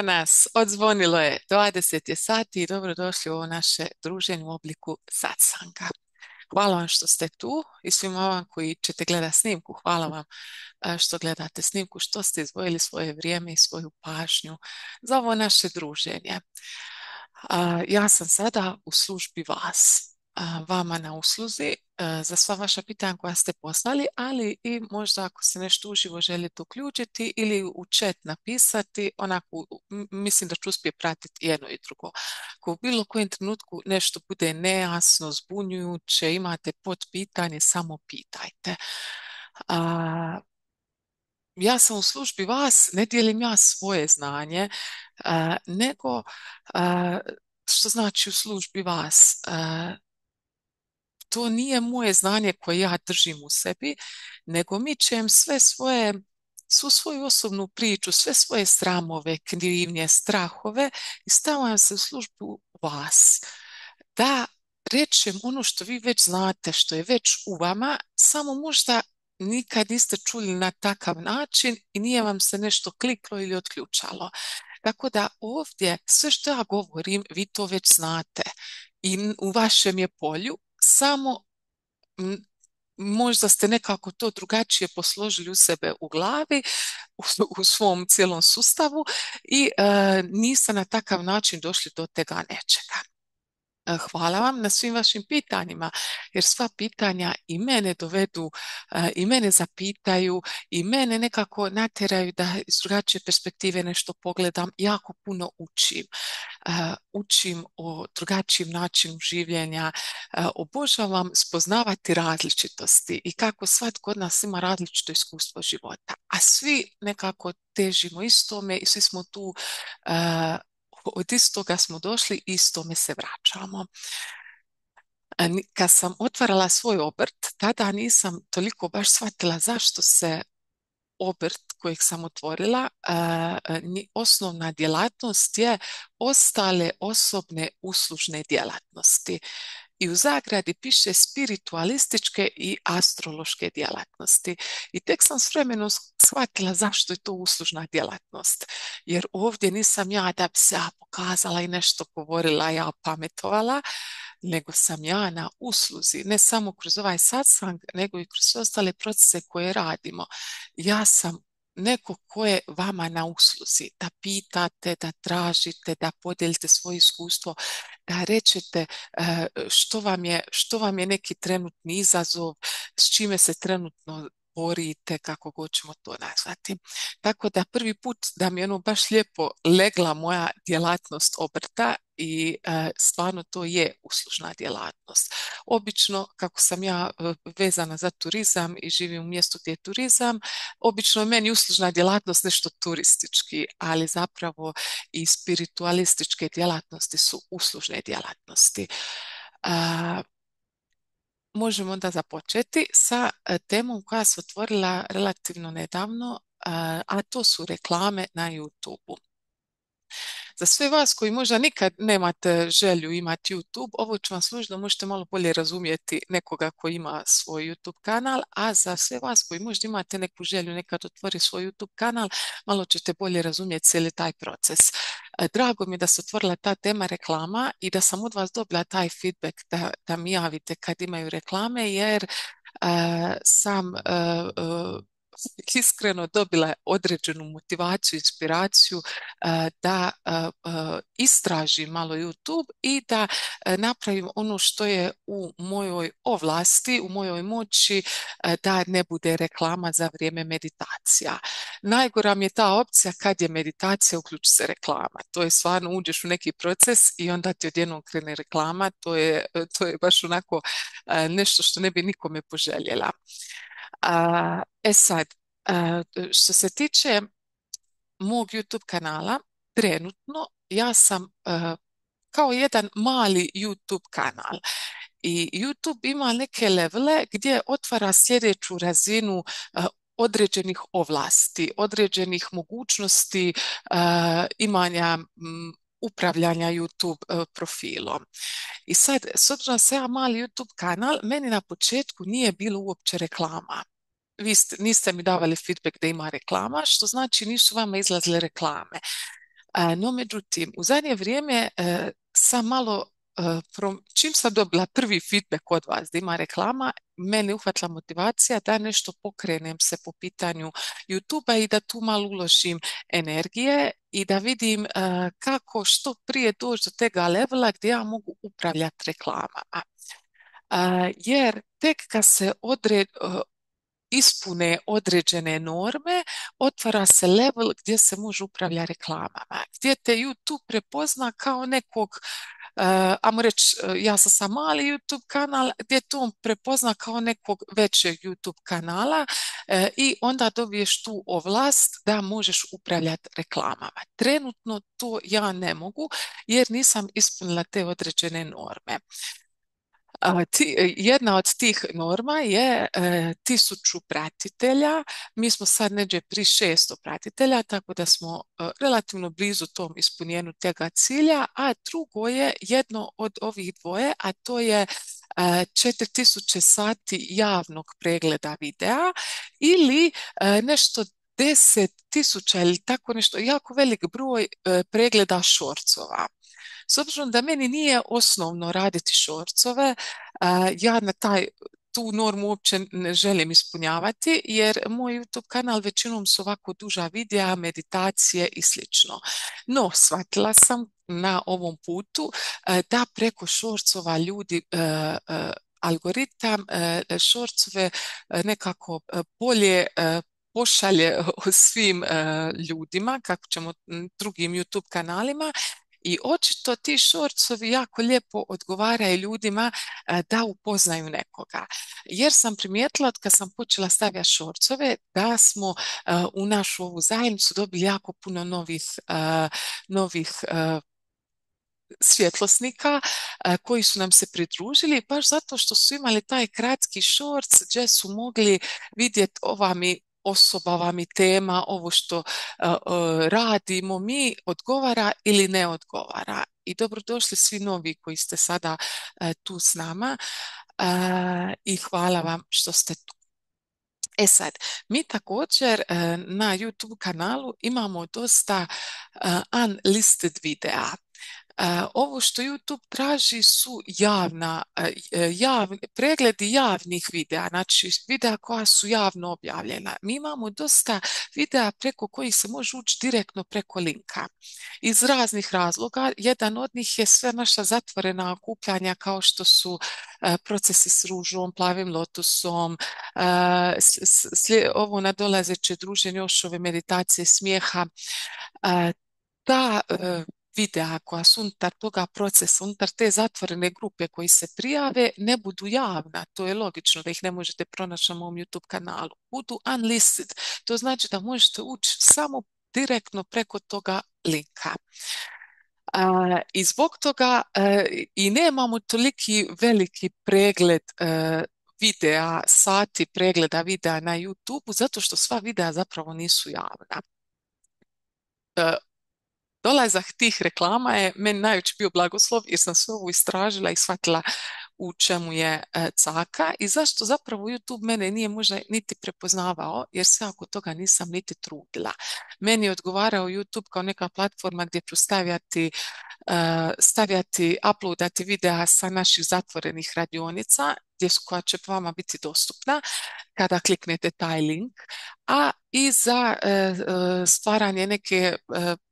Evo nas, odzvonilo je 20 je sati i dobrodošli u ovo naše druženje u obliku satsanga. Hvala vam što ste tu i svima vam koji ćete gledati snimku, hvala vam što gledate snimku, što ste izdvojili svoje vrijeme i svoju pažnju za ovo naše druženje. Ja sam sada u službi vas, vama na usluzi za sva vaša pitanja koja ste poslali, ali i možda ako se nešto uživo želite uključiti ili u chat napisati, onako mislim da ću uspjeti pratiti jedno i drugo. Ako u bilo kojem trenutku nešto bude nejasno, zbunjujuće, imate potpitanje, samo pitajte. Ja sam u službi vas, ne dijelim ja svoje znanje, nego što znači u službi vas. To nije moje znanje koje ja držim u sebi, nego mičem svu svoju osobnu priču, sve svoje sramove, krivnje, strahove i stavljam se u službu vas. Da rečem ono što vi već znate, što je već u vama, samo možda nikad niste čuli na takav način i nije vam se nešto kliklo ili otključalo. Tako da ovdje sve što ja govorim, vi to već znate i u vašem je polju, samo možda ste nekako to drugačije posložili u sebe u glavi, u svom cijelom sustavu i niste na takav način došli do tega nečega. Hvala vam na svim vašim pitanjima, jer sva pitanja i mene dovedu, i mene zapitaju, i mene nekako natjeraju da iz drugačije perspektive nešto pogledam. Jako puno učim. Učim o drugačijem načinu življenja, obožavam spoznavati različitosti i kako svatko od nas ima različito iskustvo života, a svi nekako težimo istome i svi smo tu, od istoga smo došli, istome se vraćamo. Kad sam otvarala svoj obrt, tada nisam toliko baš shvatila zašto se obrt kojeg sam otvorila, osnovna djelatnost je ostale osobne uslužne djelatnosti. I u zagradi piše spiritualističke i astrološke djelatnosti. I tek sam s vremenom shvatila zašto je to uslužna djelatnost. Jer ovdje nisam ja da bi se ja pokazala i nešto govorila, ja pametovala, nego sam ja na usluzi, ne samo kroz ovaj satsang, nego i kroz ostale procese koje radimo. Ja sam neko ko je vama na usluzi, da pitate, da tražite, da podijelite svoje iskustvo, da rečete što vam je neki trenutni izazov, s čime se trenutno borite, kako god ćemo to nazvati. Tako da prvi put da mi je ono baš lijepo legla moja djelatnost obrta i stvarno to je uslužna djelatnost. Obično, kako sam ja vezana za turizam i živim u mjestu gdje je turizam, obično je meni uslužna djelatnost nešto turistički, ali zapravo i spiritualističke djelatnosti su uslužne djelatnosti. Možemo onda započeti sa temom koja se otvorila relativno nedavno, a to su reklame na YouTube-u. Za sve vas koji možda nikad nemate želju imati YouTube, ovo će vam služiti da možete malo bolje razumjeti nekoga koji ima svoj YouTube kanal, a za sve vas koji možda imate neku želju nekad otvori svoj YouTube kanal, malo ćete bolje razumjeti cijeli taj proces. Drago mi je da se otvorila ta tema reklama i da sam od vas dobila taj feedback da mi javite kad imaju reklame, jer sam iskreno dobila određenu motivaciju, inspiraciju da istražim malo YouTube i da napravim ono što je u mojoj ovlasti, u mojoj moći, da ne bude reklama za vrijeme meditacija. Najgora mi je ta opcija kad je meditacija, uključi se reklama. To je stvarno, uđeš u neki proces i onda ti odjednom krene reklama. To je baš onako nešto što ne bi nikome poželjela. Sad, što se tiče mog YouTube kanala, trenutno ja sam kao jedan mali YouTube kanal. I YouTube ima neke levele gdje otvara sljedeću razinu određenih ovlasti, određenih mogućnosti imanja upravljanja YouTube profilom. I sad, s obzirom da sam ja mali YouTube kanal, meni na početku nije bilo uopće reklama. Niste mi davali feedback da ima reklama, što znači nisu vama izlazile reklame. No, međutim, u zadnje vrijeme sam malo, čim sam dobila prvi feedback od vas da ima reklama, meni uhvatila motivacija da nešto pokrenem se po pitanju YouTube-a i da tu malo uložim energije i da vidim kako što prije doći do tega levela gdje ja mogu upravljati reklamama. Jer tek kad se ispune određene norme, otvara se level gdje se može upravljati reklamama, gdje te YouTube prepozna kao nekog, ajmo reći, ja sam mali YouTube kanal, gdje to on prepozna kao nekog većeg YouTube kanala i onda dobiješ tu ovlast da možeš upravljati reklamama. Trenutno to ja ne mogu jer nisam ispunila te određene norme. Jedna od tih norma je 1000 pratitelja. Mi smo sad neđe pri 600 pratitelja, tako da smo relativno blizu tom ispunjenju tega cilja, a drugo je jedno od ovih dvoje, a to je 4000 sati javnog pregleda videa ili nešto 10.000 ili tako nešto, jako velik broj pregleda šorcova. S obzirom da meni nije osnovno raditi šorcove, ja na tu normu uopće ne želim ispunjavati jer moj YouTube kanal većinom su ovako duža videa, meditacije i slično. No, shvatila sam na ovom putu da preko šorcova ljudi algoritam šorcove nekako bolje pošalje svim ljudima, kako ćemo drugim YouTube kanalima i očito ti šorcovi jako lijepo odgovaraju ljudima da upoznaju nekoga. Jer sam primijetila od kad sam počela stavljati šorcove da smo u našu ovu zajednicu dobili jako puno novih svjetlosnika koji su nam se pridružili baš zato što su imali taj kratki shorts gdje su mogli vidjeti ova mi osoba, ova mi tema, ovo što radimo mi odgovara ili ne odgovara. I dobrodošli svi novi koji ste sada tu s nama i hvala vam što ste tu. E sad, mi također na YouTube kanalu imamo dosta unlisted videa. Ovo što YouTube traži su pregledi javnih videa, znači videa koja su javno objavljena. Mi imamo dosta videa preko kojih se može ući direktno preko linka. Iz raznih razloga, jedan od njih je sve naša zatvorena okupljanja kao što su procesi s ružom, plavim lotusom, ovo nadolazeće druženje ošove meditacije, smijeha. Ta videa koja su unutar toga procesa, unutar te zatvorene grupe koji se prijave, ne budu javna. To je logično da ih ne možete pronaći na mom YouTube kanalu. Budu unlisted. To znači da možete ući samo direktno preko toga linka. I zbog toga i nemamo toliki veliki pregled videa, sati pregleda videa na YouTube, zato što sva videa zapravo nisu javna. Dolazak tih reklama je meni najveći bio blagoslov jer sam sve ovo istražila i shvatila u čemu je caka i zašto zapravo YouTube mene nije možda niti prepoznavao jer se oko toga nisam niti trudila. Meni je odgovarao YouTube kao neka platforma gdje ću uploadati videa sa naših zatvorenih radionica koja će vama biti dostupna kada kliknete taj link, a i za stvaranje neke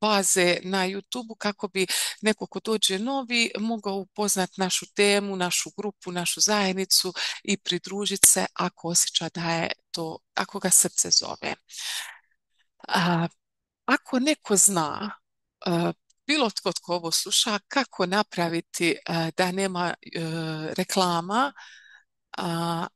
baze na YouTube kako bi neko ko dođe novi mogao upoznat našu temu, našu grupu, našu zajednicu i pridružiti se ako osjeća da je to, ako ga srce zove. Ako neko zna, bilo tko ovo sluša, kako napraviti da nema reklama,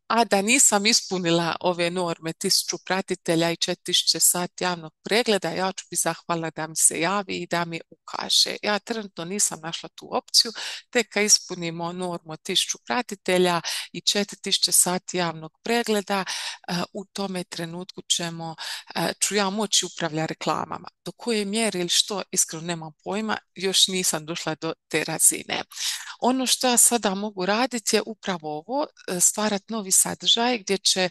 a da nisam ispunila ove norme 1000 pratitelja i 4000 sati javnog pregleda, ja ću biti zahvalna da mi se javi i da mi ukaže. Ja trenutno nisam našla tu opciju, tek kad ispunimo normu 1000 pratitelja i 4000 sati javnog pregleda, u tome trenutku ću ja moći upravljati reklamama. Do koje mjere ili što, iskreno nemam pojma, još nisam došla do te razine. Ono što ja sada mogu raditi je upravo ovo, stvarati novi sadržaj gdje će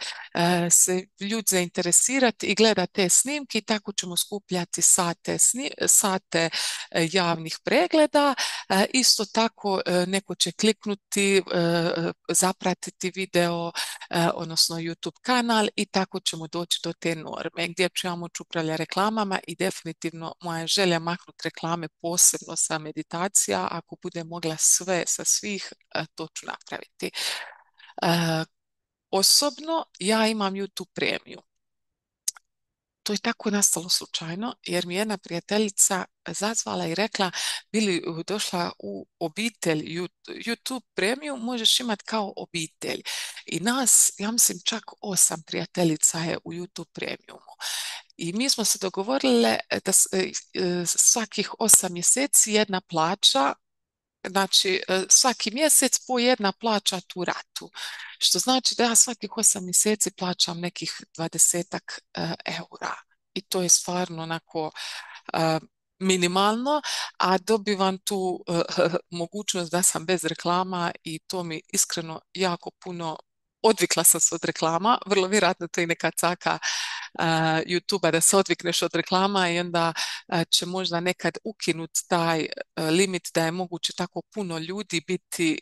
se ljudi zainteresirati i gledati te snimke i tako ćemo skupljati sate javnih pregleda. Isto tako neko će kliknuti, zapratiti video, odnosno YouTube kanal i tako ćemo doći do te norme gdje ću ja moći upravljati reklamama i definitivno moja je želja maknuti reklame posebno sa meditacija. Ako bude mogla sve sa svih, to ću napraviti. Osobno ja imam YouTube premium. To je tako nastalo slučajno jer mi jedna prijateljica zazvala i rekla bili došla u obitelj YouTube premium možeš imati kao obitelj. I nas, ja mislim čak 8 prijateljica je u YouTube premiumu. I mi smo se dogovorile da svakih 8 mjeseci jedna plaća, znači svaki mjesec po jedna plaća tu ratu. Što znači da ja svakih 8 mjeseci plaćam nekih 20-ak eura. I to je stvarno onako minimalno, a dobivam tu mogućnost da sam bez reklama i to mi iskreno jako puno, odvikla sam se od reklama, vrlo vjerojatno to i neka caka YouTube-a da se odvikneš od reklama i onda će možda nekad ukinuti taj limit da je moguće tako puno ljudi biti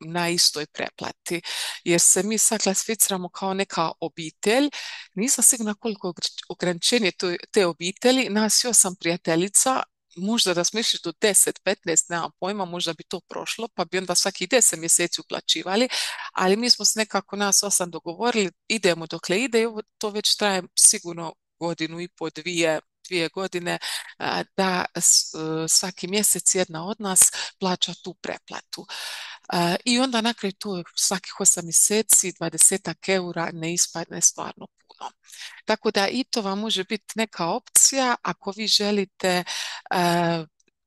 na istoj pretplati. Jer se mi sad klasificiramo kao neka obitelj. Nisam sigurna koliko je ograničenje te obitelji. Nas je 8 prijateljica, možda da smo išli do 10, 15, nemam pojma, možda bi to prošlo, pa bi onda svaki 10 mjeseci uplaćivali, ali mi smo se nekako nas 8 dogovorili, idemo dokle ide i to već traje sigurno godinu i po, dvije godine, da svaki mjesec jedna od nas plaća tu pretplatu. I onda na kraju to svakih 8 mjeseci 20 eura ne ispadne stvarno puno. Tako da i to vam može biti neka opcija ako vi želite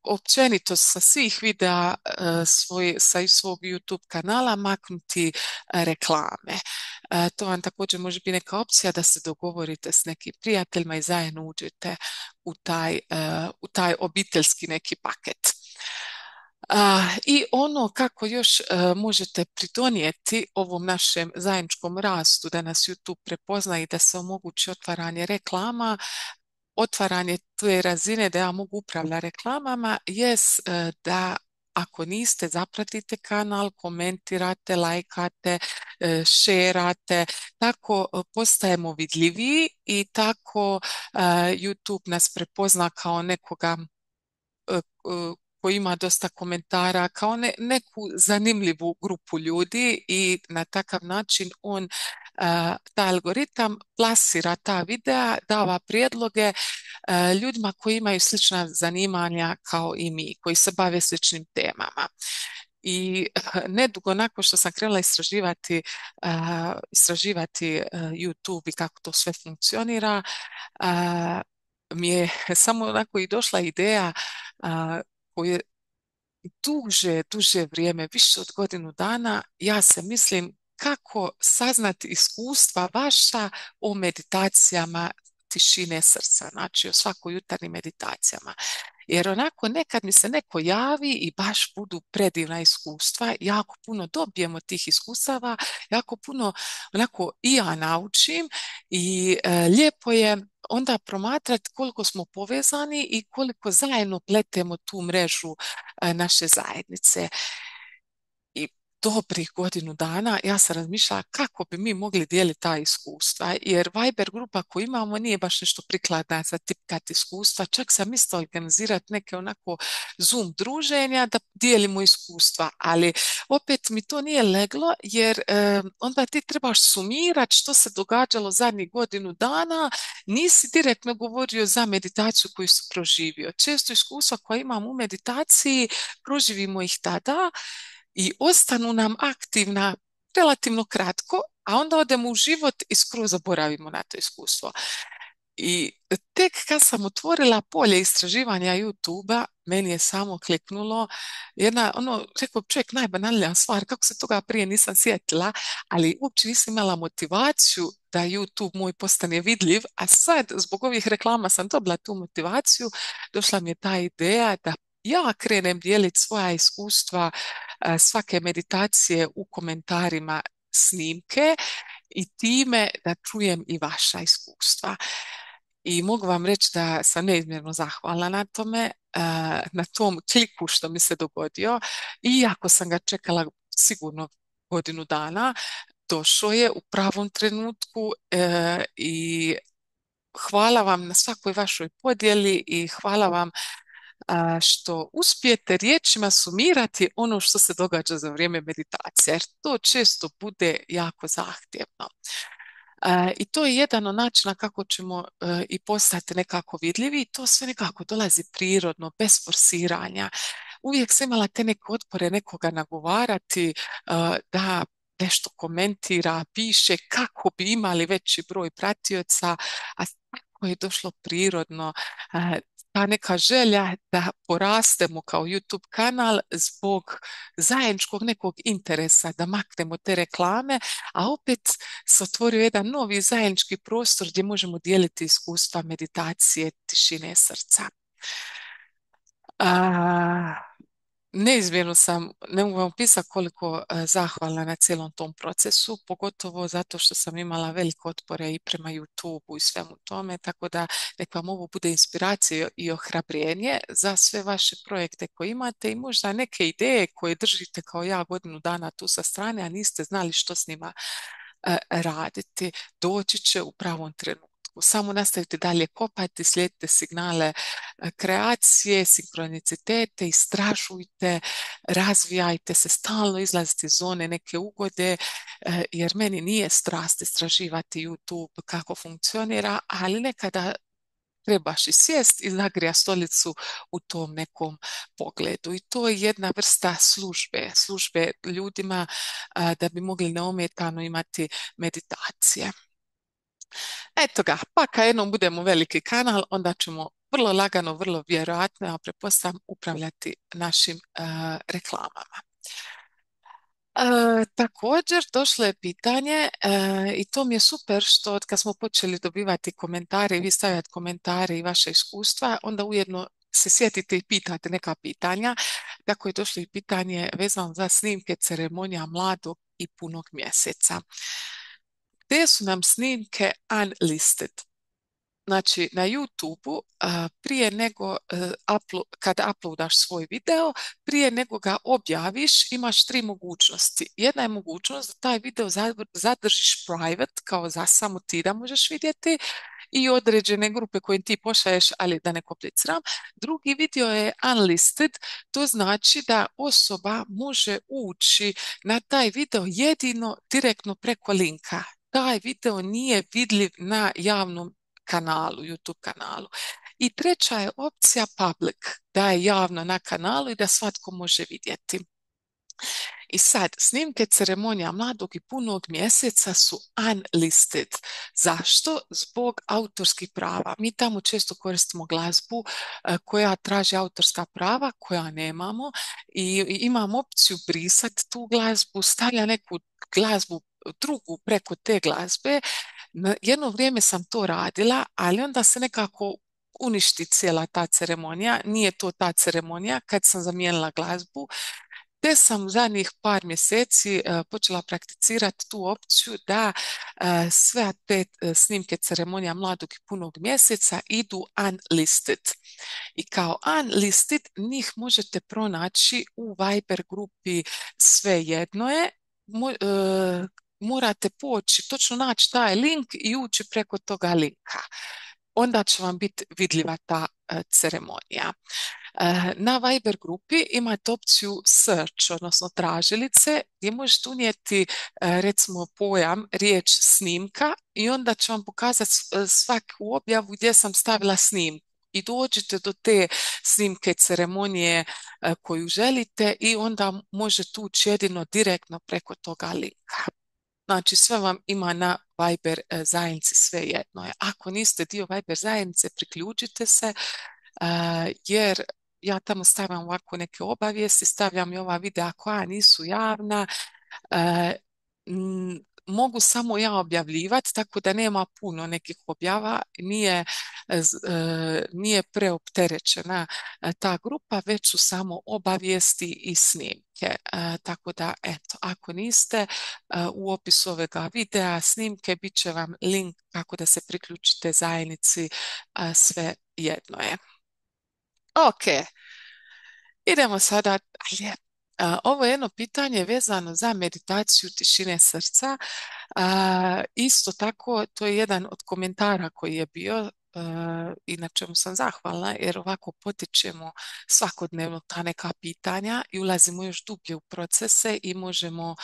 općenito sa svih videa sa svog YouTube kanala maknuti reklame. To vam također može biti neka opcija da se dogovorite s nekim prijateljima i zajedno uđete u taj obiteljski neki paket. I ono kako još možete pridonijeti ovom našem zajedničkom rastu, da nas YouTube prepozna i da se omogući otvaranje reklama, otvaranje te razine da ja mogu upravljati reklamama, jest da ako niste, zapratite kanal, komentirate, lajkate, šerate, tako postajemo vidljiviji i tako YouTube nas prepozna kao nekoga koji ima dosta komentara, kao neku zanimljivu grupu ljudi i na takav način on, taj algoritam plasira ta videa, dava prijedloge ljudima koji imaju slična zanimanja kao i mi, koji se bave sličnim temama. I nedugo nakon što sam krenula istraživati YouTube i kako to sve funkcionira, mi je samo onako i došla ideja koju je duže vrijeme, više od godinu dana, ja se mislim kako saznati iskustva vaša o meditacijama tišine srca, znači o svakoj jutarnjim meditacijama. Jer onako nekad mi se neko javi i baš budu predivna iskustva, jako puno dobijemo tih iskustava, jako puno onako i ja naučim i lijepo je onda promatrati koliko smo povezani i koliko zajedno pletemo tu mrežu naše zajednice. I dobrih godinu dana ja sam razmišljala kako bi mi mogli dijeliti ta iskustva, jer Viber grupa koju imamo nije baš nešto prikladna za tipkati iskustva, čak sam mislila organizirati neke onako Zoom druženja da dijelimo iskustva, ali opet mi to nije leglo jer onda ti trebaš sumirati što se događalo zadnjih godinu dana, nisi direktno govorio za meditaciju koju si proživio. Često iskustva koja imam u meditaciji proživimo ih tada i ostanu nam aktivna relativno kratko, a onda odemo u život i skroz zaboravimo na to iskustvo. I tek kad sam otvorila polje istraživanja YouTube-a, meni je samo kliknulo jedna, rekao čovjek, najbanalnija stvar, kako se toga prije nisam sjetila, ali uopće nisam imala motivaciju da YouTube moj postane vidljiv, a sad zbog ovih reklama sam dobila tu motivaciju, došla mi je ta ideja da ja krenem dijeliti svoja iskustva svake meditacije u komentarima snimke i time da čujem i vaša iskustva. I mogu vam reći da sam neizmjerno zahvalna na tome, na tom kliku što mi se dogodio, iako sam ga čekala sigurno godinu dana, došao je u pravom trenutku i hvala vam na svakoj vašoj podjeli i hvala vam što uspijete riječima sumirati ono što se događa za vrijeme meditacije, jer to često bude jako zahtjevno. I to je jedan od načina kako ćemo i postati nekako vidljivi i to sve nekako dolazi prirodno, bez forsiranja. Uvijek sam imala te neke otpore nekoga nagovarati da nešto komentira, piše kako bi imali veći broj pratioca, a tako je došlo prirodno. Ta neka želja da porastemo kao YouTube kanal zbog zajedničkog nekog interesa, da maknemo te reklame, a opet se otvorio jedan novi zajednički prostor gdje možemo dijeliti iskustva meditacije, tišine srca. Neizmjerno sam, ne mogu vam opisati koliko zahvalna na cijelom tom procesu, pogotovo zato što sam imala velike otpore i prema YouTube-u i svemu tome, tako da nek vam ovo bude inspiracija i ohrabrenje za sve vaše projekte koje imate i možda neke ideje koje držite kao ja godinu dana tu sa strane, a niste znali što s njima raditi, doći će u pravom trenutku. Samo nastavite dalje kopati, slijedite signale kreacije, sinkronicitete, istražujte, razvijajte se, stalno izlazite iz zone neke ugode, jer meni nije strast istraživati YouTube kako funkcionira, ali nekada trebaš i sjest i zagrija stolicu u tom nekom pogledu. I to je jedna vrsta službe ljudima da bi mogli neometano imati meditacije. Eto ga, pa kad jednom budemo veliki kanal, onda ćemo vrlo lagano, vrlo vjerojatno, ja pretpostavljam, upravljati našim reklamama. Također došlo je pitanje i to mi je super što od kad smo počeli dobivati komentare i vi stavljate komentare i vaše iskustva, onda ujedno se sjetite i pitate neka pitanja. Tako je došlo i pitanje vezano za snimke ceremonija mladog i punog mjeseca. Te su nam snimke unlisted. Znači, na YouTube-u prije nego kada uploadaš svoj video, prije nego ga objaviš, imaš tri mogućnosti. Jedna je mogućnost da taj video zadržiš private, kao za samo ti da možeš vidjeti i određene grupe koje ti pošalješ, ali da ne kompliciram. Drugi video je unlisted, to znači da osoba može ući na taj video jedino direktno preko linka. Taj video nije vidljiv na javnom kanalu, YouTube kanalu. I treća je opcija public, da je javno na kanalu i da svatko može vidjeti. I sad, snimke ceremonija mladog i punog mjeseca su unlisted. Zašto? Zbog autorskih prava. Mi tamo često koristimo glazbu koja traži autorska prava, koja nemamo i imam opciju brisati tu glazbu, stavlja neku glazbu drugu preko te glazbe. Jedno vrijeme sam to radila, ali onda se nekako uništi cijela ta ceremonija. Nije to ta ceremonija kad sam zamijenila glazbu. Te sam zadnjih par mjeseci počela prakticirati tu opciju da sve te snimke ceremonija mladog i punog mjeseca idu unlisted. I kao unlisted njih možete pronaći u Viber grupi Svejedno je. Morate poći, točno naći taj link i ući preko toga linka. Onda će vam biti vidljiva ta ceremonija. Na Viber grupi imate opciju search, odnosno tražilice, gdje možete unijeti recimo pojam, riječ snimka i onda će vam pokazati svaku objavu gdje sam stavila snimku. I dođete do te snimke ceremonije koju želite i onda možete ući jedino direktno preko toga linka. Znači sve vam ima na Viber zajednici Svejedno je. Ako niste dio Viber zajednice, priključite se jer ja tamo stavljam ovako neke obavijesti, stavljam i ova videa koja nisu javna. mogu samo ja objavljivati, tako da nema puno nekih objava, nije preopterećena ta grupa, već su samo obavijesti i snimke. Tako da, eto, ako niste, u opisu ovega videa snimke bit će vam link kako da se priključite zajednici, sve jedno je. Ok, idemo sada dalje. Ovo je jedno pitanje vezano za meditaciju tišine srca. Isto tako, to je jedan od komentara koji je bio i na čemu sam zahvalna, jer ovako potičemo svakodnevno ta neka pitanja i ulazimo još dublje u procese i možemo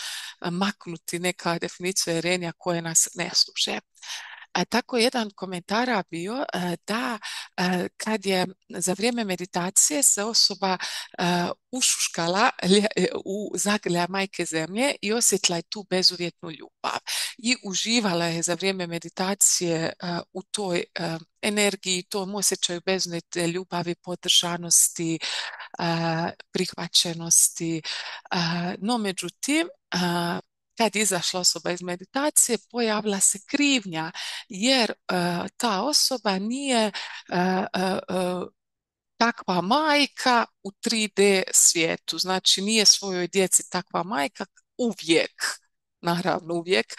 maknuti neka definicija renja koje nas ne služe. Tako jedan komentar bio da kad je za vrijeme meditacije se osoba ušuškala u zagrlja Majke Zemlje i osjetila je tu bezuvjetnu ljubav i uživala je za vrijeme meditacije u toj energiji, tom osjećaju bezuvjetne ljubavi, podržanosti, prihvaćenosti. No međutim, kad je izašla osoba iz meditacije, pojavila se krivnja, jer ta osoba nije takva majka u 3D svijetu. Znači, nije svojoj djeci takva majka uvijek, naravno uvijek,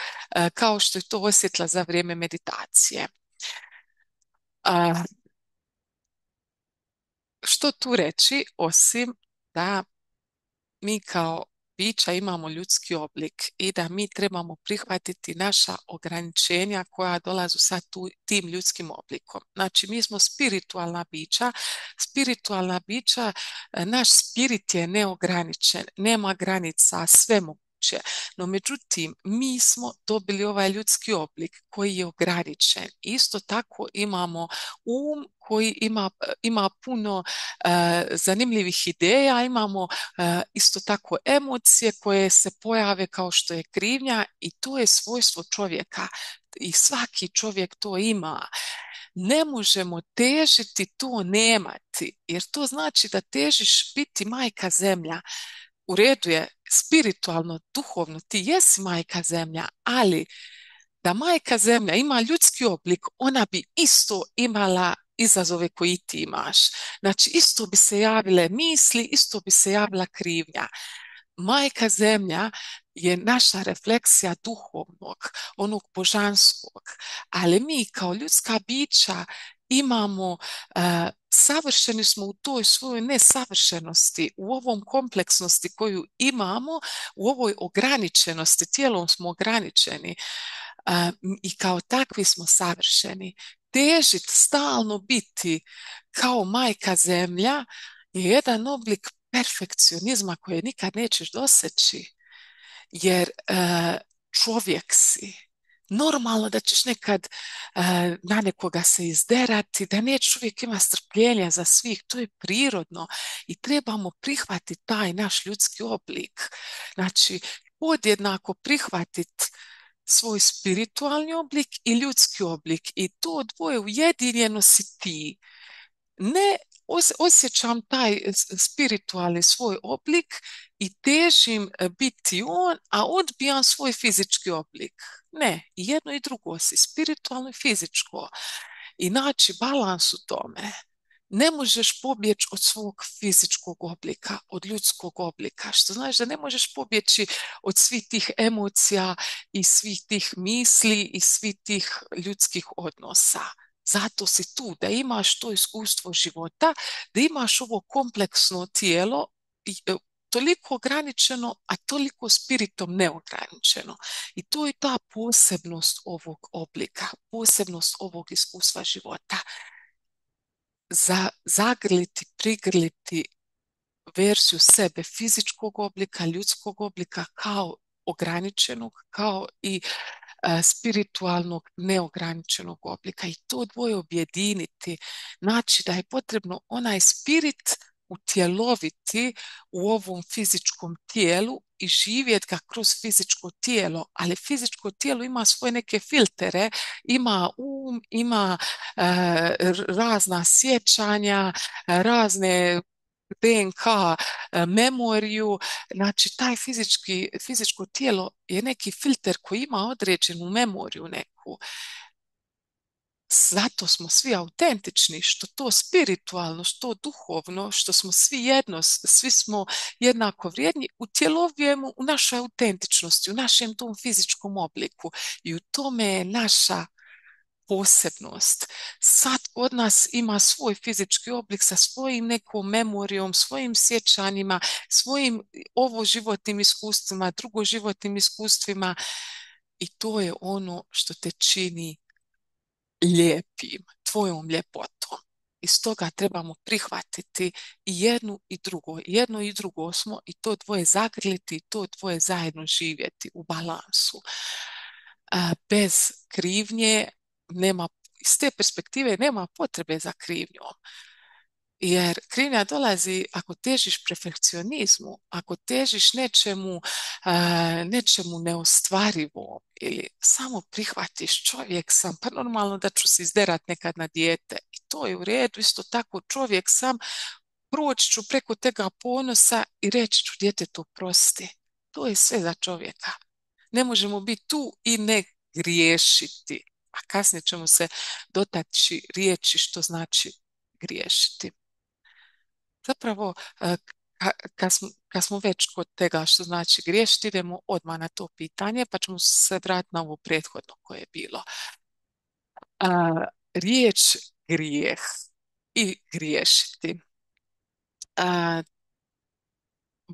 kao što je to osjetila za vrijeme meditacije. Što tu reći, osim da mi kao bića imamo ljudski oblik i da mi trebamo prihvatiti naša ograničenja koja dolazu sa tim ljudskim oblikom. Znači, mi smo spiritualna bića, naš spirit je neograničen, nema granica, sve moguće. No međutim, mi smo dobili ovaj ljudski oblik koji je ograničen. Isto tako imamo koji ima puno zanimljivih ideja, imamo isto tako emocije koje se pojave kao što je krivnja i to je svojstvo čovjeka i svaki čovjek to ima. Ne možemo težiti to nemati, jer to znači da težiš biti majka zemlja. U redu je, spiritualno, duhovno, ti jesi majka zemlja, ali da majka zemlja ima ljudski oblik, ona bi isto imala izazove koji ti imaš. Znači, isto bi se javile misli, isto bi se javila krivnja. Majka zemlja je naša refleksija duhovnog, onog božanskog, ali mi kao ljudska bića imamo, savršeni smo u toj svojoj nesavršenosti, u ovom kompleksnosti koju imamo, u ovoj ograničenosti, tijelom smo ograničeni, i kao takvi smo savršeni. Težiti, stalno biti kao majka zemlja je jedan oblik perfekcionizma koje nikad nećeš doseći, jer čovjek si. Normalno da ćeš nekad na nekoga se izderati, da neće uvijek ima strpljenja za svih, to je prirodno i trebamo prihvatiti taj naš ljudski oblik. Znači, podjednako prihvatiti svoj spiritualni oblik i ljudski oblik i to dvoje ujedinjeno si ti. Ne osjećam taj spiritualni svoj oblik i težim biti on, a odbijam svoj fizički oblik. Ne, i jedno i drugo si, spiritualno i fizičko. I naći balans u tome. Ne možeš pobjeći od svog fizičkog oblika, od ljudskog oblika, što znači da ne možeš pobjeći od svih tih emocija i svih tih misli i svih tih ljudskih odnosa. Zato si tu, da imaš to iskustvo života, da imaš ovo kompleksno tijelo, toliko ograničeno, a toliko spiritom neograničeno. I to je ta posebnost ovog oblika, posebnost ovog iskustva života. Zagrliti, prigrliti verziju sebe fizičkog oblika, ljudskog oblika kao ograničenog, kao i spiritualnog neograničenog oblika i to dvoje objediniti. Znači da je potrebno onaj spirit utjeloviti u ovom fizičkom tijelu i živjeti ga kroz fizičko tijelo, ali fizičko tijelo ima svoje neke filtere, ima ima razna sjećanja, razne DNK, memoriju, znači taj fizičko tijelo je neki filter koji ima određenu memoriju neku. Zato smo svi autentični, što to spiritualno, što duhovno, što smo svi jedno, svi smo jednako vrijedni, utjelovljujemo u našoj autentičnosti, u našem tom fizičkom obliku i u tome je naša posebnost. Sad od nas ima svoj fizički oblik sa svojim nekom memorijom, svojim sjećanjima, svojim ovo životnim iskustvima, drugo životnim iskustvima i to je ono što te čini lijepim, tvojom ljepotom. I stoga trebamo prihvatiti i jednu i drugo. Jedno i drugo smo i to dvoje zagrliti i to dvoje zajedno živjeti u balansu. Bez krivnje nema, iz te perspektive nema potrebe za krivnjom. Jer krivnja dolazi ako težiš perfekcionizmu, ako težiš nečemu neostvarivom ili samo prihvatiš čovjek sam, pa normalno da ću se izderat nekad na dijete. I to je u redu, isto tako čovjek sam, proći ću preko tega ponosa i reći ću djetetu prosti. To je sve za čovjeka. Ne možemo biti tu i ne griješiti. A kasnije ćemo se dotaći riječi što znači griješiti. Zapravo, kad smo već kod tega što znači griješiti, idemo odmah na to pitanje, pa ćemo se vratiti na ovo prethodno koje je bilo. Riječ grijeh i griješiti.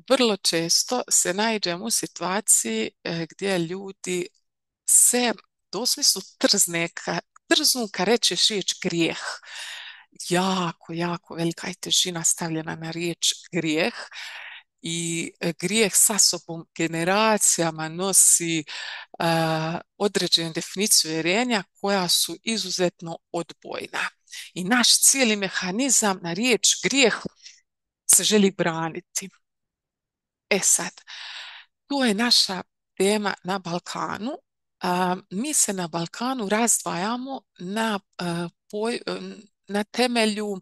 Vrlo često se nađemo u situaciji gdje ljudi se doslovno trznu kad rečeš riječ grijeh. Jako velika je težina stavljena na riječ grijeh i grijeh sa sobom generacijama nosi određene definicije uvjerenja koja su izuzetno odbojna. I naš cijeli mehanizam na riječ grijeh se želi braniti. E sad, to je naša tema na Balkanu. Mi se na Balkanu razdvajamo na temelju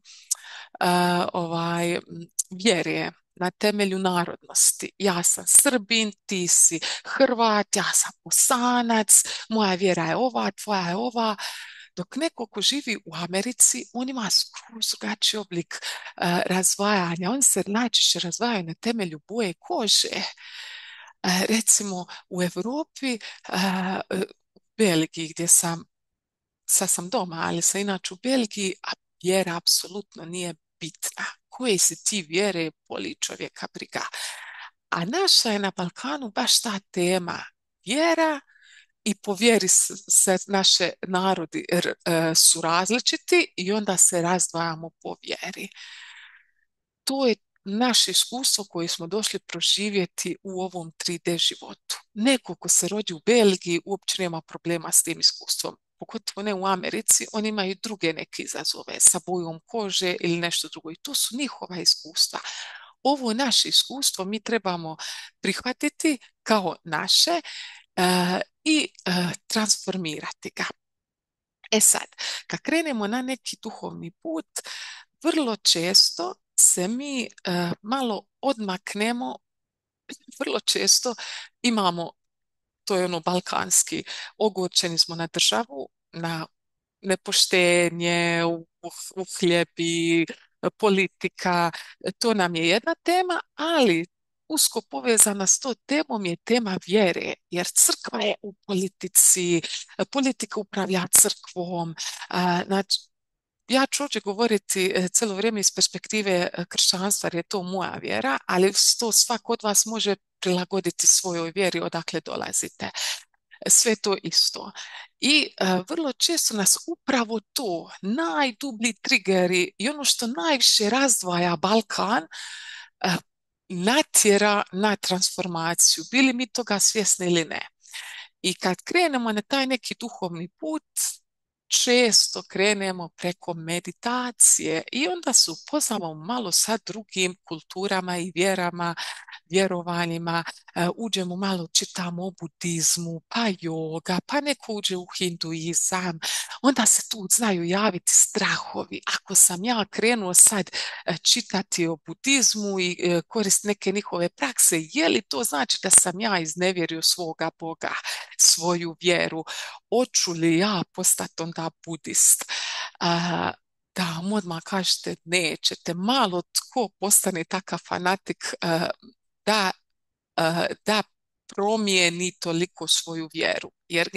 vjere, na temelju narodnosti. Ja sam Srbin, ti si Hrvat, ja sam Bosanac, moja vjera je ova, tvoja je ova. Dok neko ko živi u Americi, on ima skroz drugačiji oblik razvajanja. Oni se najčešće razvajaju na temelju boje kože. Recimo u Europi, u Belgiji gdje sad sam doma, ali sam inače u Belgiji, a vjera apsolutno nije bitna. Koje si ti vjere, boli čovjeka briga. A naša je na Balkanu baš ta tema vjera i po vjeri se naše narodi su različiti i onda se razdvajamo po vjeri. To je naše iskustvo koje smo došli proživjeti u ovom 3D životu. Neko ko se rodi u Belgiji uopće nema problema s tim iskustvom. Pogotovo ne u Americi, oni imaju druge neke izazove sa bojom kože ili nešto drugo i to su njihova iskustva. Ovo naše iskustvo mi trebamo prihvatiti kao naše i transformirati ga. E sad, kad krenemo na neki duhovni put, vrlo često se mi malo odmaknemo, vrlo često imamo, to je ono balkanski, ogorčeni smo na državu, na nepoštenje, uhljebi, politika, to nam je jedna tema, ali usko povezana s to temom je tema vjere, jer crkva je u politici, politika upravlja crkvom, znači ja ću ovdje govoriti cijelo vrijeme iz perspektive kršćanstva, jer je to moja vjera, ali to svak od vas može prilagoditi svojoj vjeri odakle dolazite. Sve to isto. I vrlo često nas upravo to, najdublji triggeri i ono što najviše razdvaja Balkan, natjera na transformaciju, bili mi toga svjesni ili ne. I kad krenemo na taj neki duhovni put, često krenemo preko meditacije i onda se upoznamo malo sa drugim kulturama i vjerama, vjerovanjima, uđemo malo, čitamo o budizmu, pa joga, pa neko uđe u hinduizam, onda se tu znaju javiti strahovi. Ako sam ja krenuo sad čitati o budizmu i koristiti neke njihove prakse, je li to znači da sam ja iznevjerio svoga Boga, svoju vjeru? Hoću li ja postati onda budist? A, da vam odmah kažete nećete. Malo tko postane takav fanatik da, da promijeni toliko svoju vjeru. Jer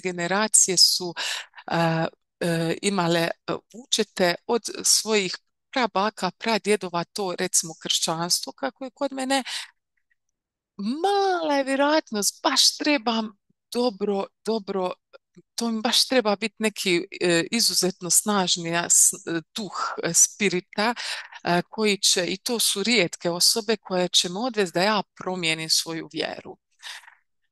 generacije su imale, učete od svojih prabaka, pradjedova to recimo kršćanstvo kako je kod mene, mala je vjerojatnost, baš trebam dobro, to mi baš treba biti neki izuzetno snažni duh spirita koji će, i to su rijetke osobe koje će me odvesti da ja promijenim svoju vjeru.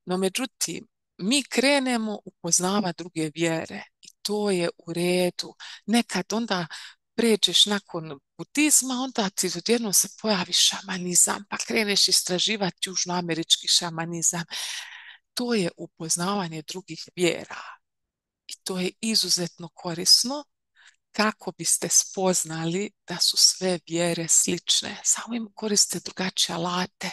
No međutim, mi krenemo upoznavati druge vjere i to je u redu. Nekad onda pređeš nakon budizma, onda ti odjednom se pojavi šamanizam, pa kreneš istraživati južnoamerički šamanizam. To je upoznavanje drugih vjera i to je izuzetno korisno kako biste spoznali da su sve vjere slične, samo im koriste drugačije alate.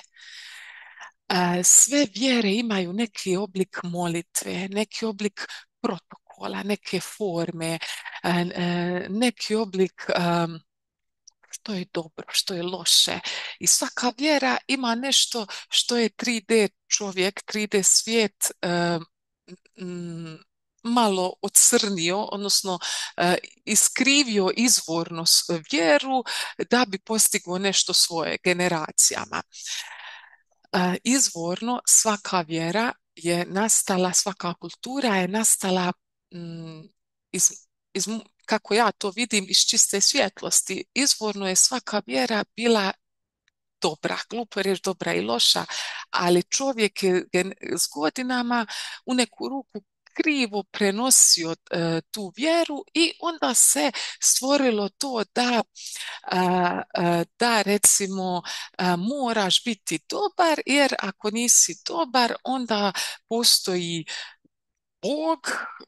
Sve vjere imaju neki oblik molitve, neki oblik protokola, neke forme, neki oblik što je dobro, što je loše. I svaka vjera ima nešto što je 3D čovjek, 3D svijet malo ocrnio, odnosno iskrivio izvorno vjeru da bi postigao nešto svoje generacijama. Izvorno svaka vjera je nastala, svaka kultura je nastala iz, iz, kako ja to vidim, iz čiste svjetlosti. Izvorno je svaka vjera bila dobra, glupo je reći dobra i loša, ali čovjek je s godinama u neku ruku krivo prenosio tu vjeru i onda se stvorilo to da recimo moraš biti dobar, jer ako nisi dobar onda postoji Bog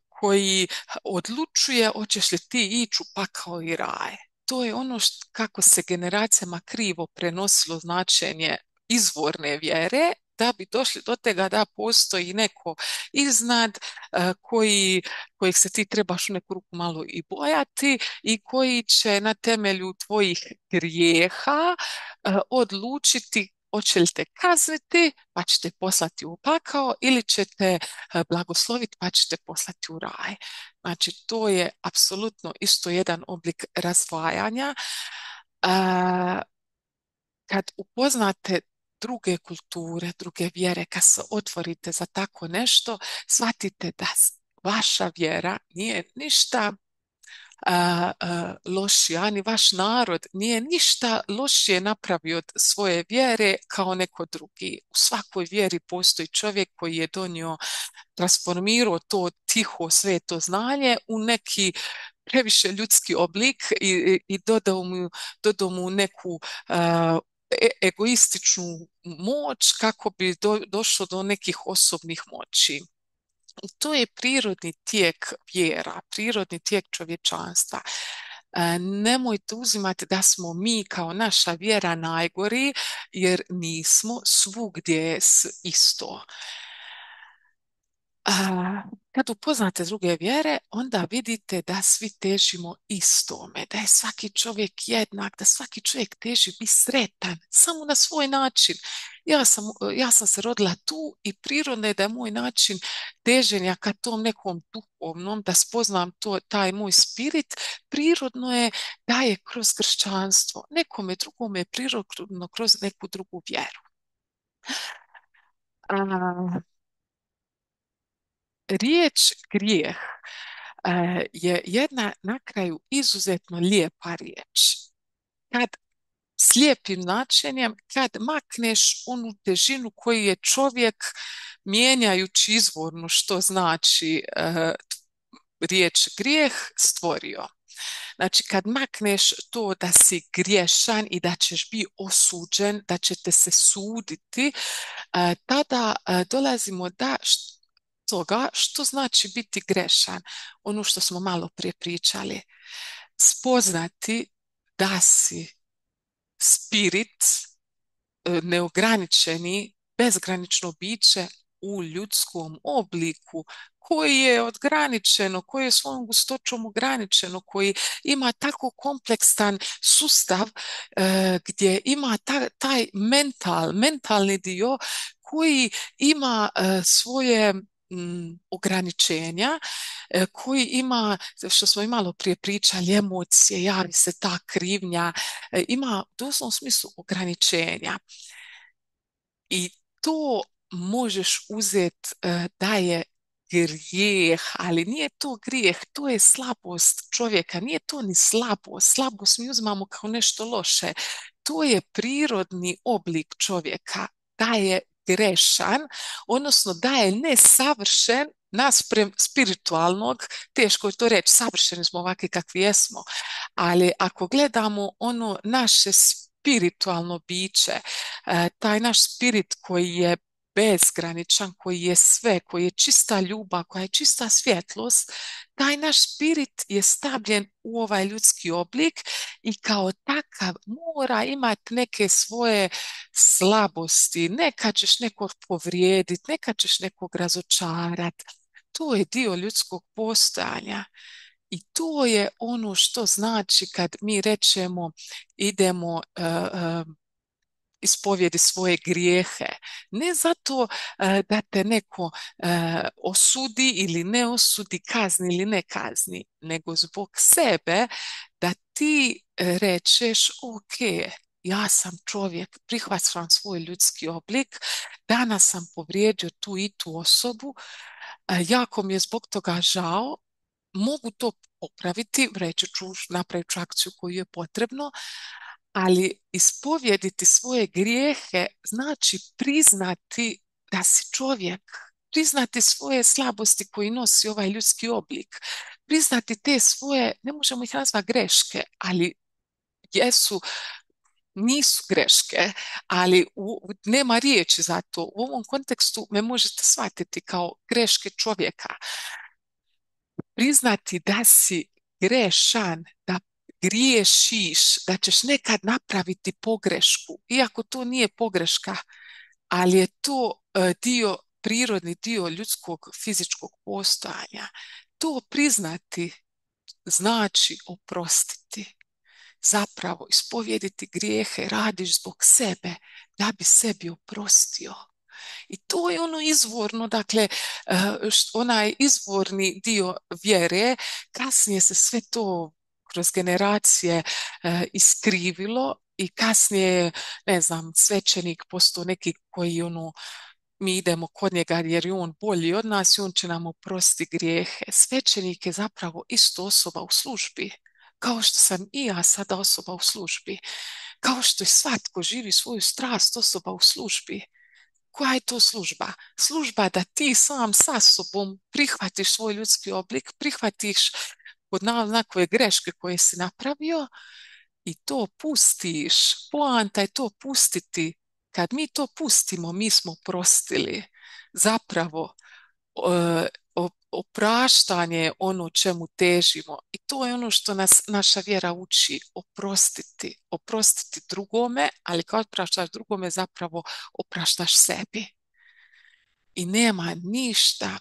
koji odlučuje hoćeš li ti ići u pakao i raj. To je ono kako se generacijama krivo prenosilo značenje izvorne vjere, da bi došli do toga da postoji neko iznad kojih se ti trebaš u neku ruku malo i bojati i koji će na temelju tvojih grijeha odlučiti hoće li te kazniti pa ćete poslati u pakao ili ćete blagosloviti pa ćete poslati u raj. Znači, to je apsolutno isto jedan oblik razdvajanja. Kad upoznate druge kulture, druge vjere, kad se otvorite za tako nešto, shvatite da vaša vjera nije ništa lošija, ni vaš narod nije ništa lošije napravio od svoje vjere kao neko drugi. U svakoj vjeri postoji čovjek koji je donio, transformirao to tiho sveto znanje u neki previše ljudski oblik i dodao mu neku egoističnu moć kako bi došlo do nekih osobnih moći. I to je prirodni tijek vjera, prirodni tijek čovječanstva. Nemojte uzimati da smo mi kao naša vjera najgori, jer nismo, svugdje je isto. Kad upoznate druge vjere, onda vidite da svi težimo istome, da je svaki čovjek jednak, da svaki čovjek teži biti sretan, samo na svoj način. Ja sam se rodila tu i prirodno je da je moj način teženja ka tom nekom duhovnom, da spoznam taj moj spirit, prirodno je da je kroz kršćanstvo. Nekome drugome je prirodno kroz neku drugu vjeru. Riječ grijeh je jedna na kraju izuzetno lijepa riječ. Kad s lijepim značenjem, kad makneš onu težinu koju je čovjek mijenjajući izvorno što znači riječ grijeh stvorio. Znači, kad makneš to da si griješan i da ćeš biti osuđen, da će te se suditi, tada dolazimo toga što znači biti grešan. Ono što smo malo prije pričali. Spoznati da si spirit, neograničeni, bezgranično biće u ljudskom obliku koji je odgraničeno, koji je svojom gustoćom ograničeno, koji ima tako kompleksan sustav gdje ima taj mentalni dio koji ima svoje ograničenja, koji ima, što smo i malo prije pričali, emocije, javi se ta krivnja, ima u doslovnom smislu ograničenja. I to možeš uzeti da je grijeh, ali nije to grijeh, to je slabost čovjeka, nije to ni slabost. Slabost mi uzmamo kao nešto loše. To je prirodni oblik čovjeka, da je grešan, odnosno da je nesavršen naspram spiritualnog, teško je to reći, savršeni smo ovakvi kakvi jesmo, ali ako gledamo ono naše spiritualno biće, taj naš spirit koji je bezgraničan, koji je sve, koji je čista ljubav, koja je čista svjetlost, taj naš spirit je stavljen u ovaj ljudski oblik i kao takav mora imati neke svoje slabosti. Nekad ćeš nekog povrijediti, nekad ćeš nekog razočarati. To je dio ljudskog postojanja. I to je ono što znači kad mi rečemo idemo ispovjedi svoje grijehe. Ne zato da te neko osudi ili ne osudi, kazni ili ne kazni, nego zbog sebe da ti rečeš ok, ja sam čovjek, prihvaćam svoj ljudski oblik, danas sam povrijedio tu i tu osobu, jako mi je zbog toga žao, mogu to popraviti, reći ću, napravit ću akciju koju je potrebno, ali ispovjediti svoje grijehe znači priznati da si čovjek, priznati svoje slabosti koji nosi ovaj ljudski oblik, priznati te svoje, ne možemo ih nazvati greške, ali jesu, nisu greške, ali nema riječi za to. U ovom kontekstu me možete shvatiti kao greške čovjeka. Priznati da si grešan, da griješiš, da ćeš nekad napraviti pogrešku, iako to nije pogreška, ali je to prirodni dio ljudskog fizičkog postojanja. To priznati znači oprostiti. Zapravo ispovjediti grijehe radiš zbog sebe da bi sebi oprostio. I to je ono izvorno, dakle, onaj izvorni dio vjere, kasnije se sve to kroz generacije iskrivilo i kasnije, ne znam, svećenik postao neki koji ono, mi idemo kod njega jer je on bolji od nas i on će nam oprostiti grijehe. Svećenik je zapravo isto osoba u službi, kao što sam i ja sada osoba u službi, kao što je svatko živi svoju strast osoba u službi. Koja je to služba? Služba da ti sam sa sobom prihvatiš svoj ljudski oblik, prihvatiš pod znakove greške koje si napravio i to pustiš. Poanta je to pustiti. Kad mi to pustimo, mi smo prostili. Zapravo, opraštanje je ono čemu težimo i to je ono što nas naša vjera uči, oprostiti. Oprostiti drugome, ali kad opraštaš drugome zapravo opraštaš sebi. I nema ništa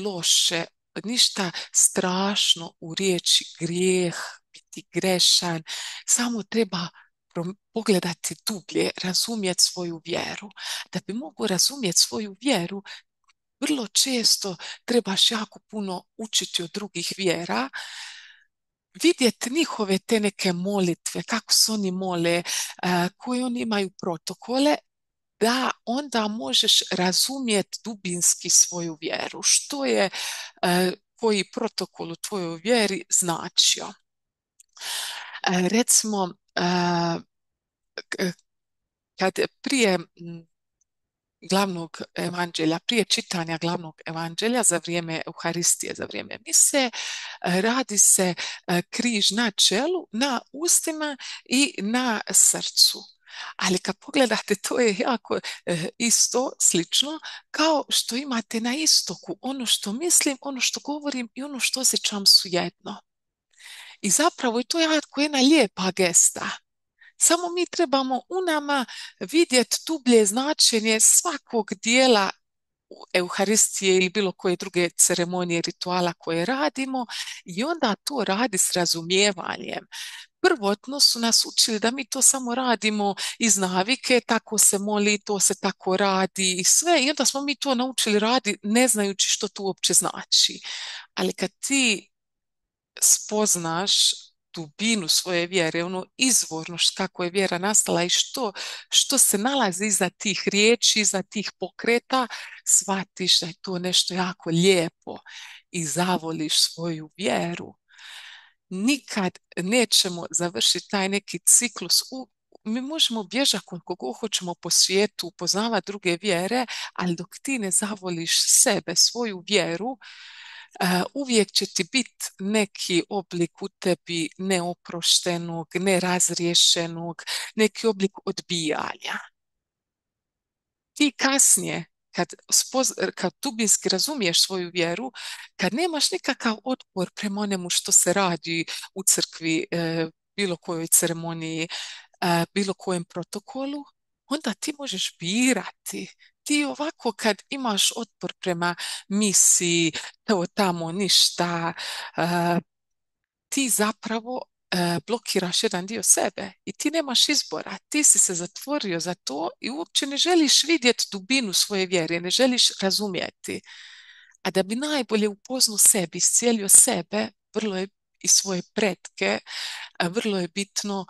loše, ništa strašno u riječi grijeh, biti grešan, samo treba pogledati dublje, razumjeti svoju vjeru. Da bi mogu razumjeti svoju vjeru, vrlo često trebaš jako puno učiti od drugih vjera, vidjeti njihove te neke molitve, kako se oni mole, koje oni imaju protokole, da onda možeš razumjeti dubinski svoju vjeru. Što je koji protokol u tvojoj vjeri značio. Recimo, kad prije glavnog evanđelja, prije čitanja glavnog evanđelja za vrijeme Euharistije, za vrijeme mise, radi se križ na čelu, na ustima i na srcu. Ali kad pogledate, to je jako isto, slično, kao što imate na istoku. Ono što mislim, ono što govorim i ono što osjećam su jedno. I zapravo je to jako jedna lijepa gesta. Samo mi trebamo u nama vidjeti dublje značenje svakog dijela Euharistije ili bilo koje druge ceremonije, rituala koje radimo i onda to radi s razumijevanjem. Prvotno su nas učili da mi to samo radimo iz navike, tako se moli, to se tako radi i sve. I onda smo mi to naučili radi ne znajući što to uopće znači. Ali kad ti spoznaš dubinu svoje vjere, ono izvorno kako je vjera nastala i što se nalazi iza tih riječi, iza tih pokreta, shvatiš da je to nešto jako lijepo i zavoliš svoju vjeru. Nikad nećemo završiti taj neki ciklus. Mi možemo bježati koliko god hoćemo po svijetu, upoznavati druge vjere, ali dok ti ne zavoliš sebe, svoju vjeru, uvijek će ti biti neki oblik u tebi neoproštenog, nerazriješenog, neki oblik odbijanja. Ti kasnije, kad dubinski razumiješ svoju vjeru, kad nemaš nikakav otpor prema onemu što se radi u crkvi, bilo kojoj ceremoniji, bilo kojem protokolu, onda ti možeš birati. Ti ovako kad imaš otpor prema misiji, to tamo ništa, ti zapravo blokiraš jedan dio sebe i ti nemaš izbora. Ti si se zatvorio za to i uopće ne želiš vidjeti dubinu svoje vjere, ne želiš razumjeti. A da bi najbolje upoznao sebi, iscijelio sebe, vrlo je i svoje pretke, vrlo je bitno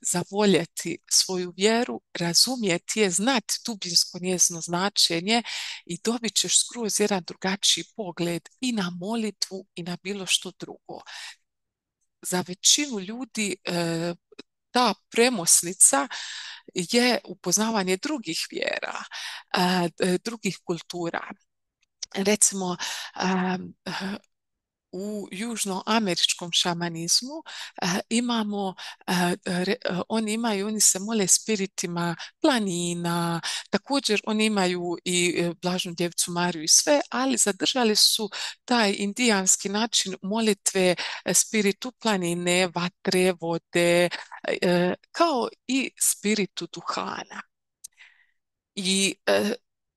zavoljeti svoju vjeru, razumjeti je, znati dubinsko njezino značenje i dobit ćeš skroz jedan drugačiji pogled i na molitvu i na bilo što drugo. Za većinu ljudi ta premosnica je upoznavanje drugih vjera, drugih kultura. Recimo, u južnoameričkom šamanizmu imamo, oni se mole spiritima planina, također oni imaju i Blažnu djevicu Mariju i sve, ali zadržali su taj indijanski način molitve spiritu planine, vatre, vode, kao i spiritu duhana. I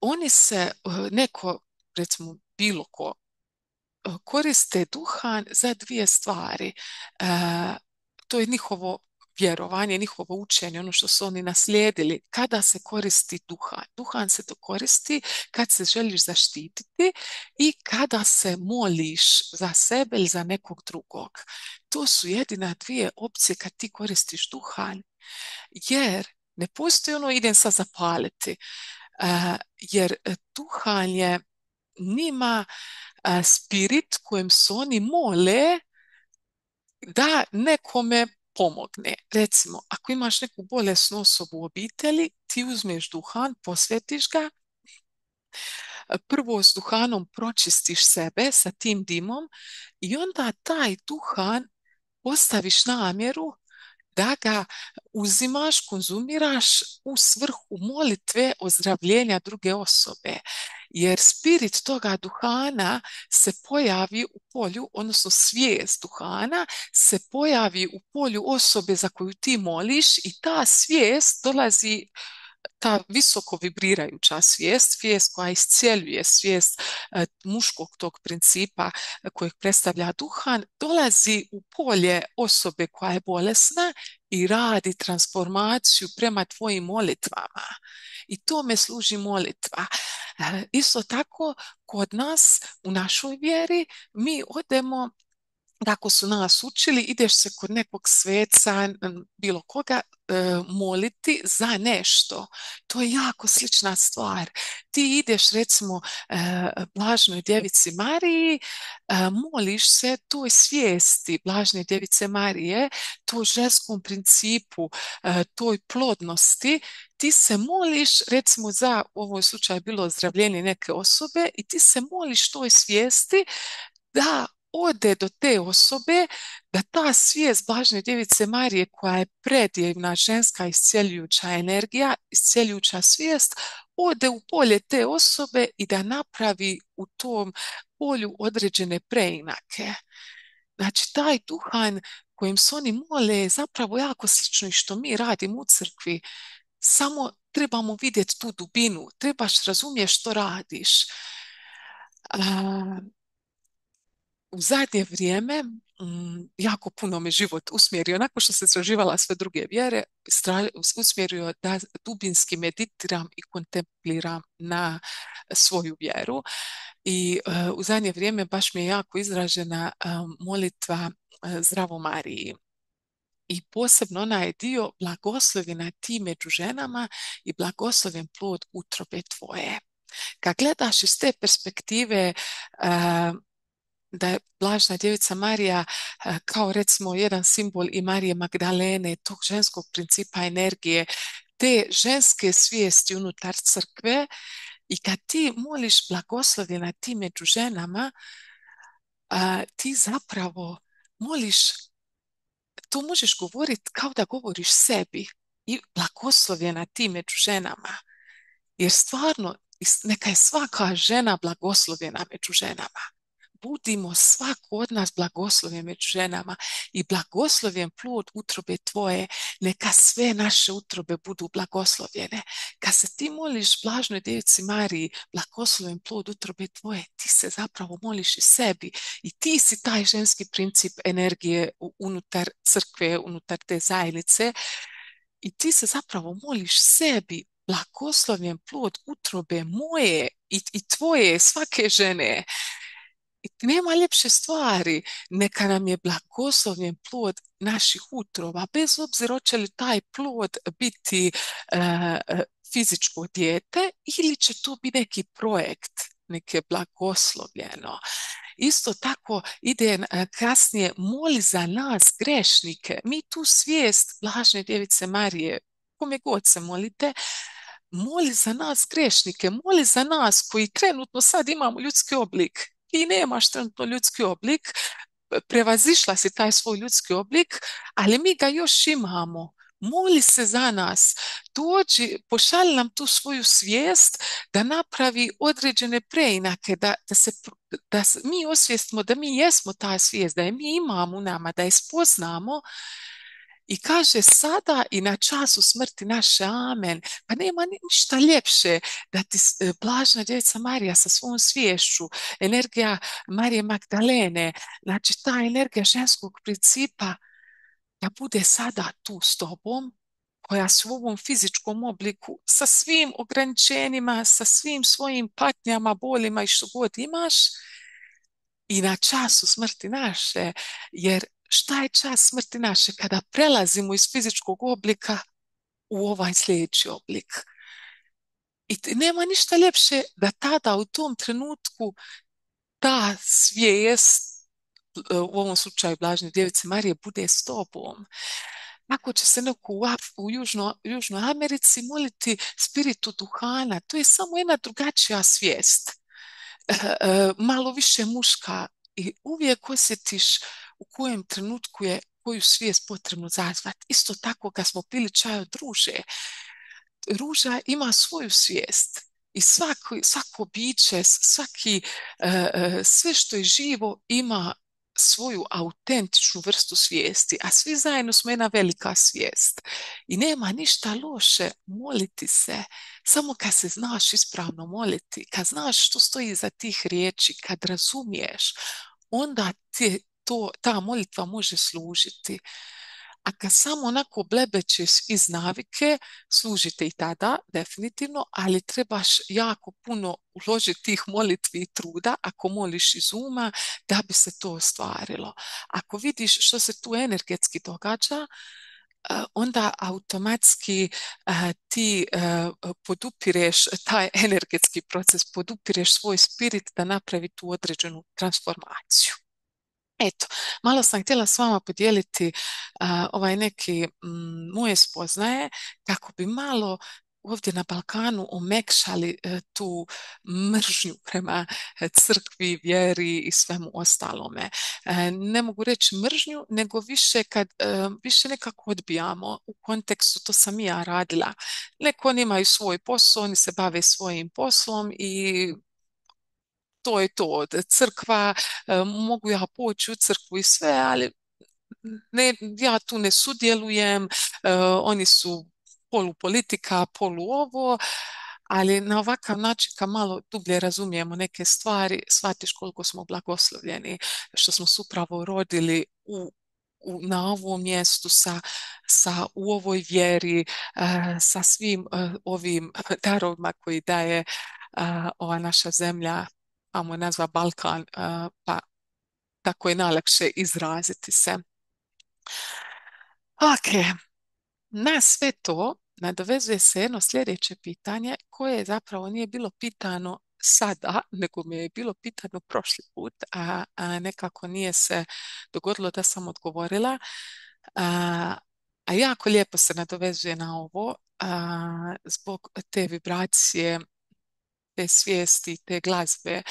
oni se, neko, recimo bilo ko, koriste duhan za dvije stvari. To je njihovo vjerovanje, njihovo učenje, ono što su oni naslijedili. Kada se koristi duhan? Duhan se to koristi kad se želiš zaštititi i kada se moliš za sebe ili za nekog drugog. To su jedina dvije opcije kad ti koristiš duhan. Jer ne postoji ono idem sad zapaliti. Jer duhan je njima spirit kojem se oni mole da nekome pomogne. Recimo, ako imaš neku bolesnu osobu u obitelji, ti uzmeš duhan, posvetiš ga, prvo s duhanom pročistiš sebe sa tim dimom i onda taj duhan postaviš namjeru da ga uzimaš, konzumiraš u svrhu molitve ozdravljenja druge osobe. Jer spirit toga duhana se pojavi u polju, odnosno svijest duhana se pojavi u polju osobe za koju ti moliš i ta svijest dolazi, ta visoko vibrirajuća svijest koja iscjeljuje, svijest muškog tog principa kojeg predstavlja duhan, dolazi u polje osobe koja je bolesna i radi transformaciju prema tvojim molitvama. I tome služi molitva. Isto tako, kod nas, u našoj vjeri, mi odemo kako su nas učili, ideš se kod nekog sveca, bilo koga, moliti za nešto. To je jako slična stvar. Ti ideš recimo Blažnoj djevici Mariji, moliš se toj svijesti Blažne djevice Marije, toj ženskom principu, toj plodnosti. Ti se moliš recimo za, u ovom slučaju bilo ozdravljenje neke osobe, i ti se moliš toj svijesti da ode do te osobe, da ta svijest Blažene djevice Marije, koja je predivna ženska iscjeljujuća energija, iscjeljujuća svijest, ode u polje te osobe i da napravi u tom polju određene preinake. Znači, taj duhan kojim se oni mole je zapravo jako slično i što mi radimo u crkvi. Samo trebamo vidjeti tu dubinu, trebaš razumjeti što radiš. U zadnje vrijeme jako puno me život usmjerio, nakon što sam istraživala sve druge vjere, usmjerio da dubinski meditiram i kontempliram na svoju vjeru. I u zadnje vrijeme baš mi je jako izražena molitva Zdravo Mariji. I posebno onaj dio blagoslovljena ti među ženama i blagoslovljen plod utrobe tvoje. Kad gledaš iz te perspektive, da je Blažna djevica Marija kao recimo jedan simbol i Marije Magdalene, tog ženskog principa energije, te ženske svijesti unutar crkve, i kad ti moliš blagoslovljena ti među ženama, ti zapravo moliš, to možeš govoriti kao da govoriš sebi, i blagoslovljena ti među ženama. Jer stvarno, neka je svaka žena blagoslovljena među ženama. Budimo svako od nas blagoslovljen među ženama i blagoslovljen plod utrobe tvoje, neka sve naše utrobe budu blagoslovljene. Kad se ti moliš Blažnoj djevici Mariji, blagoslovljen plod utrobe tvoje, ti se zapravo moliš i sebi, i ti si taj ženski princip energije unutar crkve, unutar te zajednice, i ti se zapravo moliš sebi, blagoslovljen plod utrobe moje i tvoje, svake žene. I nema ljepše stvari. Neka nam je blagoslovljen plod naših utrova, bez obzira hoće li taj plod biti fizičko dijete ili će to biti neki projekt, neke blagoslovljeno. Isto tako ide kasnije, moli za nas grešnike. Mi tu svijest Blažne djevice Marije, kome god se molite, moli za nas grešnike, moli za nas koji trenutno sad imamo ljudski oblik. I nemaš trenutno ljudski oblik, prevazišla si taj svoj ljudski oblik, ali mi ga još imamo. Moli se za nas, dođi, pošalji nam tu svoju svijest da napravi određene preinake, da mi osvijestimo da mi jesmo ta svijest, da je mi imamo u nama, da je spoznamo. I kaže sada i na času smrti naše, amen. Pa nema ništa ljepše da ti Blažna djevica Marija sa svom sviješću, energija Marije Magdalene, znači ta energija ženskog principa, da bude sada tu s tobom, koja su u ovom fizičkom obliku, sa svim ograničenjima, sa svim svojim patnjama, bolima i što god imaš, i na času smrti naše. Jer šta je čas smrti naše? Kada prelazimo iz fizičkog oblika u ovaj sljedeći oblik. I nema ništa ljepše da tada u tom trenutku ta svijest, u ovom slučaju Blažne djevice Marije, bude s tobom. Ako će se neko u Južnoj Americi moliti spiritu duhana, to je samo jedna drugačija svijest. Malo više muška, i uvijek osjetiš u kojem trenutku je koju svijest potrebno zazvati. Isto tako kad smo pili čaj od ruže, ruža ima svoju svijest i svako biće, sve što je živo ima svoju autentičnu vrstu svijesti, a svi zajedno smo jedna velika svijest. I nema ništa loše moliti se, samo kad se znaš ispravno moliti, kad znaš što stoji iza tih riječi, kad razumiješ, onda ti ta molitva može služiti. a kad samo onako blebećeš iz navike, služite i tada, definitivno, ali trebaš jako puno uložiti tih molitvi i truda ako moliš iz uma da bi se to ostvarilo. Ako vidiš što se tu energetski događa, onda automatski ti podupireš taj energetski proces, podupireš svoj spirit da napravi tu određenu transformaciju. Eto, malo sam htjela s vama podijeliti ovaj neki moje spoznaje kako bi malo ovdje na Balkanu omekšali tu mržnju prema crkvi, vjeri i svemu ostalome. Ne mogu reći mržnju, nego više kad više nekako odbijamo u kontekstu, to sam i ja radila. Neko oni imaju svoj posao, oni se bave svojim poslom i to je to. Crkva, mogu ja poći u crkvu i sve, ali ne, ja tu ne sudjelujem, oni su polu politika, polu ovo, ali na ovakav način kad malo dublje razumijemo neke stvari, shvatiš koliko smo blagoslovljeni, što smo se upravo rodili na ovom mjestu u ovoj vjeri, sa svim ovim darovima koji daje ova naša zemlja, ajmo nazva Balkan, pa tako je najlakše izraziti se. Ok, na sve to nadovezuje se jedno sljedeće pitanje koje zapravo nije bilo pitano sada, nego mi je bilo pitano prošli put, a nekako nije se dogodilo da sam odgovorila. A, a jako lijepo se nadovezuje na ovo zbog te vibracije, te svijesti, te glazbe.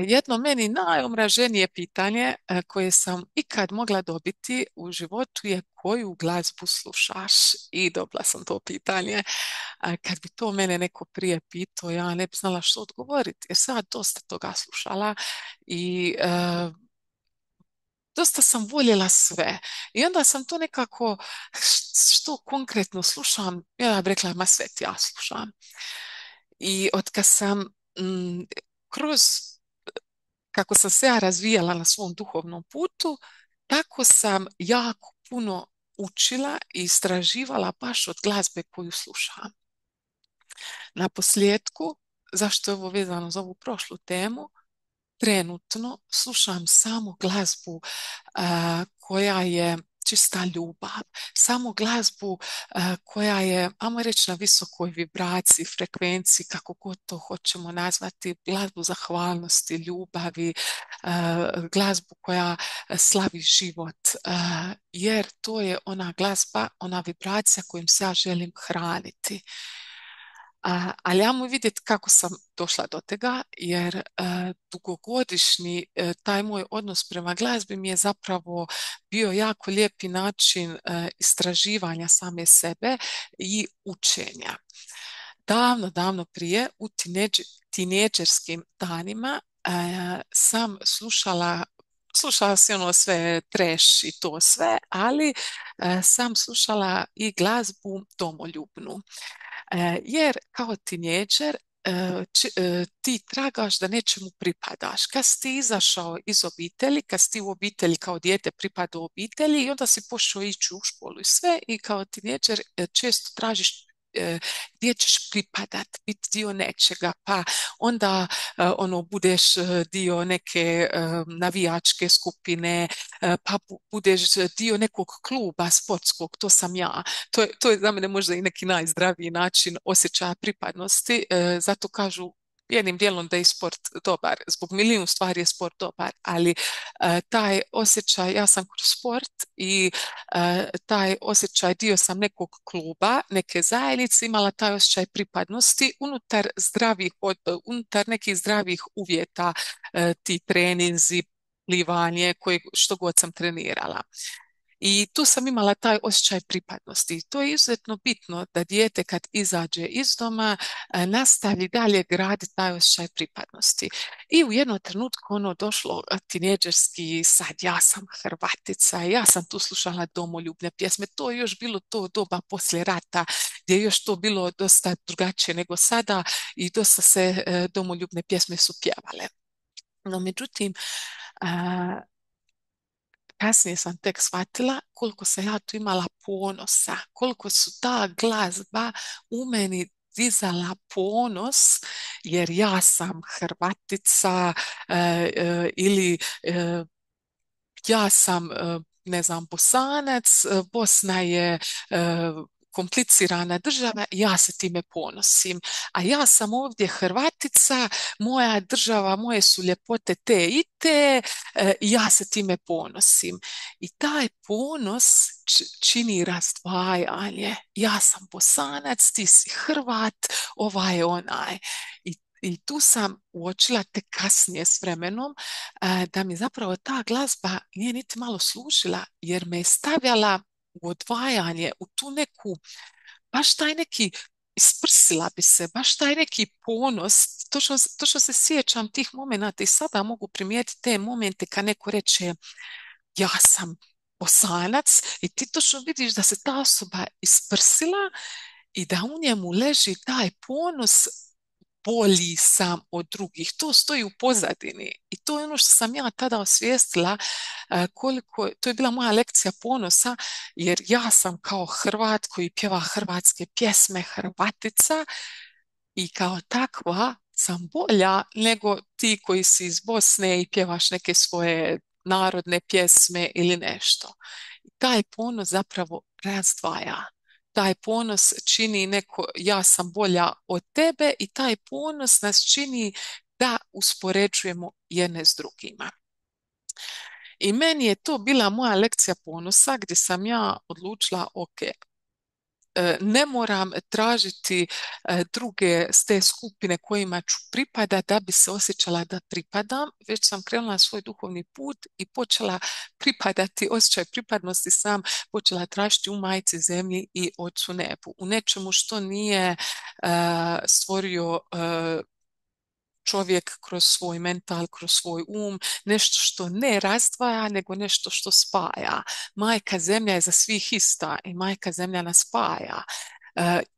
Jedno meni najomraženije pitanje koje sam ikad mogla dobiti u životu je koju glazbu slušaš? I dobila sam to pitanje. Kad bi to mene neko prije pitao, ja ne bi znala što odgovoriti, jer sad dosta toga slušala i dosta sam voljela sve. I onda sam to nekako, što konkretno slušam, ja bih rekla, ma sve ti ja slušam. I od kad sam kroz kako sam se ja razvijala na svom duhovnom putu, tako sam jako puno učila i istraživala baš od glazbe koju slušam. Na posljedku, zašto je ovo vezano za ovu prošlu temu, trenutno slušam samo glazbu koja je čista ljubav, samo glazbu koja je, ajmo reći, na visokoj vibraciji, frekvenciji, kako god to hoćemo nazvati, glazbu zahvalnosti, ljubavi, glazbu koja slavi život, jer to je ona glazba, ona vibracija kojom se ja želim hraniti. Ali ajmo vidjeti kako sam došla do tega, jer dugogodišnji taj moj odnos prema glazbi mi je zapravo bio jako lijepi način istraživanja same sebe i učenja. Davno, davno prije, u tineđerskim danima, sam slušala si ono sve trash i to sve, ali sam slušala i glazbu domoljubnu. Jer kao tinejdžer ti tragaš da nečemu pripadaš. Kad si ti izašao iz obitelji, kad si ti u obitelji kao dijete pripada u obitelji i onda si pošao ići u školu i sve i kao tinejdžer često tražiš gdje ćeš pripadat, biti dio nečega, pa onda ono budeš dio neke navijačke skupine, pa budeš dio nekog kluba sportskog, to sam ja. To je za mene možda i neki najzdraviji način osjećaja pripadnosti, zato kažu jednim dijelom da je sport dobar, zbog milijun stvari je sport dobar, ali taj osjećaj, ja sam kroz sport i taj osjećaj, dio sam nekog kluba, neke zajednice, imala taj osjećaj pripadnosti unutar nekih zdravih uvjeta, ti treninzi, plivanje, što god sam trenirala. I tu sam imala taj osjećaj pripadnosti. To je izuzetno bitno da dijete kad izađe iz doma nastavi dalje graditi taj osjećaj pripadnosti. I u jednom trenutku ono došlo tineđerski, sad ja sam Hrvatica, ja sam tu slušala domoljubne pjesme. To je još bilo to doba poslije rata gdje je još to bilo dosta drugačije nego sada i dosta se domoljubne pjesme su pjevale. No međutim, kasnije sam tek shvatila koliko sam ja tu imala ponosa, koliko su ta glazba u meni dizala ponos, jer ja sam Hrvatica ili ja sam, ne znam, Bosanac, Bosna je komplicirana država, ja se time ponosim. A ja sam ovdje Hrvatica, moja država, moje su ljepote te i te, ja se time ponosim. I taj ponos čini razdvajanje. Ja sam Bosanac, ti si Hrvat, ovaj je onaj. I tu sam uočila tek kasnije s vremenom da mi zapravo ta glazba nije niti malo služila, jer me je stavljala u odvajanje, u tu neku, baš taj neki, isprsila bi se, baš taj neki ponos, to što se sjećam tih momenata i sada mogu primijetiti te momente kad neko reče ja sam Bosanac i ti točno vidiš da se ta osoba isprsila i da u njemu leži taj ponos, bolji sam od drugih. To stoji u pozadini i to je ono što sam ja tada osvijestila koliko, to je bila moja lekcija ponosa, jer ja sam kao Hrvat koji pjeva hrvatske pjesme, Hrvatica, i kao takva sam bolja nego ti koji si iz Bosne i pjevaš neke svoje narodne pjesme ili nešto. I taj ponos zapravo razdvaja. Taj ponos čini neko, ja sam bolja od tebe, i taj ponos nas čini da uspoređujemo jedne s drugima. I meni je to bila moja lekcija ponosa gdje sam ja odlučila, ok, ne moram tražiti druge s te skupine kojima ću pripadati da bi se osjećala da pripadam, već sam krenula na svoj duhovni put i počela pripadati, osjećaj pripadnosti sam počela tražiti u majci zemlji i ocu nebu, u nečemu što nije stvorio čovjek kroz svoj mental, kroz svoj nešto što ne razdvaja, nego nešto što spaja. Majka zemlja je za svih ista i majka zemlja nas spaja.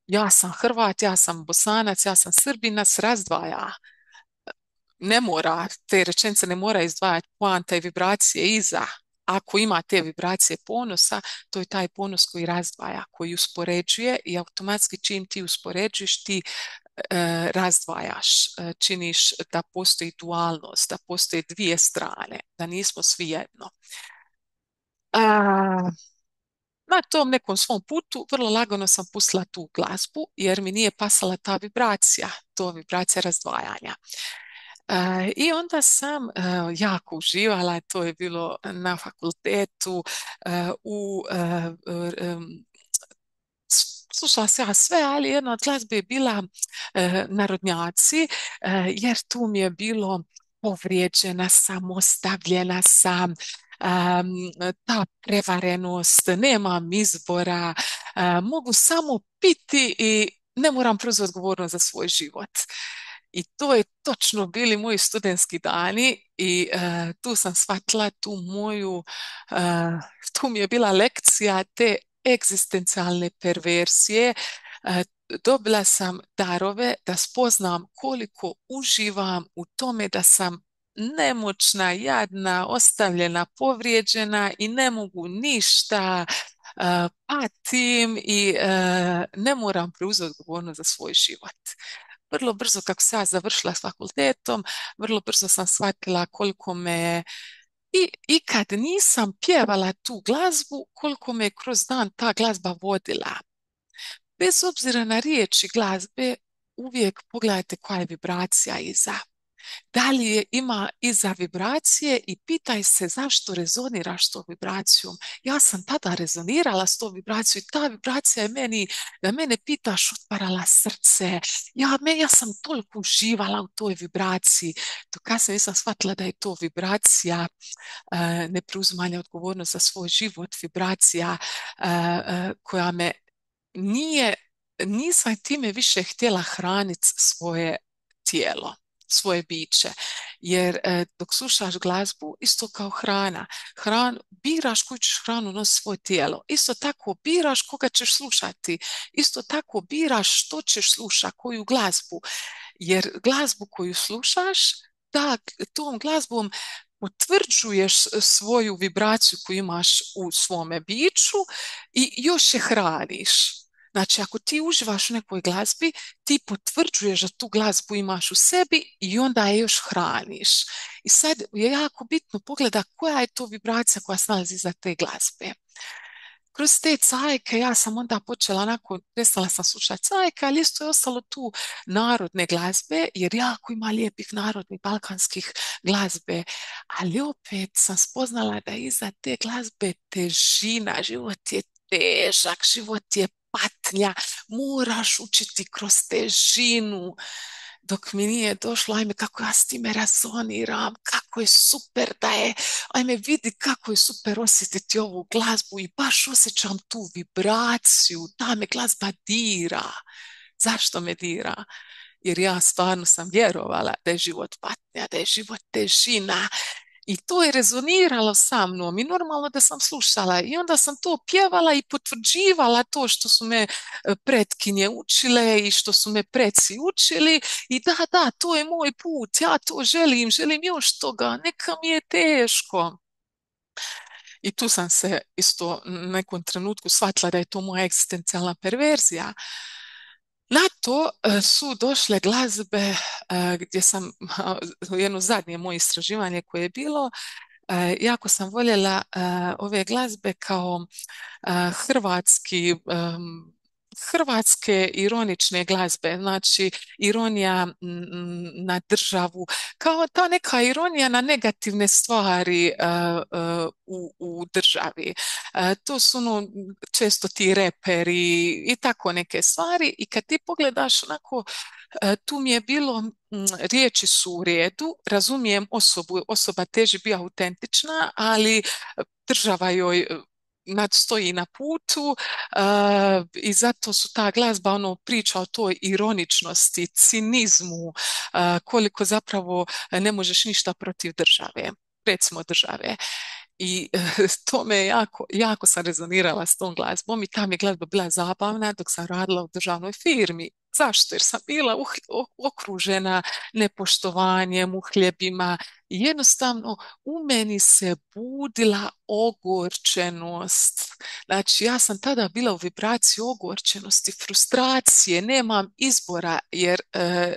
Ja sam Hrvat, ja sam Bosanac, ja sam Srbin, nas razdvaja. Ne mora, te rečenice ne mora izdvajati poanta i vibracije iza. Ako ima te vibracije ponosa, to je taj ponos koji razdvaja, koji uspoređuje, i automatski čim ti uspoređuješ, ti razdvajaš, činiš da postoji dualnost, da postoje dvije strane, da nismo svi jedno. Na tom nekom svom putu vrlo lagano sam pustila tu glazbu jer mi nije pasala ta vibracija, to vibracija razdvajanja. I onda sam jako uživala, to je bilo na fakultetu, u slušala se ja sve, ali jedna od glazbe je bila narodnjaci, jer tu mi je bilo povrijeđena sam, ostavljena sam, ta prevarenost, nemam izbora, mogu samo piti i ne moram preuzeti odgovornost za svoj život. I to je točno bili moji studentski dani i tu sam shvatila tu moju, tu mi je bila lekcija te egzistencijalne perverzije. Dobila sam darove da spoznam koliko uživam u tome da sam nemoćna, jadna, ostavljena, povrijeđena i ne mogu ništa, patim i ne moram preuzeti odgovornost za svoj život. Vrlo brzo kako sam ja završila s fakultetom, vrlo brzo sam shvatila koliko me i kad nisam pjevala tu glazbu, koliko me kroz dan ta glazba vodila. Bez obzira na riječi glazbe, uvijek pogledajte koja je vibracija iza. Da li je ima iza vibracije i pitaj se zašto rezoniraš s tom vibracijom. Ja sam tada rezonirala s tom vibracijom i ta vibracija je meni, da mene pitaš, otvarala srce. Ja sam toliko uživala u toj vibraciji. Dok kasnije nisam shvatila da je to vibracija nepreuzimanja odgovornosti za svoj život, vibracija koja me nisam time više htjela hraniti svoje tijelo, svoje biće. Jer dok slušaš glazbu, isto kao hrana. Biraš koju ćeš hranu nositi svoje tijelo. Isto tako biraš koga ćeš slušati. Isto tako biraš što ćeš slušati, koju glazbu. Jer glazbu koju slušaš, tom glazbom potvrđuješ svoju vibraciju koju imaš u svome biću i još je hraniš. Znači, ako ti uživaš u nekoj glazbi, ti potvrđuješ da tu glazbu imaš u sebi i onda je još hraniš. I sad je jako bitno pogleda koja je to vibracija koja se nalazi iza te glazbe. Kroz te cajke ja sam onda počela, onako, prestala sam slušati cajke, ali isto je ostalo tu narodne glazbe, jer jako ima lijepih narodnih balkanskih glazbe, ali opet sam spoznala da iza te glazbe težina, život je težak, život je patnja, moraš učiti kroz težinu. Dok mi nije došlo, ajme kako ja s time razoniram, kako je super da je, ajme vidi kako je super osjetiti ovu glazbu i baš osjećam tu vibraciju, ta me glazba dira. Zašto me dira? Jer ja stvarno sam vjerovala da je život patnja, da je život težina, i to je rezoniralo sa mnom i normalno da sam slušala i onda sam to pjevala i potvrđivala to što su me pretkinje učile i što su me preci učili i da, to je moj put, ja to želim, želim još toga, neka mi je teško. I tu sam se isto u nekom trenutku shvatila da je to moja egzistencijalna perverzija. Na to su došle glazbe gdje sam, jedno zadnje moje istraživanje koje je bilo, jako sam voljela ove glazbe kao hrvatski hrvatske ironične glazbe, znači ironija na državu, kao ta neka ironija na negativne stvari u državi. To su često ti reperi i tako neke stvari i kad ti pogledaš onako, tu mi je bilo, riječi su u redu, razumijem osobu, osoba teži biti autentična, ali država joj nadstoji na putu i zato su ta glazba priča o toj ironičnosti, cinizmu, koliko zapravo ne možeš ništa protiv države, recimo države. I to me jako sam rezonirala s tom glazbom i ta mi je glazba bila zabavna dok sam radila u državnoj firmi. Zašto? Jer sam bila okružena nepoštovanjem, uhljebima i jednostavno u meni se budila ogorčenost. Znači ja sam tada bila u vibraciji ogorčenosti, frustracije, nemam izbora jer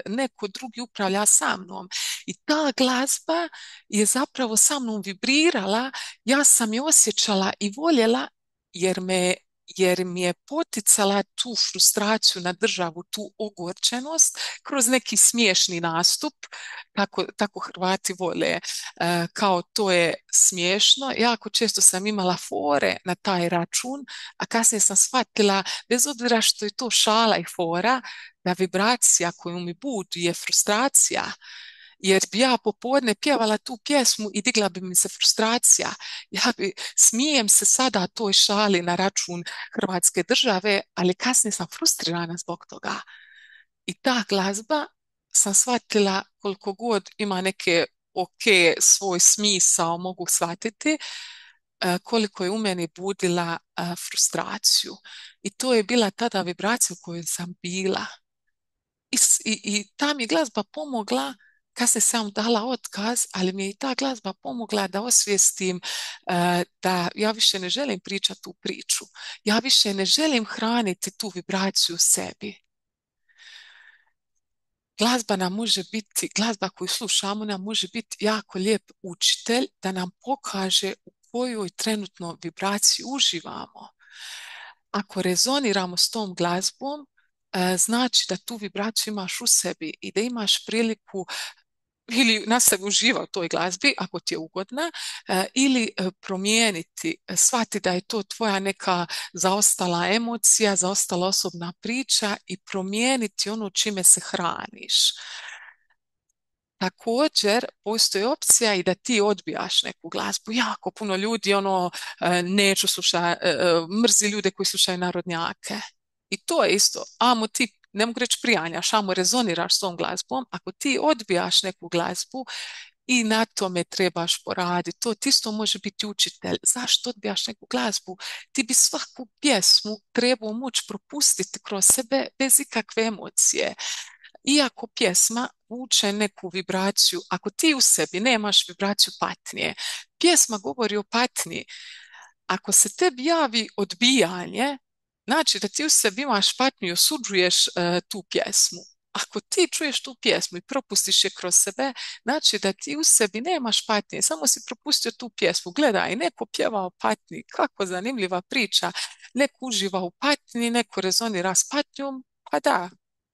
neko drugi upravlja sa mnom. I ta glazba je zapravo sa mnom vibrirala, ja sam je osjećala i voljela jer mi je poticala tu frustraciju na državu, tu ogorčenost kroz neki smiješni nastup, tako Hrvati vole, kao to je smiješno. Jako često sam imala fore na taj račun, a kasnije sam shvatila, bez obzira što je to šala i fora, da vibracija koju mi budi je frustracija, jer bi ja popodne pjevala tu pjesmu i digla bi mi se frustracija. Smijem se sada toj šali na račun Hrvatske države, ali kasnije sam frustrirana zbog toga. I ta glazba sam shvatila koliko god ima neke svoj smisao mogu shvatiti, koliko je u meni budila frustraciju. I to je bila tada vibracija u kojoj sam bila. I ta mi glazba pomogla, kasnije sam dala otkaz, ali mi je i ta glazba pomogla da osvijestim da ja više ne želim pričati tu priču. Ja više ne želim hraniti tu vibraciju u sebi. Glazba nam može biti, glazba koju slušamo nam može biti jako lijep učitelj da nam pokaže u kojoj trenutno vibraciji uživamo. Ako rezoniramo s tom glazbom, znači da tu vibraciju imaš u sebi i da imaš priliku ili nastavi uživati u toj glazbi ako ti je ugodna, ili promijeniti, shvati da je to tvoja neka zaostala emocija, zaostala osobna priča i promijeniti ono čime se hraniš. Također, postoji opcija i da ti odbijaš neku glazbu. Jako puno ljudi neću slušati, mrzi ljude koji slušaju narodnjake. I to je isto. Amo ti, ne mogu reći prijanjaš, amo rezoniraš s tom glazbom. Ako ti odbijaš neku glazbu i na tome trebaš poraditi, to ti isto može biti učitelj. Zašto odbijaš neku glazbu? Ti bi svaku pjesmu trebao moći propustiti kroz sebe bez ikakve emocije. Iako pjesma vuče neku vibraciju, ako ti u sebi nemaš vibraciju patnje, pjesma govori o patnji. Ako se tebi javi odbijanje, znači da ti u sebi imaš patnju i osuđuješ tu pjesmu. Ako ti čuješ tu pjesmu i propustiš je kroz sebe, znači da ti u sebi nemaš patnje, samo si propustio tu pjesmu. Gledaj, neko pjeva o patnji, kako zanimljiva priča. Neko uživa u patnji, neko rezonira s patnjom, pa da,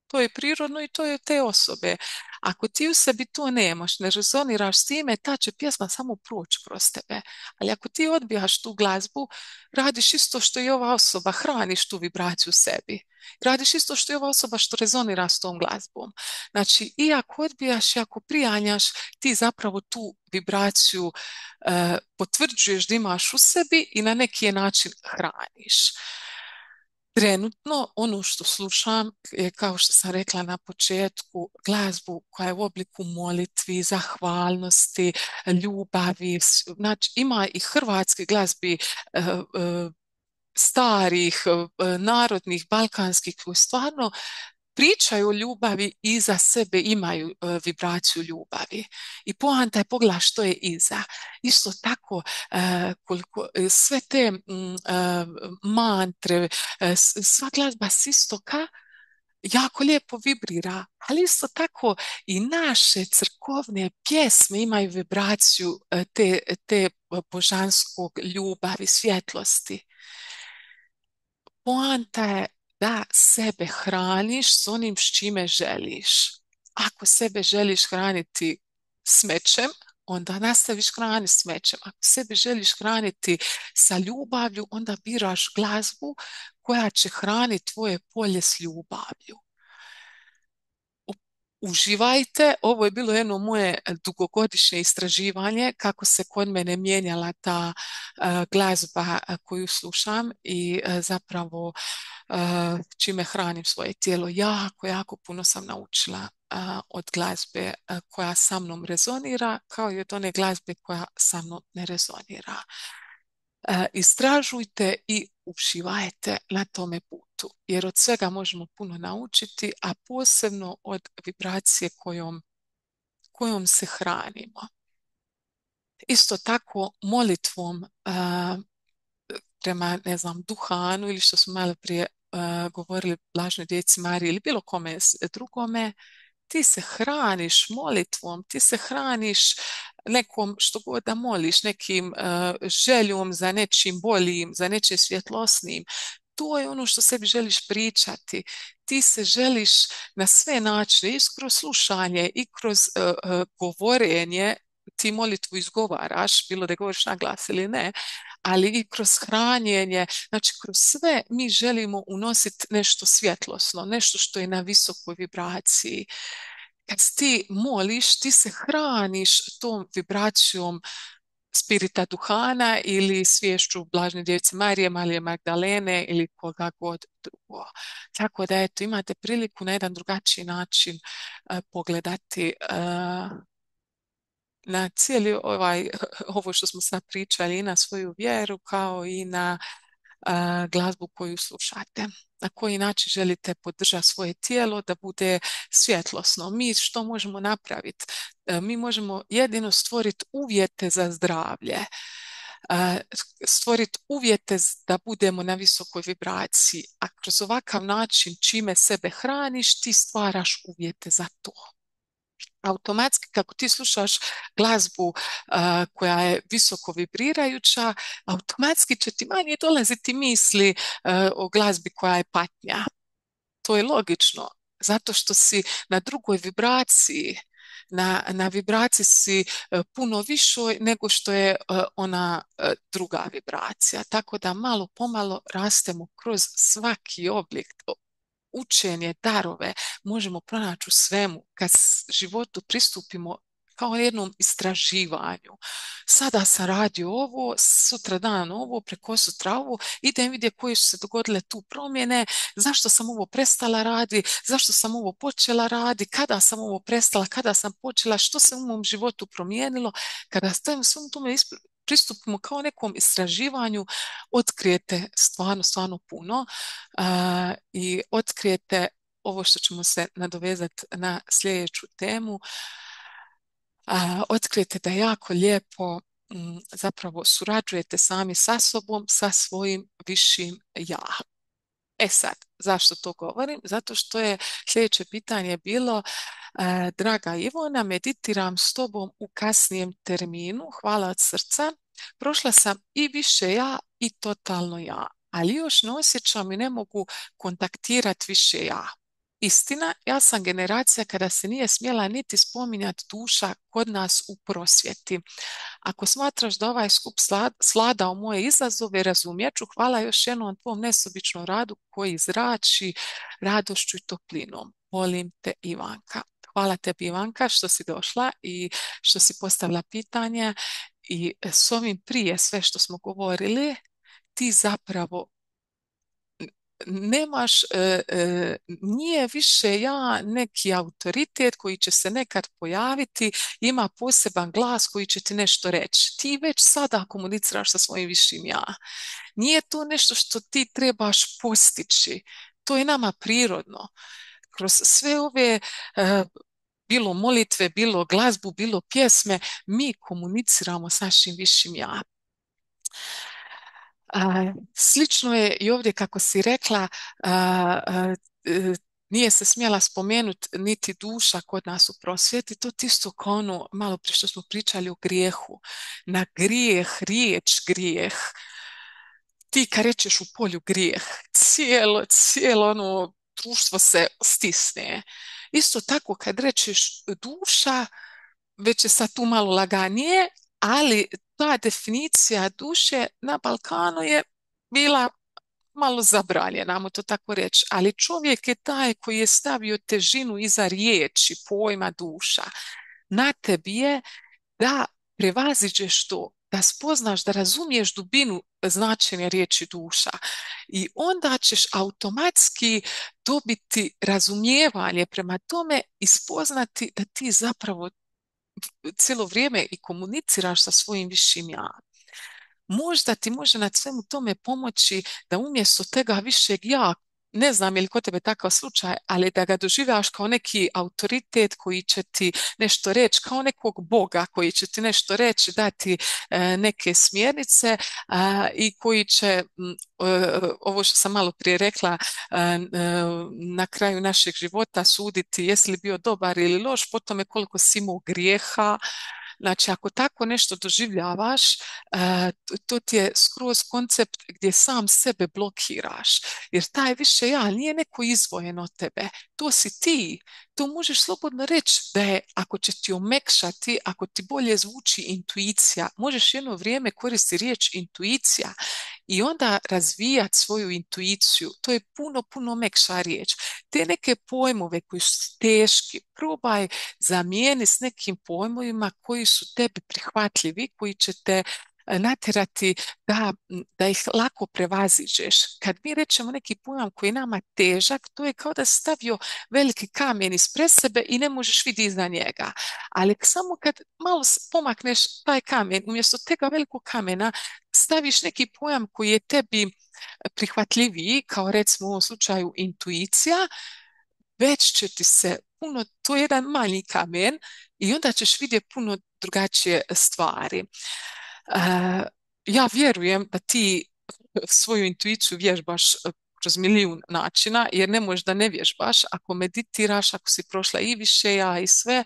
to je prirodno i to je te osobe. Ako ti u sebi to nemaš, ne rezoniraš s time, ta će pjesma samo proći kroz tebe. Ali ako ti odbijaš tu glazbu, radiš isto što i ova osoba, hraniš tu vibraciju u sebi. Radiš isto što i ova osoba što rezonira s tom glazbom. Znači, i ako odbijaš, i ako prijanjaš, ti zapravo tu vibraciju potvrđuješ da imaš u sebi i na neki je način hraniš. Trenutno ono što slušam je, kao što sam rekla na početku, glazbu koja je u obliku molitvi, zahvalnosti, ljubavi. Znači, ima i hrvatske glazbi starih, narodnih, balkanskih, koji stvarno pričaju o ljubavi i iza sebe imaju vibraciju ljubavi. I poanta je pogledaj što je iza. Isto tako, koliko, sve te mantre, sva glazba s istoka jako lijepo vibrira, ali isto tako i naše crkovne pjesme imaju vibraciju te božanskog ljubavi, svjetlosti. Poanta je da sebe hraniš s onim s čime želiš. Ako sebe želiš hraniti smećem, onda nastaviš hraniti smećem. Ako sebe želiš hraniti sa ljubavlju, onda biraš glazbu koja će hraniti tvoje polje s ljubavlju. Uživajte, ovo je bilo jedno moje dugogodišnje istraživanje kako se kod mene mijenjala ta glazba koju slušam i zapravo čime hranim svoje tijelo. Jako puno sam naučila od glazbe koja sa mnom rezonira, kao i od one glazbe koja sa mnom ne rezonira. Istražujte i uživajte na tome putu, jer od svega možemo puno naučiti, a posebno od vibracije kojom se hranimo. Isto tako molitvom prema, ne znam, duhanu ili što smo malo prije govorili Blažnoj Djeci Mariji ili bilo kome drugome, ti se hraniš molitvom, ti se hraniš nekom što god da moliš, nekim željom za nečim boljim, za nečim svjetlosnim. To je ono što sebi želiš pričati. Ti se želiš na sve načine, i kroz slušanje i kroz govorenje, ti molitvu izgovaraš, bilo da govoriš na glas ili ne, ali i kroz hranjenje, znači kroz sve mi želimo unositi nešto svjetlosno, nešto što je na visokoj vibraciji. Kad ti moliš, ti se hraniš tom vibracijom spirita duhana ili svješću Blažne Djevice Marije, Marije Magdalene ili koga god drugo. Tako da eto, imate priliku na jedan drugačiji način pogledati na cijeli ovo što smo sad pričali i na svoju vjeru kao i na glazbu koju slušate. Na koji način želite podržati svoje tijelo da bude svjetlosno. Mi što možemo napraviti? Mi možemo jedino stvoriti uvjete za zdravlje. Stvoriti uvjete da budemo na visokoj vibraciji. A kroz ovakav način čime sebe hraniš, ti stvaraš uvjete za to. Automatski kako ti slušaš glazbu koja je visoko vibrirajuća, automatski će ti manje dolaziti misli o glazbi koja je patnja. To je logično, zato što si na drugoj vibraciji, na vibraciji si puno višoj nego što je ona druga vibracija. Tako da malo pomalo rastemo kroz svaki oblik. Učenje, darove možemo pronaći u svemu kad životu pristupimo kao jednom istraživanju. Sada sam radio ovo, sutra dan ovo, prekosutra ovo, idem vidjeti koje su se dogodile tu promjene, zašto sam ovo prestala radi, zašto sam ovo počela radi, kada sam ovo prestala, kada sam počela, što se u mom životu promijenilo. Kada stavim svom tome pristupimo kao nekom istraživanju, otkrijete stvarno puno i otkrijete ovo što ćemo se nadovezati na sljedeću temu, otkrijete da jako lijepo zapravo surađujete sami sa sobom, sa svojim višim ja. E sad, zašto to govorim? Zato što je sljedeće pitanje bilo, draga Ivona, meditiram s tobom u kasnijem terminu, hvala od srca. Prošla sam i više ja i totalno ja, ali još ne osjećam i ne mogu kontaktirati više ja. Istina, ja sam generacija kada se nije smjela niti spominjati duša kod nas u prosvjeti. Ako smatraš da ovaj skup svladao moje izazove, razumijet ću. Hvala još jednom tvom nesobičnom radu koji zrači radošću i toplinom. Volim te, Ivanka. Hvala tebi, Ivanka, što si došla i što si postavila pitanje. I s ovim prije sve što smo govorili, ti zapravo nemaš, nije više ja neki autoritet koji će se nekad pojaviti, ima poseban glas koji će ti nešto reći. Ti već sada komuniciraš sa svojim višim ja. Nije to nešto što ti trebaš postići. To je nama prirodno. Kroz sve ove bilo molitve, bilo glazbu, bilo pjesme, mi komuniciramo s našim višim ja. Slično je i ovdje kako si rekla, nije se smjela spomenuti niti duša kod nas u prosvjeti, to isto kao ono malo prije što smo pričali o grijehu. Na grijeh, riječ grijeh, ti kad rečeš u polju grijeh, cijelo ono društvo se stisne. Isto tako kad rečeš duša, već je sad tu malo laganije, ali ta definicija duše na Balkanu je bila malo zabranjena, ajmo to tako reći, ali čovjek je taj koji je stavio težinu iza riječi, pojma duša. Na tebi je da prevaziđeš to, da spoznaš, da razumiješ dubinu značenja riječi duša i onda ćeš automatski dobiti razumijevanje prema tome i spoznati da ti zapravo cijelo vrijeme i komuniciraš sa svojim višim ja. Možda ti može na svemu tome pomoći da umjesto tega višeg ja, ne znam je li kod tebe takav slučaj, ali da ga doživljaš kao neki autoritet koji će ti nešto reći, kao nekog boga koji će ti nešto reći, dati neke smjernice i koji će, ovo što sam malo prije rekla, na kraju našeg života suditi jesi li bio dobar ili loš, po tome koliko si imao grijeha. Znači, ako tako nešto doživljavaš, to ti je skroz koncept gdje sam sebe blokiraš. Jer taj više ja nije neko izdvojen od tebe. To si ti. To možeš slobodno reći da je, ako će ti omekšati, ako ti bolje zvuči intuicija, možeš jedno vrijeme koristiti riječ intuicija i onda razvijati svoju intuiciju. To je puno mekša riječ. Te neke pojmove koji su teški, probaj zamijeni s nekim pojmovima koji su tebi prihvatljivi, koji će te natjerati da ih lako prevaziđeš. Kad mi rečemo neki pojam koji je nama težak, to je kao da si stavio veliki kamen ispred sebe i ne možeš vidjeti iza njega. Ali samo kad malo pomakneš taj kamen, umjesto tega velikog kamena, staviš neki pojam koji je tebi prihvatljiviji, kao recimo u ovom slučaju intuicija, već će ti se puno, to je jedan manji kamen i onda ćeš vidjeti puno drugačije stvari. Ja vjerujem da ti svoju intuiciju vježbaš kroz milijun načina, jer ne možeš da ne vježbaš. Ako meditiraš, ako si prošla i više ja i sve,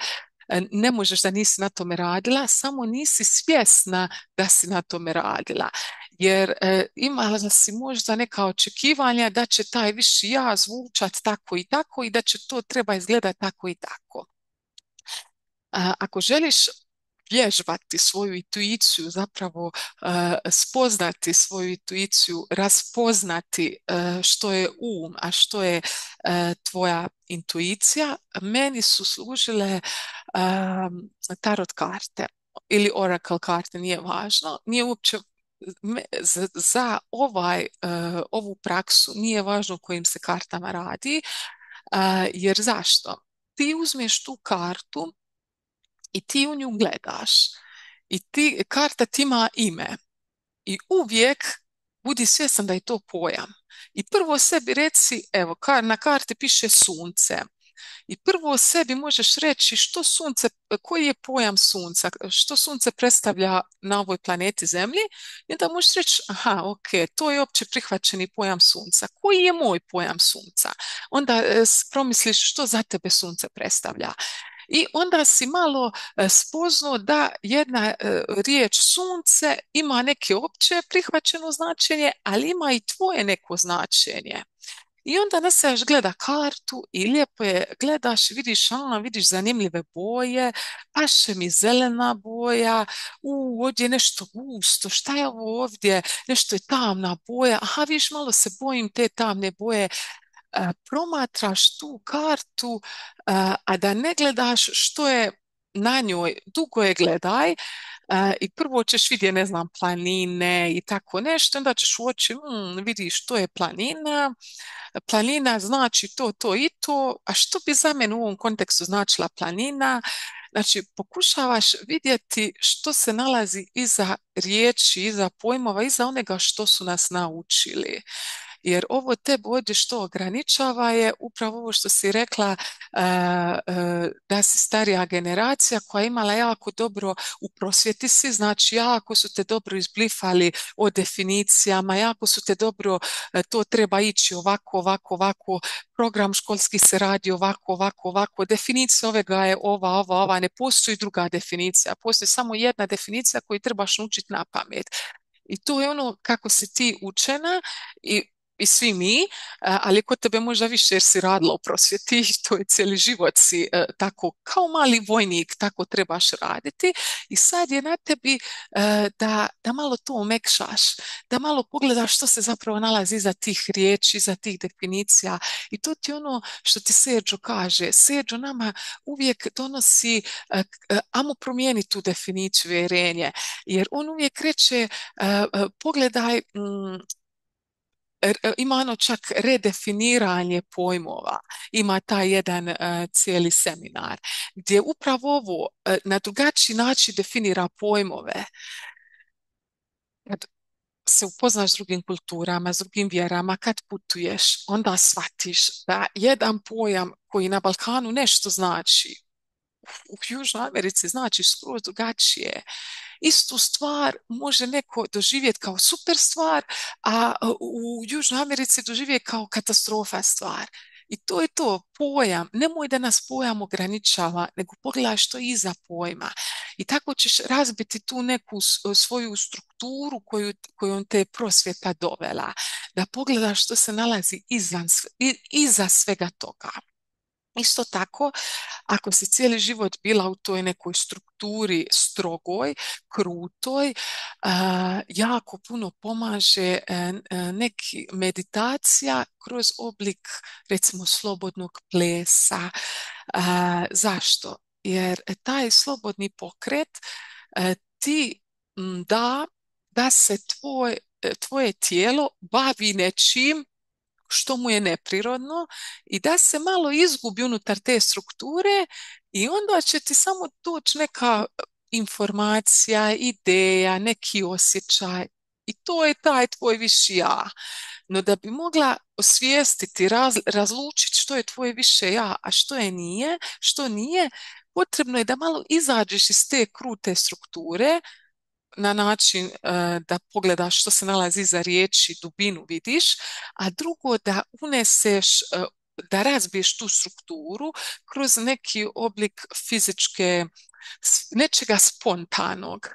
ne možeš da nisi na tome radila, samo nisi svjesna da si na tome radila. Jer imala si možda neka očekivanja da će taj viši ja zvučat tako i da će to treba izgledati tako i tako. Ako želiš vježbati svoju intuiciju, zapravo spoznati svoju intuiciju, raspoznati što je a što je tvoja intuicija, meni su služile tarot karte ili oracle karte, nije važno, nije uopće za ovu praksu nije važno o kojim se kartama radi, jer zašto? Ti uzmeš tu kartu i ti u nju gledaš i karta ti ima ime i uvijek budi svjestan da je to pojam. I prvo sebi reci, evo, na karti piše sunce. I prvo sebi možeš reći što sunce, koji je pojam sunca, što sunce predstavlja na ovoj planeti Zemlji, i onda možeš reći, aha, ok, to je opće prihvaćeni pojam sunca. Koji je moj pojam sunca? Onda promisliš što za tebe sunce predstavlja. I onda si malo spoznao da jedna riječ sunce ima neke opće prihvaćeno značenje, ali ima i tvoje neko značenje. I onda nastaviš gleda kartu i lijepo je gledaš, vidiš zanimljive boje, paše mi zelena boja, ovdje je nešto gusto, šta je ovo ovdje, nešto je tamna boja, aha, vidiš, malo se bojim te tamne boje, promatraš tu kartu, a da ne gledaš što je na njoj, dugo je gledaj, i prvo ćeš vidjeti, ne znam, planine i tako nešto, onda ćeš uoči, vidiš što je planina, planina znači to, to i to, a što bi za mene u ovom kontekstu značila planina? Znači, pokušavaš vidjeti što se nalazi iza riječi, iza pojmova, iza onega što su nas naučili. Jer ovo tebe ovdje što ograničava je upravo ovo što si rekla, da si starija generacija koja je imala jako dobro u prosvjeti si, znači jako su te dobro izblifali o definicijama, jako su te dobro, to treba ići ovako, ovako, ovako, program školski se radi ovako, ovako, ovako, definicija ovega je ova, ne postoji druga definicija, postoji samo jedna definicija koju trebaš naučiti na pamet. I to je ono kako si ti učena i svi mi, ali kod tebe možda više jer si radila u prosvjeti i to je cijeli život si tako kao mali vojnik, tako trebaš raditi i sad je na tebi da malo to omekšaš, da malo pogledaš što se zapravo nalazi iza tih riječi, iza tih definicija i to ti je ono što ti Sergio kaže. Sergio nama uvijek donosi, amo promijeni tu definiciju vjerenje, jer on uvijek reče, pogledaj, ima ono čak redefiniranje pojmova, ima taj jedan cijeli seminar gdje upravo ovo na drugačiji način definira pojmove. Kad se upoznaš s drugim kulturama, s drugim vjerama, kad putuješ, onda shvatiš da jedan pojam koji na Balkanu nešto znači, u Južnoj Americi znači skroz drugačije. Istu stvar može neko doživjeti kao super stvar, a u Južnoj Americi doživjeti kao katastrofa stvar. I to je to, pojam. Nemoj da nas pojam ograničava, nego pogledaj što je iza pojma. I tako ćeš razbiti tu neku svoju strukturu kojom te je prosvjeta dovela. Da pogledaš što se nalazi iza svega toga. Isto tako, ako si cijeli život bila u toj nekoj strukturi strogoj, krutoj, jako puno pomaže neki meditacija kroz oblik recimo slobodnog plesa. Zašto? Jer taj slobodni pokret ti da se tvoje tijelo bavi nečim što mu je neprirodno i da se malo izgubi unutar te strukture i onda će ti samo doći neka informacija, ideja, neki osjećaj i to je taj tvoj viši ja. No da bi mogla osvijestiti, razlučiti što je tvoje više ja, a što nije, potrebno je da malo izađeš iz te krute strukture na način da pogledaš što se nalazi iza riječi, dubinu vidiš, a drugo da uneseš, da razbiješ tu strukturu kroz neki oblik fizičke, nečega spontanog.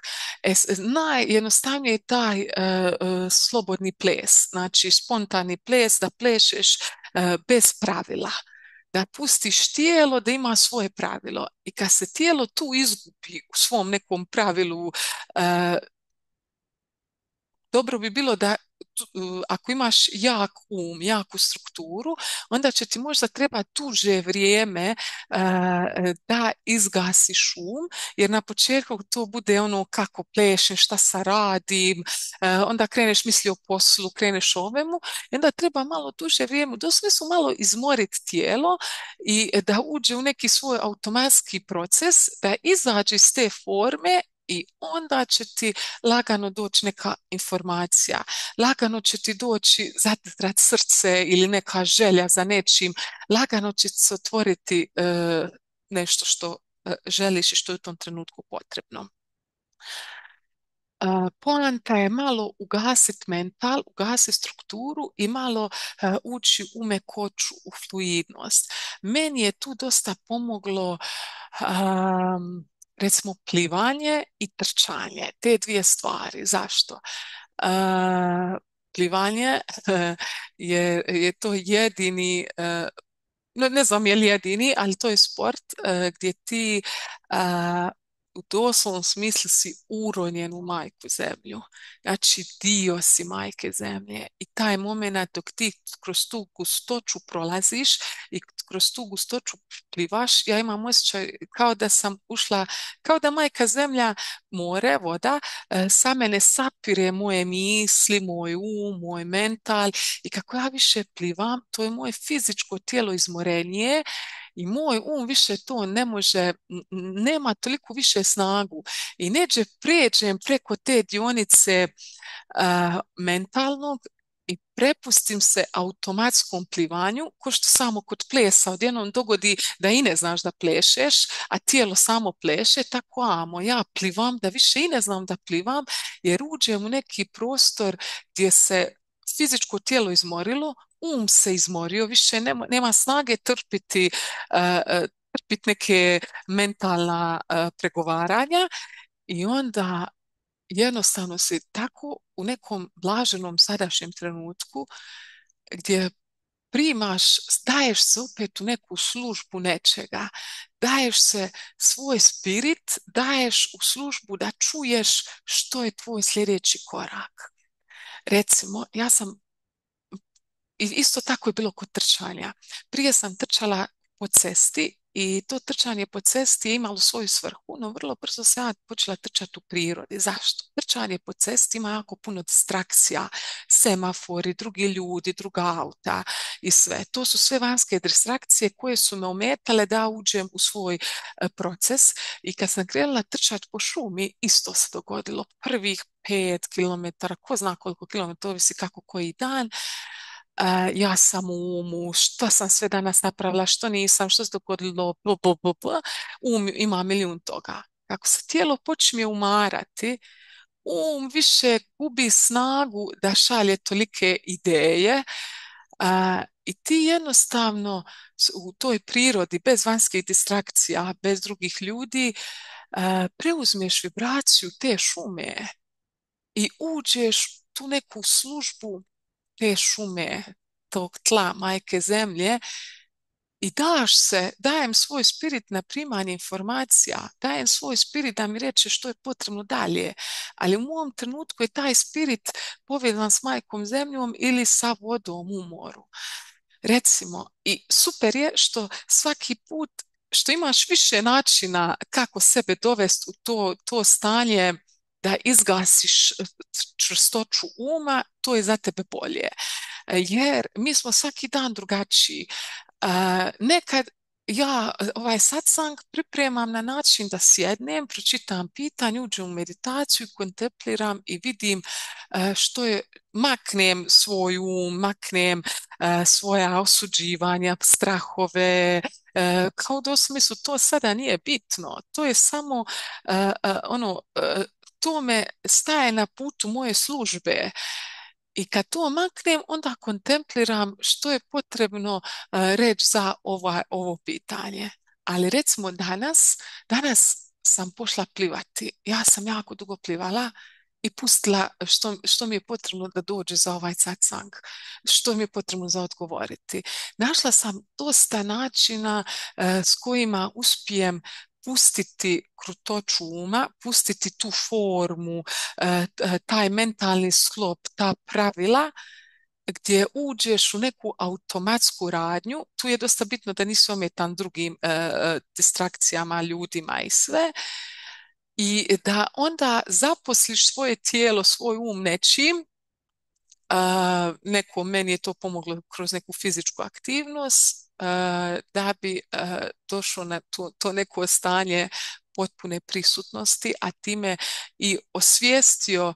Najjednostavnije je taj slobodni ples, znači spontani ples, da plešeš bez pravila, da pustiš tijelo da ima svoje pravilo i kad se tijelo tu izgubi u svom nekom pravilu, dobro bi bilo da ako imaš jak jaku strukturu, onda će ti možda treba duže vrijeme da izgasiš jer na početku to bude ono kako plešem, šta sa radim, onda kreneš misli o poslu, kreneš o ovemu, i onda treba malo duže vrijeme, doslovno malo izmoriti tijelo i da uđe u neki svoj automatski proces, da izađe iz te forme i onda će ti lagano doći neka informacija, lagano će ti doći zatrati srce ili neka želja za nečim, lagano će se otvoriti nešto što želiš i što je u tom trenutku potrebno. Poanta je malo ugasiti mental, ugasiti strukturu i malo ući u mekoću, u fluidnost. Meni je tu dosta pomoglo recimo plivanje i trčanje, te dvije stvari. Zašto? Plivanje je to jedini ne znam je li jedini, ali to je sport gdje ti u doslovnom smislu si uronjen u majku zemlju. Znači dio si majke zemlje i taj moment dok ti kroz tu gustoću prolaziš i kroz tu gustoću plivaš, ja imam osjećaj kao da sam ušla, kao da majka zemlja, more, voda, sa mene sapire moje misli, moj moj mental i kako ja više plivam, to je moje fizičko tijelo izmorenije i moj više to ne može, nema toliko više snagu i neđe pređem preko te dionice mentalnog i prepustim se automatskom plivanju, ko što samo kod plesa odjednom dogodi da i ne znaš da plešeš, a tijelo samo pleše, tako amo, ja plivam da više i ne znam da plivam, jer uđem u neki prostor gdje se fizičko tijelo izmorilo, se izmorio, više nema snage trpiti neke mentalna pregovaranja i onda jednostavno si tako u nekom blaženom sadašnjem trenutku gdje primaš, daješ se opet u neku službu nečega, daješ se svoj spirit, daješ u službu da čuješ što je tvoj sljedeći korak. Recimo, ja sam i isto tako je bilo kod trčanja. Prije sam trčala po cesti i to trčanje po cesti je imalo svoju svrhu, no vrlo brzo se ja počela trčati u prirodi. Zašto? Trčanje po cesti ima jako puno distrakcija, semafori, drugi ljudi, druga auta i sve. To su sve vanjske distrakcije koje su me ometale da uđem u svoj proces i kad sam krenula trčati po šumi, isto se dogodilo. Prvih 5 kilometara, ko zna koliko kilometara, ovisi kako koji dan, ja sam u što sam sve danas napravila, što nisam, što se dogodilo, ima milijun toga. Kako se tijelo počne umarati, više gubi snagu da šalje tolike ideje i ti jednostavno u toj prirodi, bez vanjskih distrakcija, bez drugih ljudi, preuzmeš vibraciju te šume i uđeš u tu neku službu te šume, tog tla majke zemlje i dajem svoj spirit na primanje informacija, dajem svoj spirit da mi reče što je potrebno dalje, ali u mom trenutku je taj spirit povezan s majkom zemljom ili sa vodom u moru. Recimo, i super je što svaki put što imaš više načina kako sebe dovesti u to stanje da izgasiš čvrstoću uma, to je za tebe bolje. Jer mi smo svaki dan drugačiji. Nekad ja ovaj satsang pripremam na način da sjednem, pročitam pitanje, uđem u meditaciju, kontempliram i vidim što je, maknem svoju, maknem svoja osuđivanja, strahove, kao da u smislu to sada nije bitno. To je samo to me staje na putu moje službe. I kad to maknem, onda kontempliram što je potrebno reći za ovo pitanje. Ali recimo danas sam pošla plivati. Ja sam jako dugo plivala i pustila što mi je potrebno da dođe za ovaj satsang, što mi je potrebno za odgovoriti. Našla sam dosta načina s kojima uspijem pustiti krutoću uma, pustiti tu formu, taj mentalni sklop, ta pravila, gdje uđeš u neku automatsku radnju. Tu je dosta bitno da nisi ometan drugim distrakcijama, ljudima i sve. I da onda zaposliš svoje tijelo, svoj nečim. Meni je to pomoglo kroz neku fizičku aktivnost da bi došlo na to neko stanje potpune prisutnosti, a time i osvijestio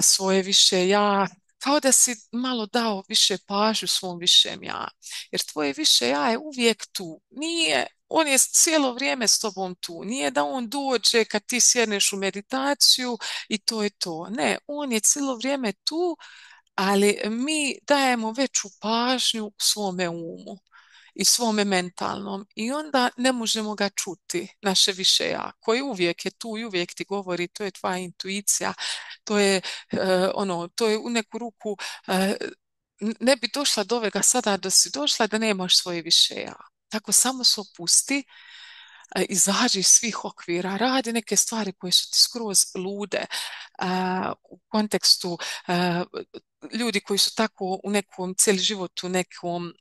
svoje više ja, kao da si malo dao više pažnju svom višem ja. Jer tvoje više ja je uvijek tu. Nije, on je cijelo vrijeme s tobom tu. Nije da on dođe kad ti sjedneš u meditaciju i to je to. Ne, on je cijelo vrijeme tu, ali mi dajemo veću pažnju svome umu i svome mentalnom i onda ne možemo ga čuti, naše više ja, koji uvijek je tu i uvijek ti govori, to je tvoja intuicija, to je to je u neku ruku ne bi došla do ovega sada da si došla da nemaš svoje više ja. Tako samo se opusti, izađi iz svih okvira, radi neke stvari koje su ti skroz lude u kontekstu ljudi koji su tako u nekom cijeli život u nekom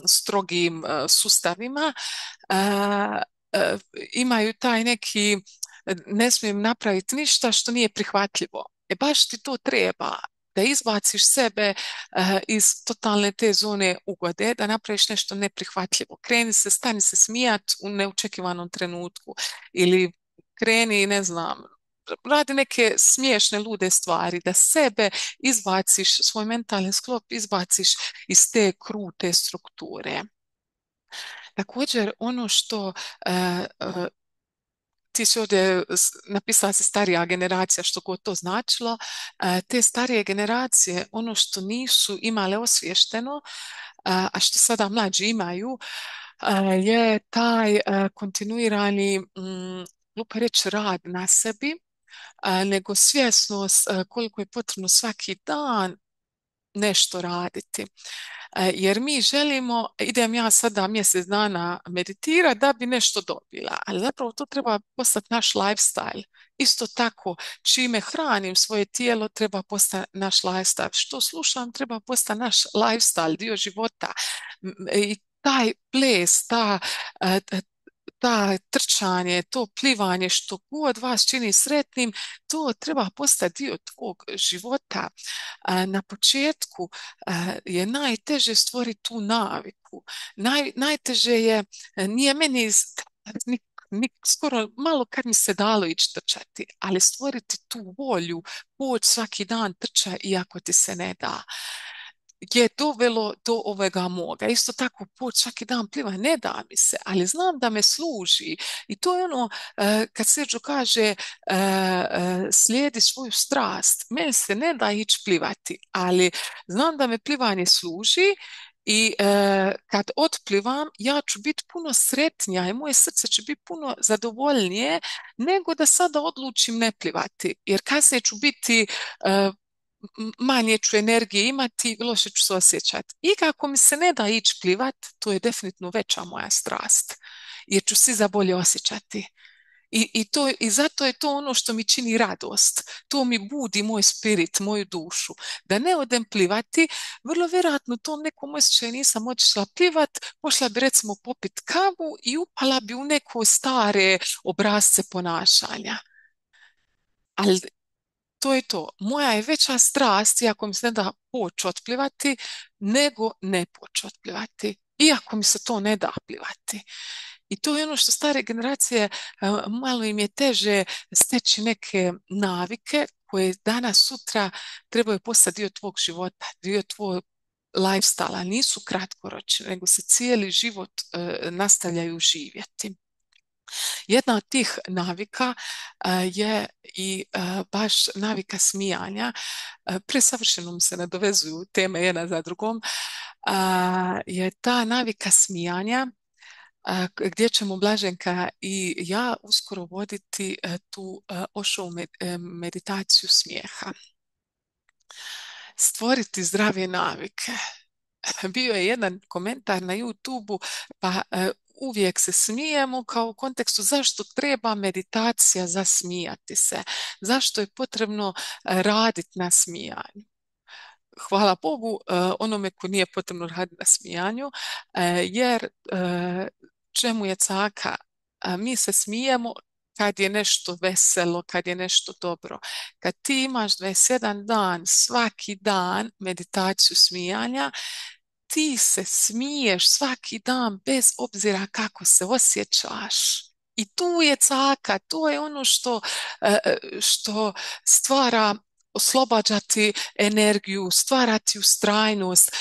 strogim sustavima imaju taj neki ne smijem napraviti ništa što nije prihvatljivo. Baš ti to treba da izbaciš sebe iz totalne te zone ugode, da napraviš nešto neprihvatljivo. Kreni se, stani se smijat u neočekivanom trenutku ili kreni, ne znam, radi neke smiješne, lude stvari, da sebe izbaciš, svoj mentalni sklop izbaciš iz te krute strukture. Također, ono što ti si ovdje napisala si starija generacija, što god to značilo, te starije generacije, ono što nisu imale osviješteno, a što sada mlađi imaju, je taj kontinuirani, glupo reći, rad na sebi, nego svjesnost koliko je potrebno svaki dan nešto raditi. Jer mi želimo, idem ja sada mjesec dana meditirati da bi nešto dobila, ali zapravo to treba postati naš lifestyle. Isto tako, čime hranim svoje tijelo treba postati naš lifestyle. Što slušam treba postati naš lifestyle, dio života. I taj ples, ta trčanje, to plivanje, što god vas čini sretnim, to treba postati dio tvog života. Na početku je najteže stvoriti tu naviku. Najteže je, nije meni skoro malo kad mi se dalo ići trčati, ali stvoriti tu volju, poći svaki dan trča iako ti se ne da, je dovelo do ovoga moga. Isto tako, poći svaki dan pliva, ne da mi se, ali znam da me služi. I to je ono, kad Sergio kaže, slijedi svoju strast. Meni se ne da ići plivati, ali znam da me plivanje služi i kad otplivam, ja ću biti puno sretnija i moje srce će biti puno zadovoljnije nego da sada odlučim ne plivati. Jer kasnije ću biti manje ću energije imati, loše ću se osjećati. I kako mi se ne da ići plivat, to je definitivno veća moja strast, jer ću se za bolje osjećati. I zato je to ono što mi čini radost. To mi budi moj spirit, moju dušu. Da ne odem plivati, vrlo vjerojatno tom nekom osjećaju nisam otišla plivat, pošla bi recimo popit kavu i upala bi u neko stare obrazce ponašanja. Ali to je to. Moja je veća strast, iako mi se ne da poći otplivati, nego ne poći otplivati. Iako mi se to ne da plivati. I to je ono što stare generacije, malo im je teže steći neke navike koje danas, sutra trebaju postati dio tvog života, dio tvog lifestyle, nisu kratkoročni, nego se cijeli život nastavljaju živjeti. Jedna od tih navika je i baš navika smijanja. Presavršeno mi se nadovezuju teme jedna za drugom. Je ta navika smijanja gdje ćemo Blaženka i ja uskoro voditi tu Oshovu meditaciju smijeha. Stvoriti zdrave navike. Bio je jedan komentar na YouTubeu, pa uvijek se smijemo kao u kontekstu zašto treba meditacija za smijati se, zašto je potrebno raditi na smijanju. Hvala Bogu onome ko nije potrebno raditi na smijanju, jer čemu je caka? Mi se smijemo kad je nešto veselo, kad je nešto dobro. Kad ti imaš 21 dan, svaki dan meditaciju smijanja, ti se smiješ svaki dan bez obzira kako se osjećaš. I tu je caka, to je ono što stvara, oslobađa ti energiju, stvara ti ustrajnost,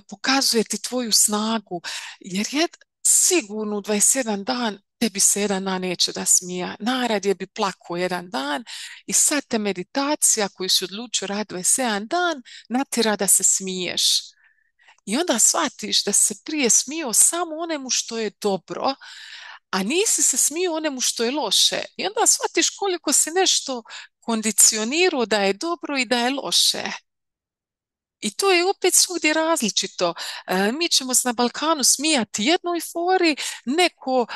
pokazuje ti tvoju snagu, jer je sigurno u 21 dan tebi se jedan dan neće da smija. Najradije bi plakao jedan dan i sad te meditacija koju si odlučio raditi 21 dan natjera da se smiješ. I onda shvatiš da se prije smio samo onemu što je dobro, a nisi se smio onemu što je loše. I onda shvatiš koliko si nešto kondicionirao da je dobro i da je loše. I to je opet svugdje različito. Mi ćemo se na Balkanu smijati jednoj fori, neko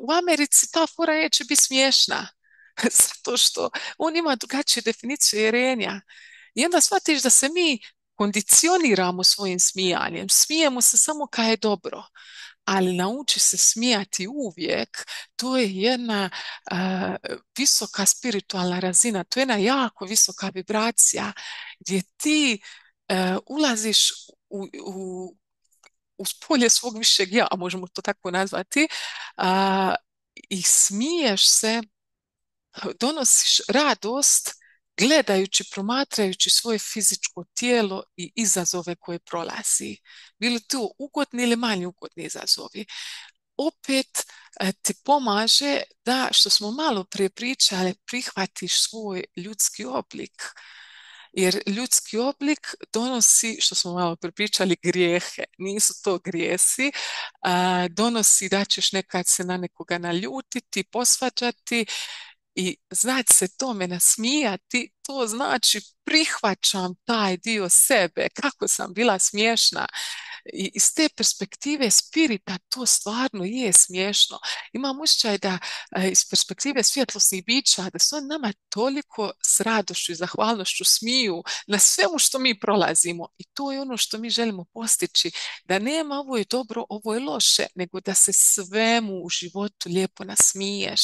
u Americi ta fora neće biti smiješna. Zato što on ima drugačiju definiciju jerenja. I onda shvatiš da se mi kondicioniramo svojim smijanjem. Smijemo se samo kad je dobro, ali nauči se smijati uvijek, to je jedna visoka spiritualna razina, to je jedna jako visoka vibracija gdje ti ulaziš u, u polje svog višeg ja, možemo to tako nazvati, i smiješ se, donosiš radost gledajući, promatrajući svoje fizičko tijelo i izazove koje prolazi. Bili to ugodni ili manje ugodni izazovi. Opet ti pomaže da, što smo malo prije pričali, prihvatiš svoj ljudski oblik. Jer ljudski oblik donosi, što smo malo pričali, grijehe. Nisu to grijesi. Donosi da ćeš nekad se na nekoga naljutiti, posvađati i znati se tome nasmijati, to znači prihvaćam taj dio sebe, kako sam bila smiješna. I iz te perspektive spirita to stvarno je smiješno. Imam osjećaj da iz perspektive svjetlosnih bića da se on nama toliko s radošću i zahvalnošću smiju na svemu što mi prolazimo. I to je ono što mi želimo postići. Da nema ovo je dobro, ovo je loše, nego da se svemu u životu lijepo nasmiješ.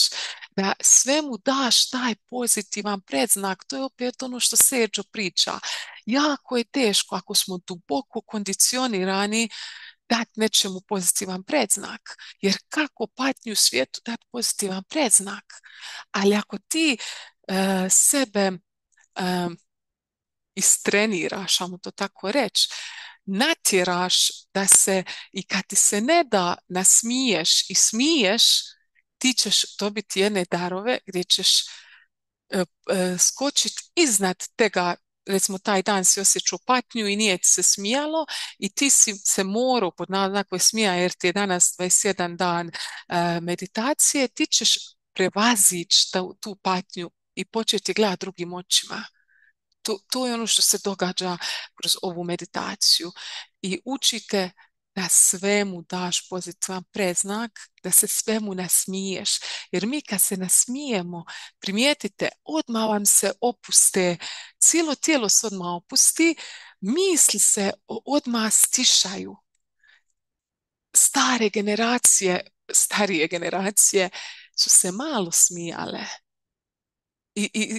Da svemu daš taj pozitivan predznak. To je opet ono što Sergio priča. Jako je teško ako smo duboko kondicionirani dati nečemu pozitivan predznak. Jer kako patnju u svijetu dati pozitivan predznak? Ali ako ti sebe istreniraš, ajmo to tako reći, natjeraš da se i kad ti se ne da nasmiješ i smiješ, ti ćeš dobiti jedne darove gdje ćeš skočiti iznad tega, recimo taj dan si osjećao patnju i nije ti se smijalo i ti si se morao pod znakove smija jer ti je danas 21 dan meditacije, ti ćeš prevazići tu patnju i početi gledati drugim očima. To je ono što se događa kroz ovu meditaciju i učite da svemu daš pozitivan predznak, da se svemu nasmiješ. Jer mi kad se nasmijemo, primijetite, odmah vam se opuste, cijelo tijelo se odmah opusti, misli se odmah stišaju. Starije generacije su se malo smijale.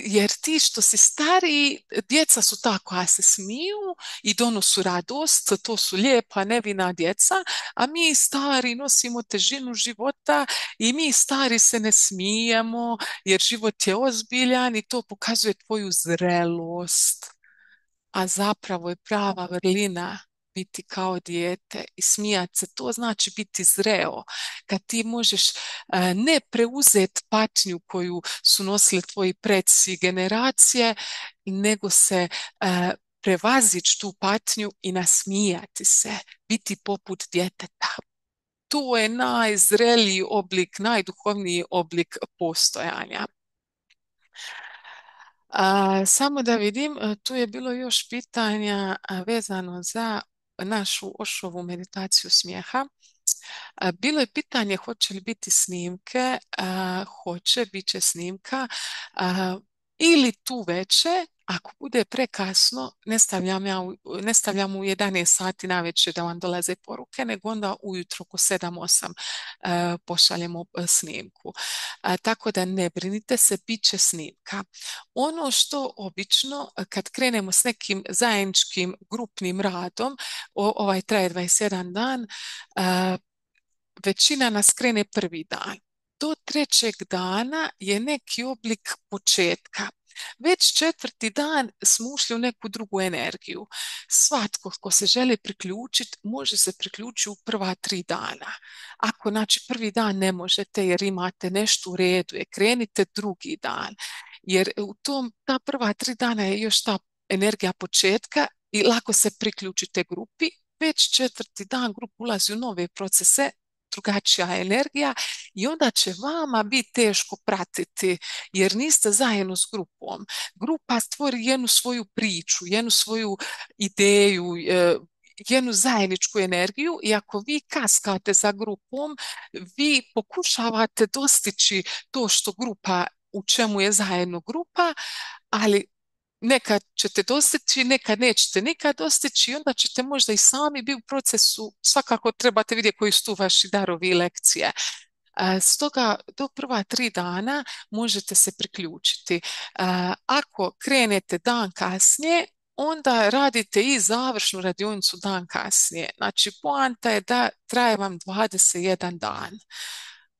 Jer ti što si stariji, djeca su ta koja se smiju i donosu radost, to su lijepa, nevina djeca, a mi stari nosimo težinu života i mi stari se ne smijemo jer život je ozbiljan i to pokazuje tvoju zrelost. A zapravo je prava vrlina biti kao dijete i smijati se. To znači biti zreo. Kad ti možeš ne preuzeti patnju koju su nosili tvoji preci i generacije, nego se prevazići tu patnju i nasmijati se. Biti poput djeteta. To je najzreliji oblik, najduhovniji oblik postojanja. Samo da vidim, tu je bilo još pitanja vezano za našu Ošovu meditaciju smijeha. Bilo je pitanje hoće li biti snimke, hoće, bit će snimka, ili tu veće, ako bude prekasno, ne stavljam u 11 sati navečer da vam dolaze poruke, nego onda ujutro oko 7-8 pošaljemo snimku. Tako da ne brinite se, bit će snimka. Ono što obično kad krenemo s nekim zajedničkim grupnim radom, ovaj traje 21 dan, većina nas krene prvi dan. do trećeg dana je neki oblik početka. Već četvrti dan smo ušli u neku drugu energiju. Svatko ko se želi priključiti, može se priključiti u prva 3 dana. Ako znači prvi dan ne možete jer imate nešto u redu, je krenite drugi dan. Jer u ta prva 3 dana je još ta energija početka i lako se priključite grupi. Već četvrti dan grupa ulazi u nove procese, drugačija energija i onda će vama biti teško pratiti jer niste zajedno s grupom. Grupa stvori jednu svoju priču, jednu svoju ideju, jednu zajedničku energiju i ako vi kaskate za grupom, vi pokušavate dostići to što grupa, u čemu je zajedno grupa, ali nekad ćete dostići, nekad nećete nikad dostići i onda ćete možda i sami biti u procesu, svakako trebate vidjeti koji su tu vaši darovi i lekcije. Stoga do prva 3 dana možete se priključiti. Ako krenete dan kasnije, onda radite i završnu radionicu dan kasnije. Znači, poanta je da traje vam 21 dan.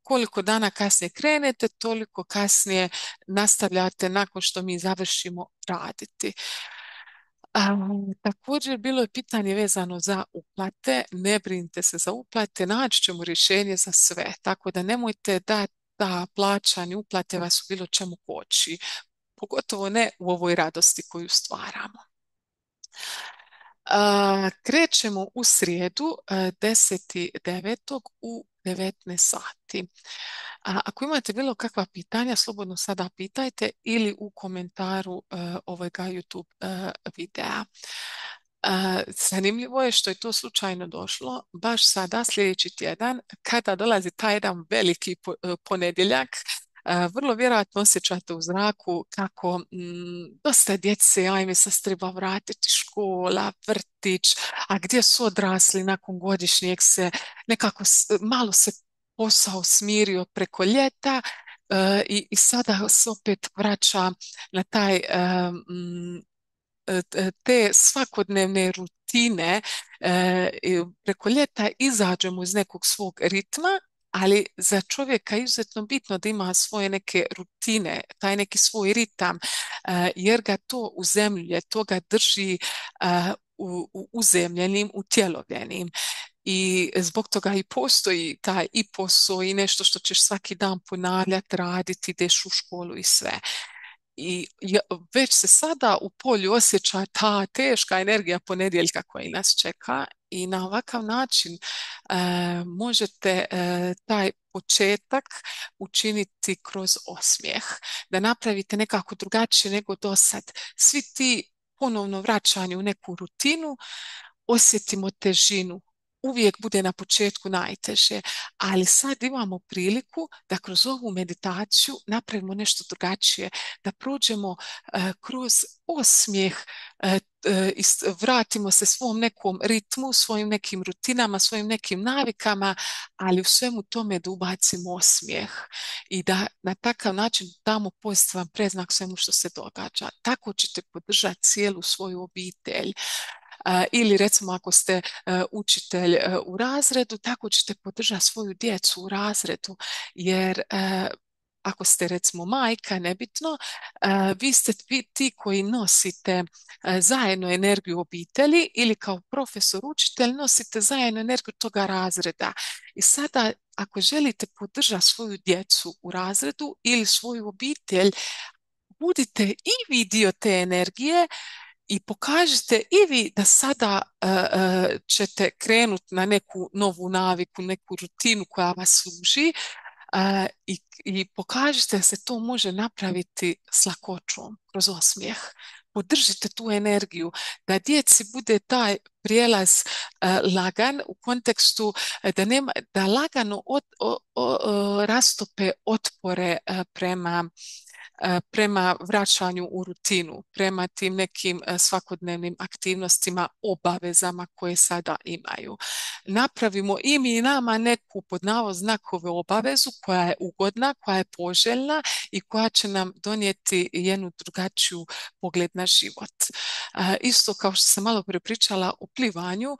Koliko dana kasnije krenete, toliko kasnije nastavljate nakon što mi završimo raditi. Također bilo je pitanje vezano za uplate. Ne brinite se za uplate, naći ćemo rješenje za sve. Tako da nemojte da plaćanje uplate vas u bilo čemu koči. Pogotovo ne u ovoj radosti koju stvaramo. Krećemo u srijedu 10.9. u 19 sati. Ako imate bilo kakva pitanja, slobodno sada pitajte ili u komentaru ovoga YouTube videa. Zanimljivo je što je to slučajno došlo baš sada sljedeći tjedan kada dolazi taj jedan veliki ponedjeljak. Vrlo vjerojatno osjećate u zraku kako dosta djece, ajme se treba vratiti, škola, vrtić, a gdje su odrasli nakon godišnjeg se nekako malo se posao smirio preko ljeta i sada se opet vraća na taj te svakodnevne rutine preko ljeta izađemo iz nekog svog ritma, ali za čovjeka je izuzetno bitno da ima svoje neke rutine, taj neki svoj ritam, jer ga to uzemljuje, to ga drži uzemljenim, utjelovljenim. I zbog toga i postoji taj i posao i nešto što ćeš svaki dan ponavljati, raditi, ideš u školu i sve. I već se sada u polju osjeća ta teška energija ponedjeljka koja nas čeka i na ovakav način možete taj početak učiniti kroz osmijeh, da napravite nekako drugačije nego do sad. Svi ti ponovno vraćanje u neku rutinu, osjetimo težinu. Uvijek bude na početku najteže, ali sad imamo priliku da kroz ovu meditaciju napravimo nešto drugačije, da prođemo kroz osmijeh, i vratimo se svom nekom ritmu, svojim nekim rutinama, svojim nekim navikama, ali u svemu tome da ubacimo osmijeh i da na takav način damo pozitivan predznak svemu što se događa. Tako ćete podržati cijelu svoju obitelj. Ili recimo ako ste učitelj u razredu, tako ćete podržati svoju djecu u razredu, jer ako ste recimo majka, nebitno, vi ste ti koji nosite zajedno energiju obitelji ili kao profesor učitelj nosite zajedno energiju toga razreda. I sada ako želite podržati svoju djecu u razredu ili svoju obitelj, budite i vi dio te energije i pokažite i vi da sada ćete krenuti na neku novu naviku, neku rutinu koja vas služi i pokažite da se to može napraviti s lakoćom, kroz osmijeh. Podržite tu energiju, da djeci bude taj prijelaz lagan u kontekstu da lagano rastope otpore prema vraćanju u rutinu, prema tim nekim svakodnevnim aktivnostima, obavezama koje sada imaju. Napravimo i mi nama neku pod znakove obavezu koja je ugodna, koja je poželjna i koja će nam donijeti jednu drugačiju pogled na život. Isto kao što sam malo prije pričala o plivanju,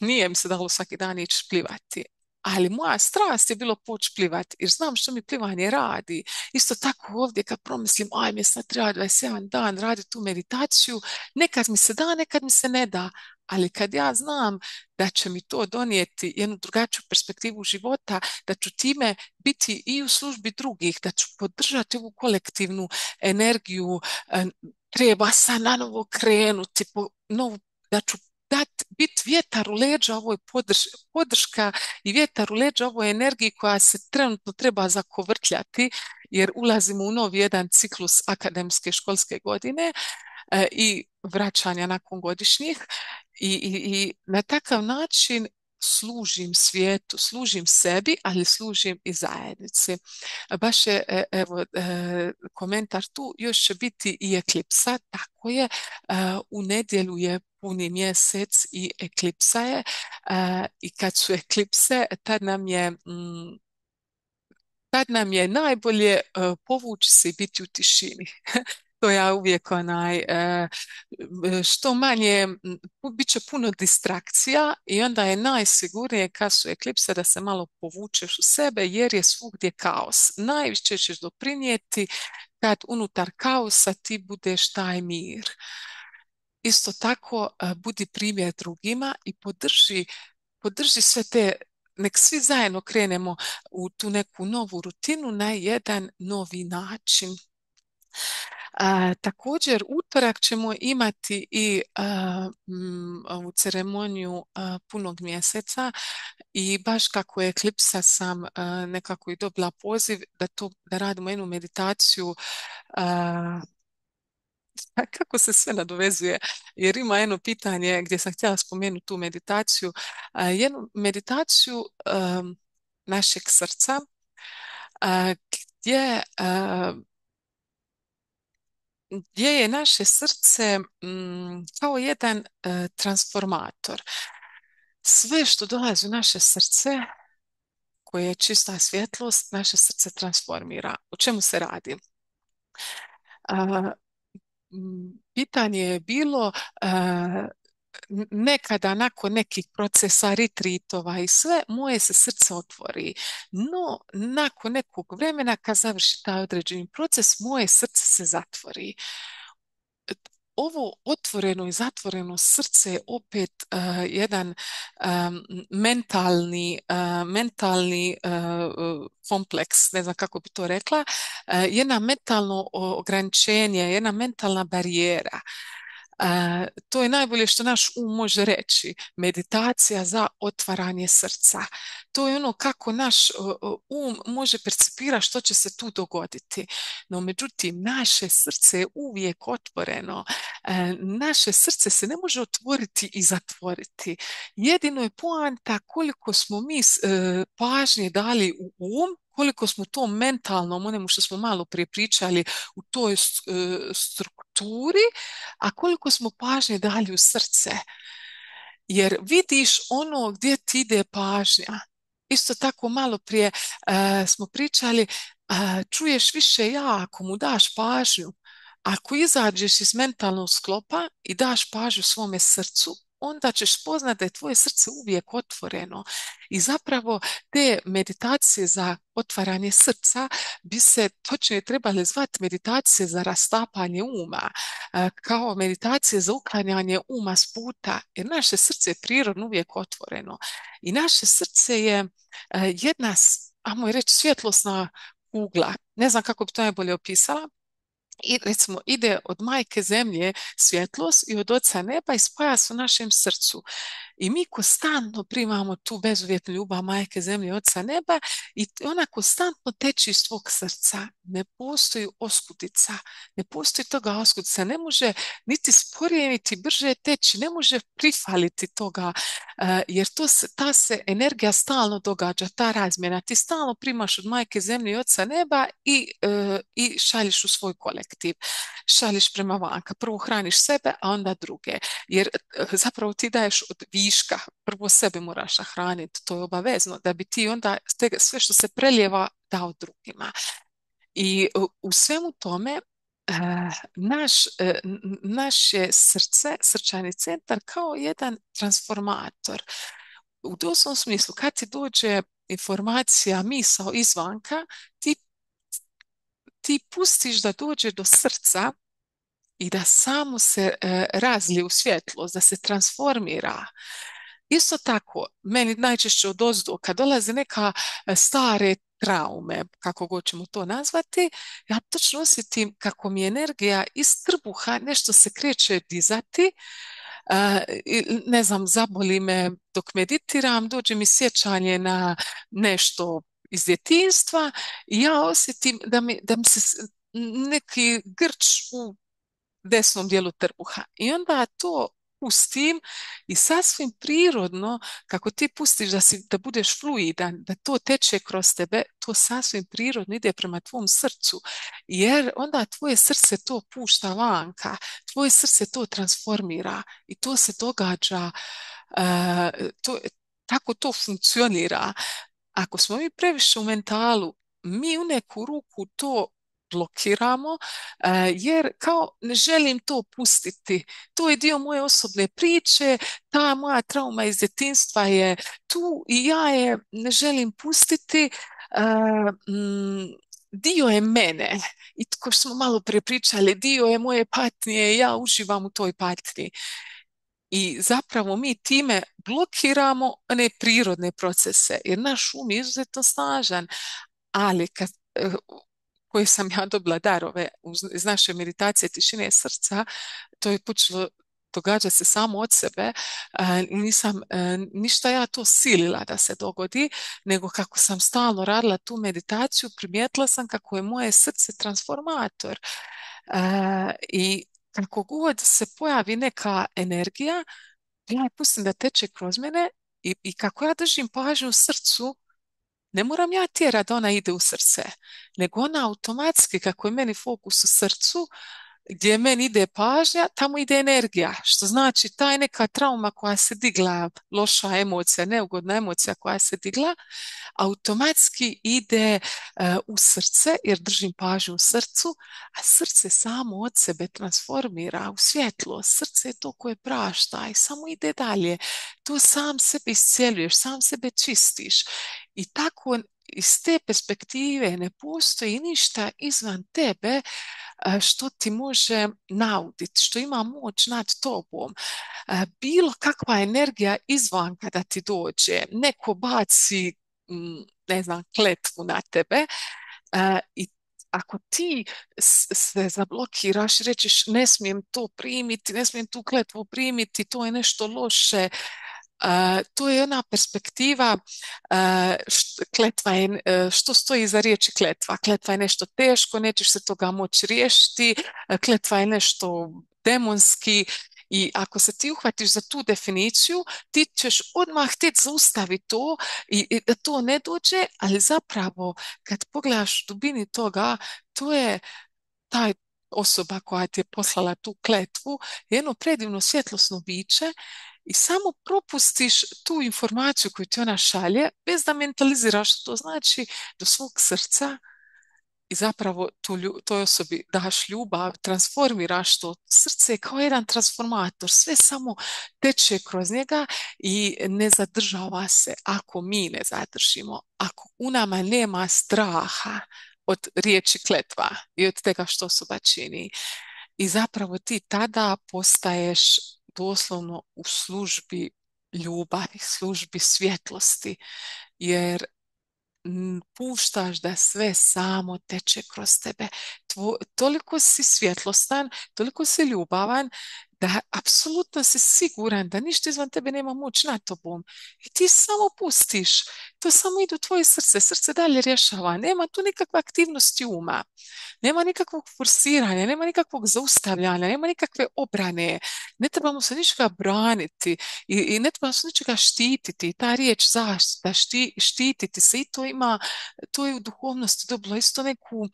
nije mi se dalo svaki dan ići plivati. Ali moja strast je bilo poći plivat, jer znam što mi plivanje radi. Isto tako ovdje kad promislim, aj mi sad treba 21 dan raditi tu meditaciju, nekad mi se da, nekad mi se ne da. Ali kad ja znam da će mi to donijeti jednu drugačiju perspektivu života, da ću time biti i u službi drugih, da ću podržati ovu kolektivnu energiju, treba sad na novo krenuti, da ću biti vjetar u leđa ovoj podrška i vjetar u leđa ovoj energiji koja se trenutno treba zakovrtljati jer ulazimo u novi jedan ciklus akademske školske godine i vraćanja nakon godišnjih i na takav način služim svijetu, služim sebi, ali služim i zajednici. Baš je, evo, komentar tu, još će biti i eklipsa, tako je, u nedjelju je puni mjesec i eklipsa je, i kad su eklipse, tad nam je najbolje povući se i biti u tišini. To ja uvijek što manje, bit će puno distrakcija i onda je najsigurnije kad su eklipse da se malo povučeš u sebe jer je svugdje kaos. Najviše ćeš doprinijeti kad unutar kaosa ti budeš taj mir. Isto tako budi primjer drugima i podrži sve te, nek svi zajedno krenemo u tu neku novu rutinu na jedan novi način. Također, utorak ćemo imati i ovu ceremoniju punog mjeseca i baš kako je eklipsa sam nekako i dobila poziv da radimo jednu meditaciju kako se sve nadovezuje, jer ima jedno pitanje gdje sam htjela spomenuti tu meditaciju, jednu meditaciju našeg srca gdje gdje je naše srce kao jedan transformator. Sve što dolazi u naše srce, koje je čista svjetlost, naše srce transformira. O čemu se radi? Pitanje je bilo nekada nakon nekih procesa, retreatova i sve, moje se srce otvori. No, nakon nekog vremena, kad završi taj određeni proces, moje srce se zatvori. Ovo otvoreno i zatvoreno srce je opet jedan mentalni kompleks, ne znam kako bi to rekla, jedna mentalno ograničenje, jedna mentalna barijera. To je najbolje što naš može reći. Meditacija za otvaranje srca. To je ono kako naš može percipirati što će se tu dogoditi. No međutim, naše srce je uvijek otvoreno. Naše srce se ne može otvoriti i zatvoriti. Jedino je poanta koliko smo mi pažnje dali u koliko smo to mentalnom, onemu što smo malo prije pričali, u toj strukturi, a koliko smo pažnje dali u srce. Jer vidiš ono gdje ti ide pažnja. Isto tako malo prije smo pričali, čuješ više ako mu daš pažnju. Ako izađeš iz mentalnog sklopa i daš pažnju svome srcu, onda ćeš spoznati da je tvoje srce uvijek otvoreno. I zapravo te meditacije za otvaranje srca bi se točnije trebale zvati meditacije za rastapanje uma, kao meditacije za uklanjanje uma s puta, jer naše srce je prirodno uvijek otvoreno. I naše srce je jedna, ajmo reći, svjetlosna kugla. Ne znam kako bi to najbolje opisala. I recimo ide od majke zemlje svjetlost i od oca neba i spaja se u našem srcu. I mi konstantno primamo tu bezuvjetnu ljubav majke zemlje i oca neba i ona konstantno teče iz tvog srca. Ne postoji oskudica, ne postoji toga oskudica, ne može niti sporije niti brže teći, ne može prifaliti toga, jer ta se energija stalno događa, ta razmjena. Ti stalno primaš od majke zemlje i oca neba i šalješ u svoj kolektiv. Šalješ prema vanka. Prvo hraniš sebe, a onda druge. Jer zapravo ti daješ od viška. Prvo sebe moraš nahraniti. To je obavezno. Da bi ti onda sve što se preljeva dao drugima. I u svemu tome naš je srce, srčani centar kao jedan transformator. u doslovnom smislu, kad ti dođe informacija, misao izvanka, ti, ti pustiš da dođe do srca i da samo se razlije u svjetlost, da se transformira. Isto tako, meni najčešće odozdo, kad dolaze neka stare traume, kako god ćemo to nazvati, ja točno osjetim kako mi energija iz trbuha nešto se kreće dizati, ne znam, zaboli me dok meditiram, dođe mi sjećanje na nešto iz djetinjstva i ja osjetim da mi se neki grč u desnom dijelu trbuha. I onda to pustim i sasvim prirodno, kako ti pustiš da budeš fluidan, da to teče kroz tebe, to sasvim prirodno ide prema tvom srcu, jer onda tvoje srce to pušta vanka, tvoje srce to transformira i to se događa, tako to funkcionira. Ako smo mi previše u mentalu, mi u neku ruku to blokiramo, jer kao ne želim to pustiti. To je dio moje osobne priče, ta moja trauma iz djetinjstva je tu i ja je ne želim pustiti. Dio je mene i kao što smo malo prije pričali, dio je moje patnje i ja uživam u toj patnji. I zapravo mi time blokiramo one prirodne procese, jer naš um je izuzetno snažan, ali koje sam ja dobila darove iz naše meditacije tišine srca, to je počelo događa se samo od sebe. Nisam ništa ja to silila da se dogodi, nego kako sam stalno radila tu meditaciju, primijetila sam kako je moje srce transformator. I kako god se pojavi neka energija, ja je pustim da teče kroz mene i kako ja držim pažnju u srcu, ne moram ja tjerati da ona ide u srce, nego ona automatski, kako je meni fokus u srcu, gdje meni ide pažnja, tamo ide energija, što znači ta je neka trauma koja se digla, loša emocija, neugodna emocija koja se digla, automatski ide u srce, jer držim pažnju u srcu, a srce samo od sebe transformira u svjetlo. Srce je to koje prašta i samo ide dalje. To sam sebe iscjeljuješ, sam sebe čistiš. I tako iz te perspektive ne postoji ništa izvan tebe što ti može nauditi, što ima moć nad tobom. Bilo kakva energija izvanka da ti dođe, neko baci, ne znam, kletvu na tebe, i ako ti se zablokiraš i rećeš ne smijem to primiti, ne smijem tu kletvu primiti, to je nešto loše, to je ona perspektiva, kletva je, što stoji iza riječi kletva. Kletva je nešto teško, nećeš se toga moći riješiti, kletva je nešto demonski i ako se ti uhvatiš za tu definiciju, ti ćeš odmah htjeti zaustaviti to i da to ne dođe, ali zapravo kad pogledaš u dubini toga, to je taj osoba koja ti je poslala tu kletvu, jedno predivno svjetlosno biće i samo propustiš tu informaciju koju ti ona šalje bez da mentaliziraš što to znači do svog srca i zapravo toj osobi daš ljubav, transformiraš to. Srce je kao jedan transformator, sve samo teče kroz njega i ne zadržava se ako mi ne zadržimo, ako u nama nema straha od riječi kletva i od tega što osoba čini. I zapravo ti tada postaješ doslovno u službi ljubavi, službi svjetlosti, jer puštaš da sve samo teče kroz tebe. Toliko si svjetlostan, toliko si ljubavan da apsolutno si siguran da ništa izvan tebe nema moć nad tobom. I ti samo pustiš. To samo ide u tvoje srce. Srce dalje rješava. Nema tu nikakve aktivnosti uma. Nema nikakvog forsiranja, nema nikakvog zaustavljanja, nema nikakve obrane. Ne trebamo se ničega braniti i ne trebamo se ničega štititi. Ta riječ zaštita, štititi se i to ima, to je u duhovnosti dobilo isto neku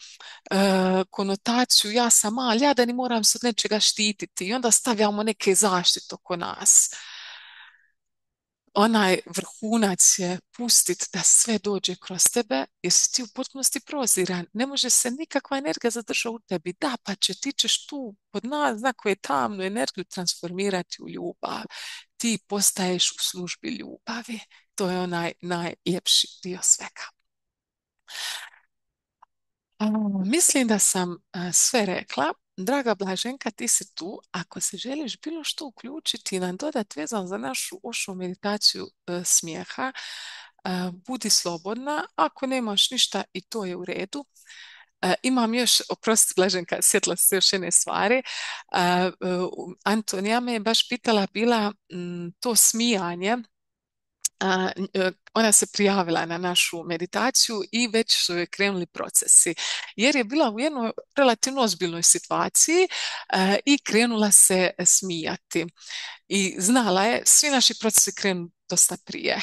konotaciju. Ja sam mal, ja da ni moram se od nečega štititi i onda stavljamo neke zaštite oko nas. onaj vrhunac je pustit da sve dođe kroz tebe, jer si ti u potpunosti proziran. Ne može se nikakva energija zadržati u tebi. Da, pa ti ćeš tu pod naznaku je tamnu energiju transformirati u ljubav. Ti postaješ u službi ljubavi. To je onaj najljepši dio svega. Mislim da sam sve rekla. Draga Blaženka, ti si tu. Ako se želiš bilo što uključiti i nam dodati vezano za našu ošu meditaciju smijeha, budi slobodna. Ako nemaš ništa i to je u redu. Imam još, oprosti Blaženka, sjetila se još jedne stvari. Antonija me je baš pitala bila to smijanje. Ona se prijavila na našu meditaciju i već su joj krenuli procesi. Jer je bila u jednoj relativno ozbiljnoj situaciji i krenula se smijati. I znala je, svi naši procesi krenu dosta prije.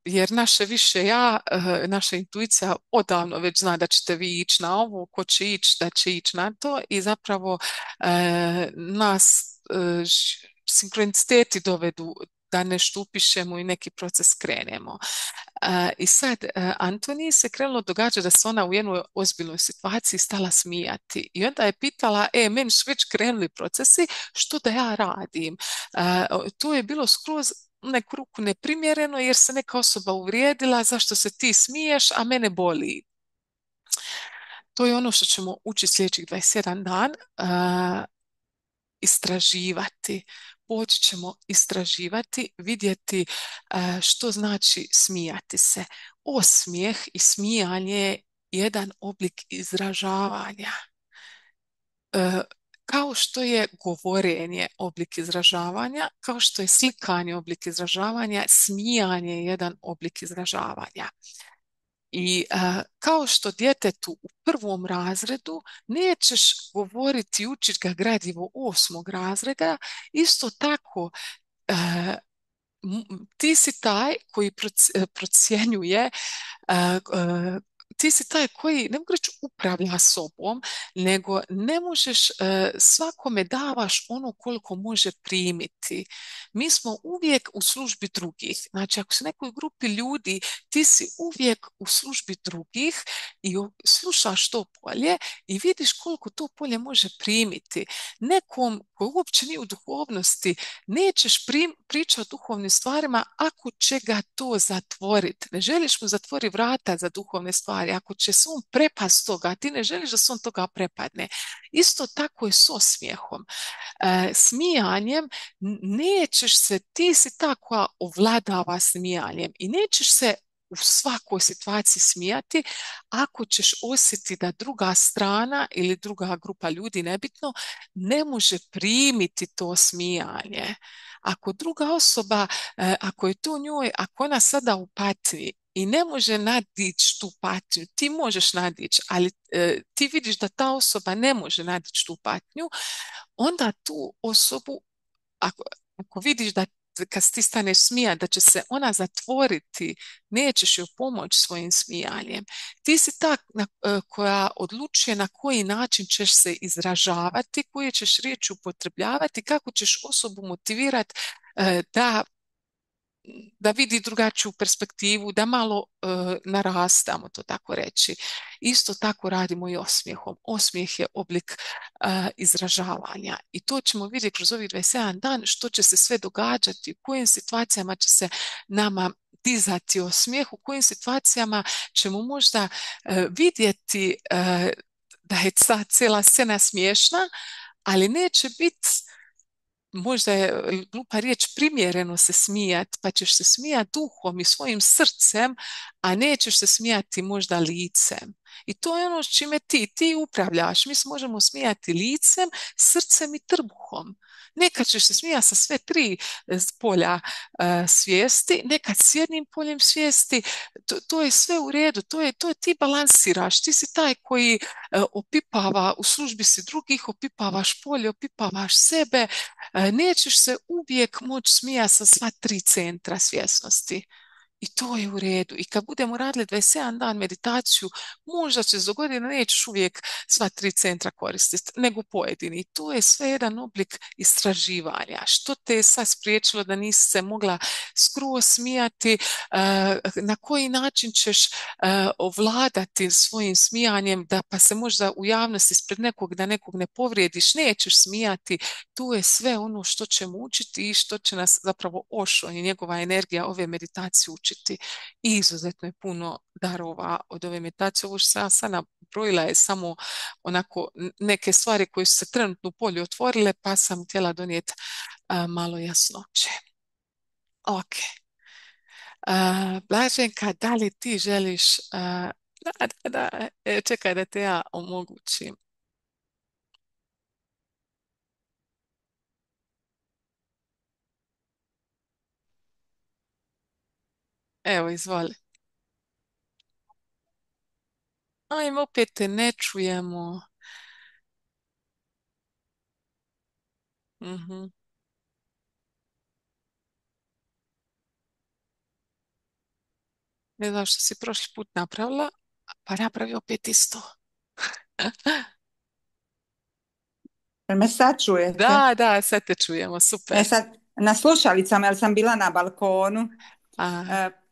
Jer naše više ja, naša intuicija odavno već zna da ćete vi ići na ovo, ko će ići, da će ići na to i zapravo nas sinkroniciteti dovedu da nešto upišemo i neki proces krenemo. I sad Antoniji se krenulo događa da se ona u jednoj ozbiljnoj situaciji stala smijati. I onda je pitala, meni su već krenuli procesi, što da ja radim? To je bilo skroz u neku ruku neprimjereno jer se neka osoba uvrijedila, zašto se ti smiješ, a mene boli. To je ono što ćemo učiti sljedećih 21 dan. Istraživati. Poći ćemo istraživati, vidjeti što znači smijati se. Osmijeh i smijanje je jedan oblik izražavanja. Kao što je govorenje oblik izražavanja, kao što je slikanje oblik izražavanja, smijanje je jedan oblik izražavanja. I kao što djetetu u prvom razredu nećeš govoriti i učiti ga gradivo 8. razreda, isto tako ti si taj koji procjenjuje, ti si taj koji, ne mogu reći upravlja sobom, nego ne možeš, svakome davaš ono koliko može primiti. Mi smo uvijek u službi drugih. Znači, ako si u nekoj grupi ljudi, ti si uvijek u službi drugih i slušaš to polje i vidiš koliko to polje može primiti. Nekom koji uopće nije u duhovnosti, nećeš pričati o duhovnim stvarima ako će ga to zatvoriti. Ne želiš mu zatvori vrata za duhovne stvari. Ako će se on prepast toga, ti ne želiš da se on toga prepadne. Isto tako je s osmijehom. Smijanjem nećeš se, ti si ta koja ovladava smijanjem i nećeš se u svakoj situaciji smijati ako ćeš osjetiti da druga strana ili druga grupa ljudi, nebitno, ne može primiti to smijanje. Ako druga osoba, ako je to njoj, ako ona sada u patnji i ne može nadići tu patnju, ti možeš nadići, ali ti vidiš da ta osoba ne može nadići tu patnju, onda tu osobu, ako vidiš da kad ti staneš smijat, da će se ona zatvoriti, nećeš joj pomoći svojim smijanjem. Ti si ta koja odlučuje na koji način ćeš se izražavati, koje ćeš riječi upotrebljavati, kako ćeš osobu motivirati da vidi drugačiju perspektivu, da malo narastamo, to tako reći. Isto tako radimo i osmijehom. Osmijeh je oblik izražavanja i to ćemo vidjeti kroz ovih 27 dan što će se sve događati, u kojim situacijama će se nama dizati osmijeh, u kojim situacijama ćemo možda vidjeti da je cijela scena smiješna, ali neće biti, možda je glupa riječ, primjereno se smijati, pa ćeš se smijati duhom i svojim srcem, a nećeš se smijati možda licem. I to je ono s čime ti upravljaš. Mi se možemo smijati licem, srcem i trbuhom. Nekad ćeš se smijati sa sve 3 polja svijesti, nekad s jednim poljem svijesti. To je sve u redu, to je ti balansiraš. Ti si taj koji opipava, u službi si drugih, opipavaš polje, opipavaš sebe. Nećeš se uvijek moći smijati sa sva 3 centra svjesnosti. I to je u redu. I kad budemo radili 27 dan meditaciju, možda će za godinu nećeš uvijek sva tri centra koristiti, nego pojedini. I to je sve jedan oblik istraživanja. Što te je sad spriječilo da nisi se mogla skroz smijati, na koji način ćeš ovladati svojim smijanjem, da pa se možda u javnosti ispred nekog, da nekog ne povrijediš, nećeš smijati. Tu je sve ono što ćemo učiti i što će nas zapravo Osho i njegova energija ove meditacije učiti. I izuzetno je puno darova od ove meditacije. Ovo što sam ja sad nabrojila je samo onako neke stvari koje su se trenutno u polju otvorile, pa sam htjela donijeti malo jasnoće. Ok. Blaženka, da li ti želiš čekaj da te ja omogućim. Evo, izvoli. Ajmo, opet te ne čujemo. Mhm. Ne znam što si prošli put napravila, pa napravi opet isto. Jel me sad čujete? Da, da, sad te čujemo, E super. sad, na slušalicama, jer sam bila na balkonu. A, E,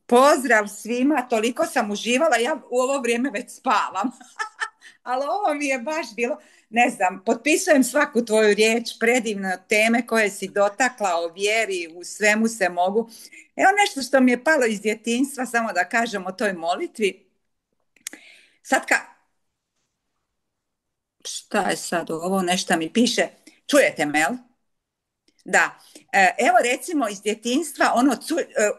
pozdrav svima, toliko sam uživala, ja u ovo vrijeme već spavam. Ali ovo mi je baš bilo, ne znam, potpisujem svaku tvoju riječ, predivne teme koje si dotakla o vjeri, u svemu se mogu. Evo nešto što mi je palo iz djetinjstva, samo da kažem o toj molitvi. Sad šta je sad ovo, nešto mi piše, čujete me, jel? Da, evo recimo iz djetinjstva,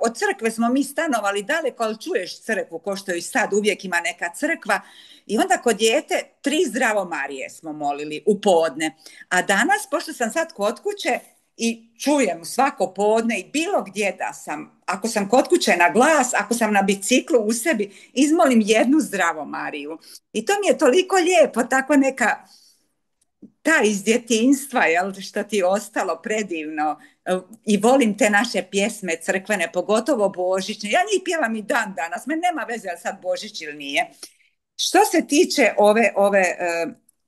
od crkve smo mi stanovali daleko, ali čuješ crkvu, ko što i sad uvijek ima neka crkva, i onda kod dijete 3 Zdravo Marije smo molili u podne. A danas, pošto sam sad kod kuće i čujem svako podne i bilo gdje da sam, ako sam kod kuće na glas, ako sam na biciklu u sebi, izmolim jednu Zdravo Mariju. I to mi je toliko lijepo, tako neka ta iz djetinjstva, jel, što ti je ostalo predivno. I volim te naše pjesme crkvene, pogotovo božićne. Ja njih pjevam i dan danas, meni nema veze ali sad Božić ili nije. Što se tiče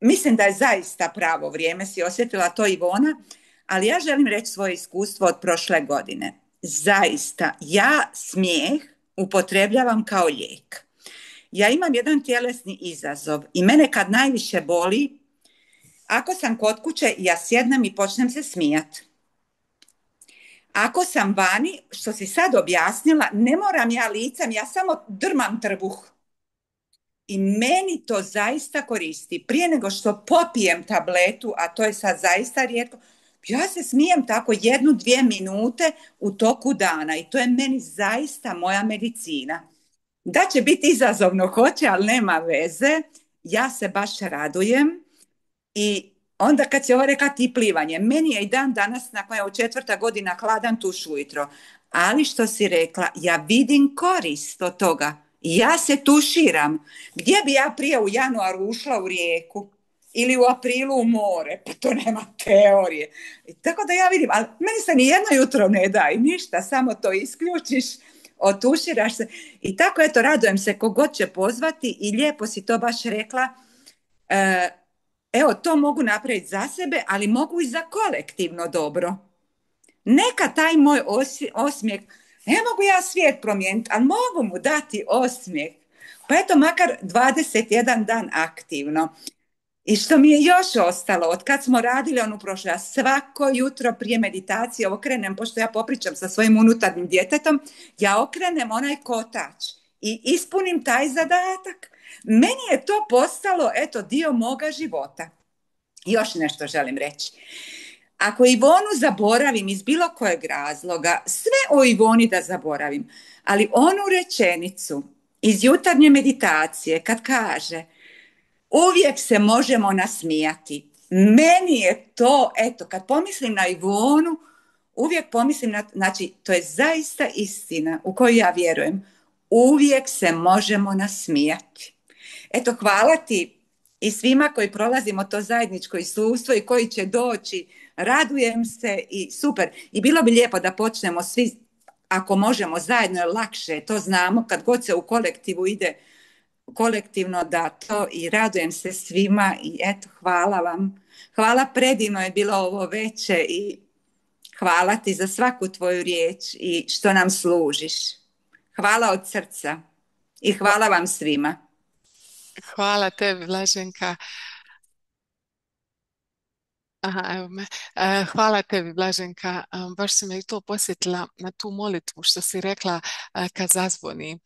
mislim da je zaista pravo vrijeme, si osjetila to Ivona, ali ja želim reći svoje iskustvo od prošle godine. Zaista, ja smijeh upotrebljavam kao lijek. Ja imam jedan tjelesni izazov i mene kad najviše boli, ako sam kod kuće, ja sjednem i počnem se smijati. Ako sam vani, što si sad objasnila, ne moram ja licem, ja samo drmam trbuh. I meni to zaista koristi. Prije nego što popijem tabletu, a to je sad zaista rijetko, ja se smijem tako 1-2 minute u toku dana i to je meni zaista moja medicina. Da će biti izazovno, hoće, ali nema veze. Ja se baš radujem. I onda kad se ovo rekla ti plivanje, meni je i dan danas, nakon je 4. godina, hladan tuš ujutro. Ali što si rekla, ja vidim korist od toga. Ja se tuširam. Gdje bi ja prije u januaru ušla u rijeku? Ili u aprilu u more? Pa to nema teorije. I tako da ja vidim, ali meni se ni jedno jutro ne da i ništa, samo to isključiš, otuširaš se. I tako, eto, radujem se kogod će pozvati i lijepo si to baš rekla. Evo, to mogu napraviti za sebe, ali mogu i za kolektivno dobro. Neka taj moj osmijeh, ne mogu ja svijet promijeniti, ali mogu mu dati osmijeh. Pa eto, makar 21 dan aktivno. I što mi je još ostalo, od kad smo radili onu prošlu, ja svako jutro prije meditacije okrenem, pošto ja popričam sa svojim unutarnjim djetetom, ja okrenem onaj kotač i ispunim taj zadatak. Meni je to postalo, eto, dio moga života. Još nešto želim reći. Ako Ivonu zaboravim iz bilo kojeg razloga, sve o Ivoni da zaboravim, ali onu rečenicu iz jutarnje meditacije kad kaže uvijek se možemo nasmijati. Meni je to, eto, kad pomislim na Ivonu, uvijek pomislim na, znači, to je zaista istina u koju ja vjerujem. Uvijek se možemo nasmijati. Eto, hvala ti i svima koji prolazimo to zajedničko iskustvo i koji će doći. Radujem se i super. I bilo bi lijepo da počnemo svi ako možemo zajedno je lakše, to znamo kad god se u kolektivu ide kolektivno da to i radujem se svima i eto hvala vam. Hvala, predivno je bilo ovo veče i hvala ti za svaku tvoju riječ i što nam služiš. Hvala od srca i hvala vam svima. Hvala tebi, Blaženka. Aha, evo me. Hvala tebi, Blaženka. Baš si me i to posjetila na tu molitvu što si rekla kad zazvoni.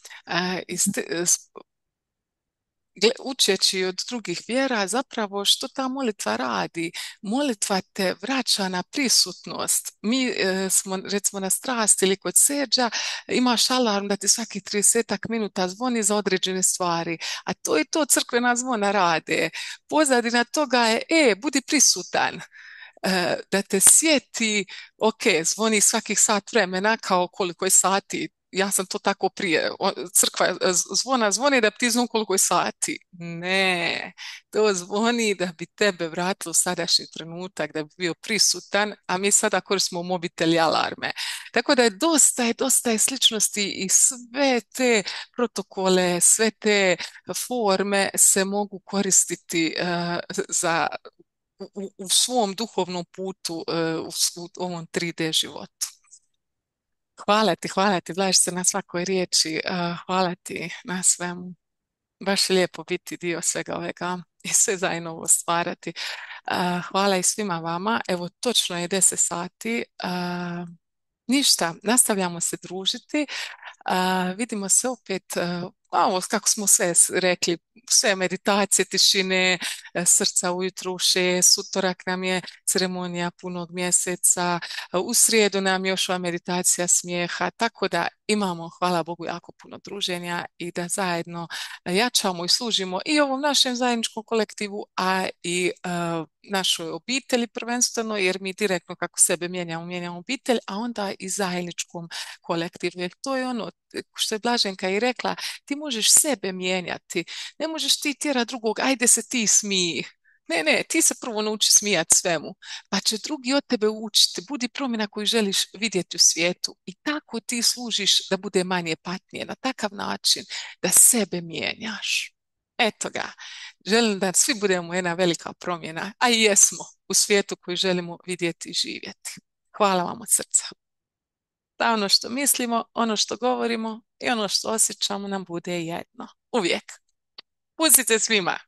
Učeći od drugih vjera, zapravo što ta molitva radi? Molitva te vraća na prisutnost. Mi smo recimo na strasti ili kod seđa, imaš alarm da ti svaki 30 minuta zvoni za određene stvari, a to i to crkvena zvona rade. Pozadina toga je, budi prisutan. Da te sjeti, ok, zvoni svakih sat vremena, kao koliko je sati, ja sam to tako prije, crkva zvoni da bi ti znao koliko je sati. Ne, to zvoni da bi tebe vratilo u sadašnji trenutak, da bi bio prisutan, a mi sada koristimo mobitel i alarme. Tako da je dosta je sličnosti i sve te protokole, sve te forme se mogu koristiti za u svom duhovnom putu u ovom 3D životu. Hvala ti, Blažice, na svakoj riječi, hvala ti na svemu. Baš je lijepo biti dio svega ovega i sve zajedno ovo stvarati. Hvala i svima vama. Evo, točno je 10 sati. Ništa, nastavljamo se družiti. Vidimo se opet, ovo kako smo sve rekli, sve meditacije, tišine, srca ujutru u 6, utorak nam je ceremonija punog mjeseca, u srijedu nam još ova meditacija smijeha, tako da imamo, hvala Bogu, jako puno druženja i da zajedno jačamo i služimo i ovom našem zajedničkom kolektivu, a i našoj obitelji prvenstveno, jer mi direktno kako sebe mijenjamo obitelj, a onda i zajedničkom kolektivu, jer to je ono što je Blaženka i rekla, ti možeš sebe mijenjati, ne možeš ti tjerati drugog, ajde se ti smiji. Ne, ti se prvo nauči smijati svemu, pa će drugi od tebe učiti, budi promjena koju želiš vidjeti u svijetu i tako ti služiš da bude manje patnje, na takav način da sebe mijenjaš. Eto ga, želim da svi budemo jedna velika promjena, a i jesmo u svijetu koji želimo vidjeti i živjeti. Hvala vam od srca. Da ono što mislimo, ono što govorimo i ono što osjećamo nam bude jedno. Uvijek. Pustite svima.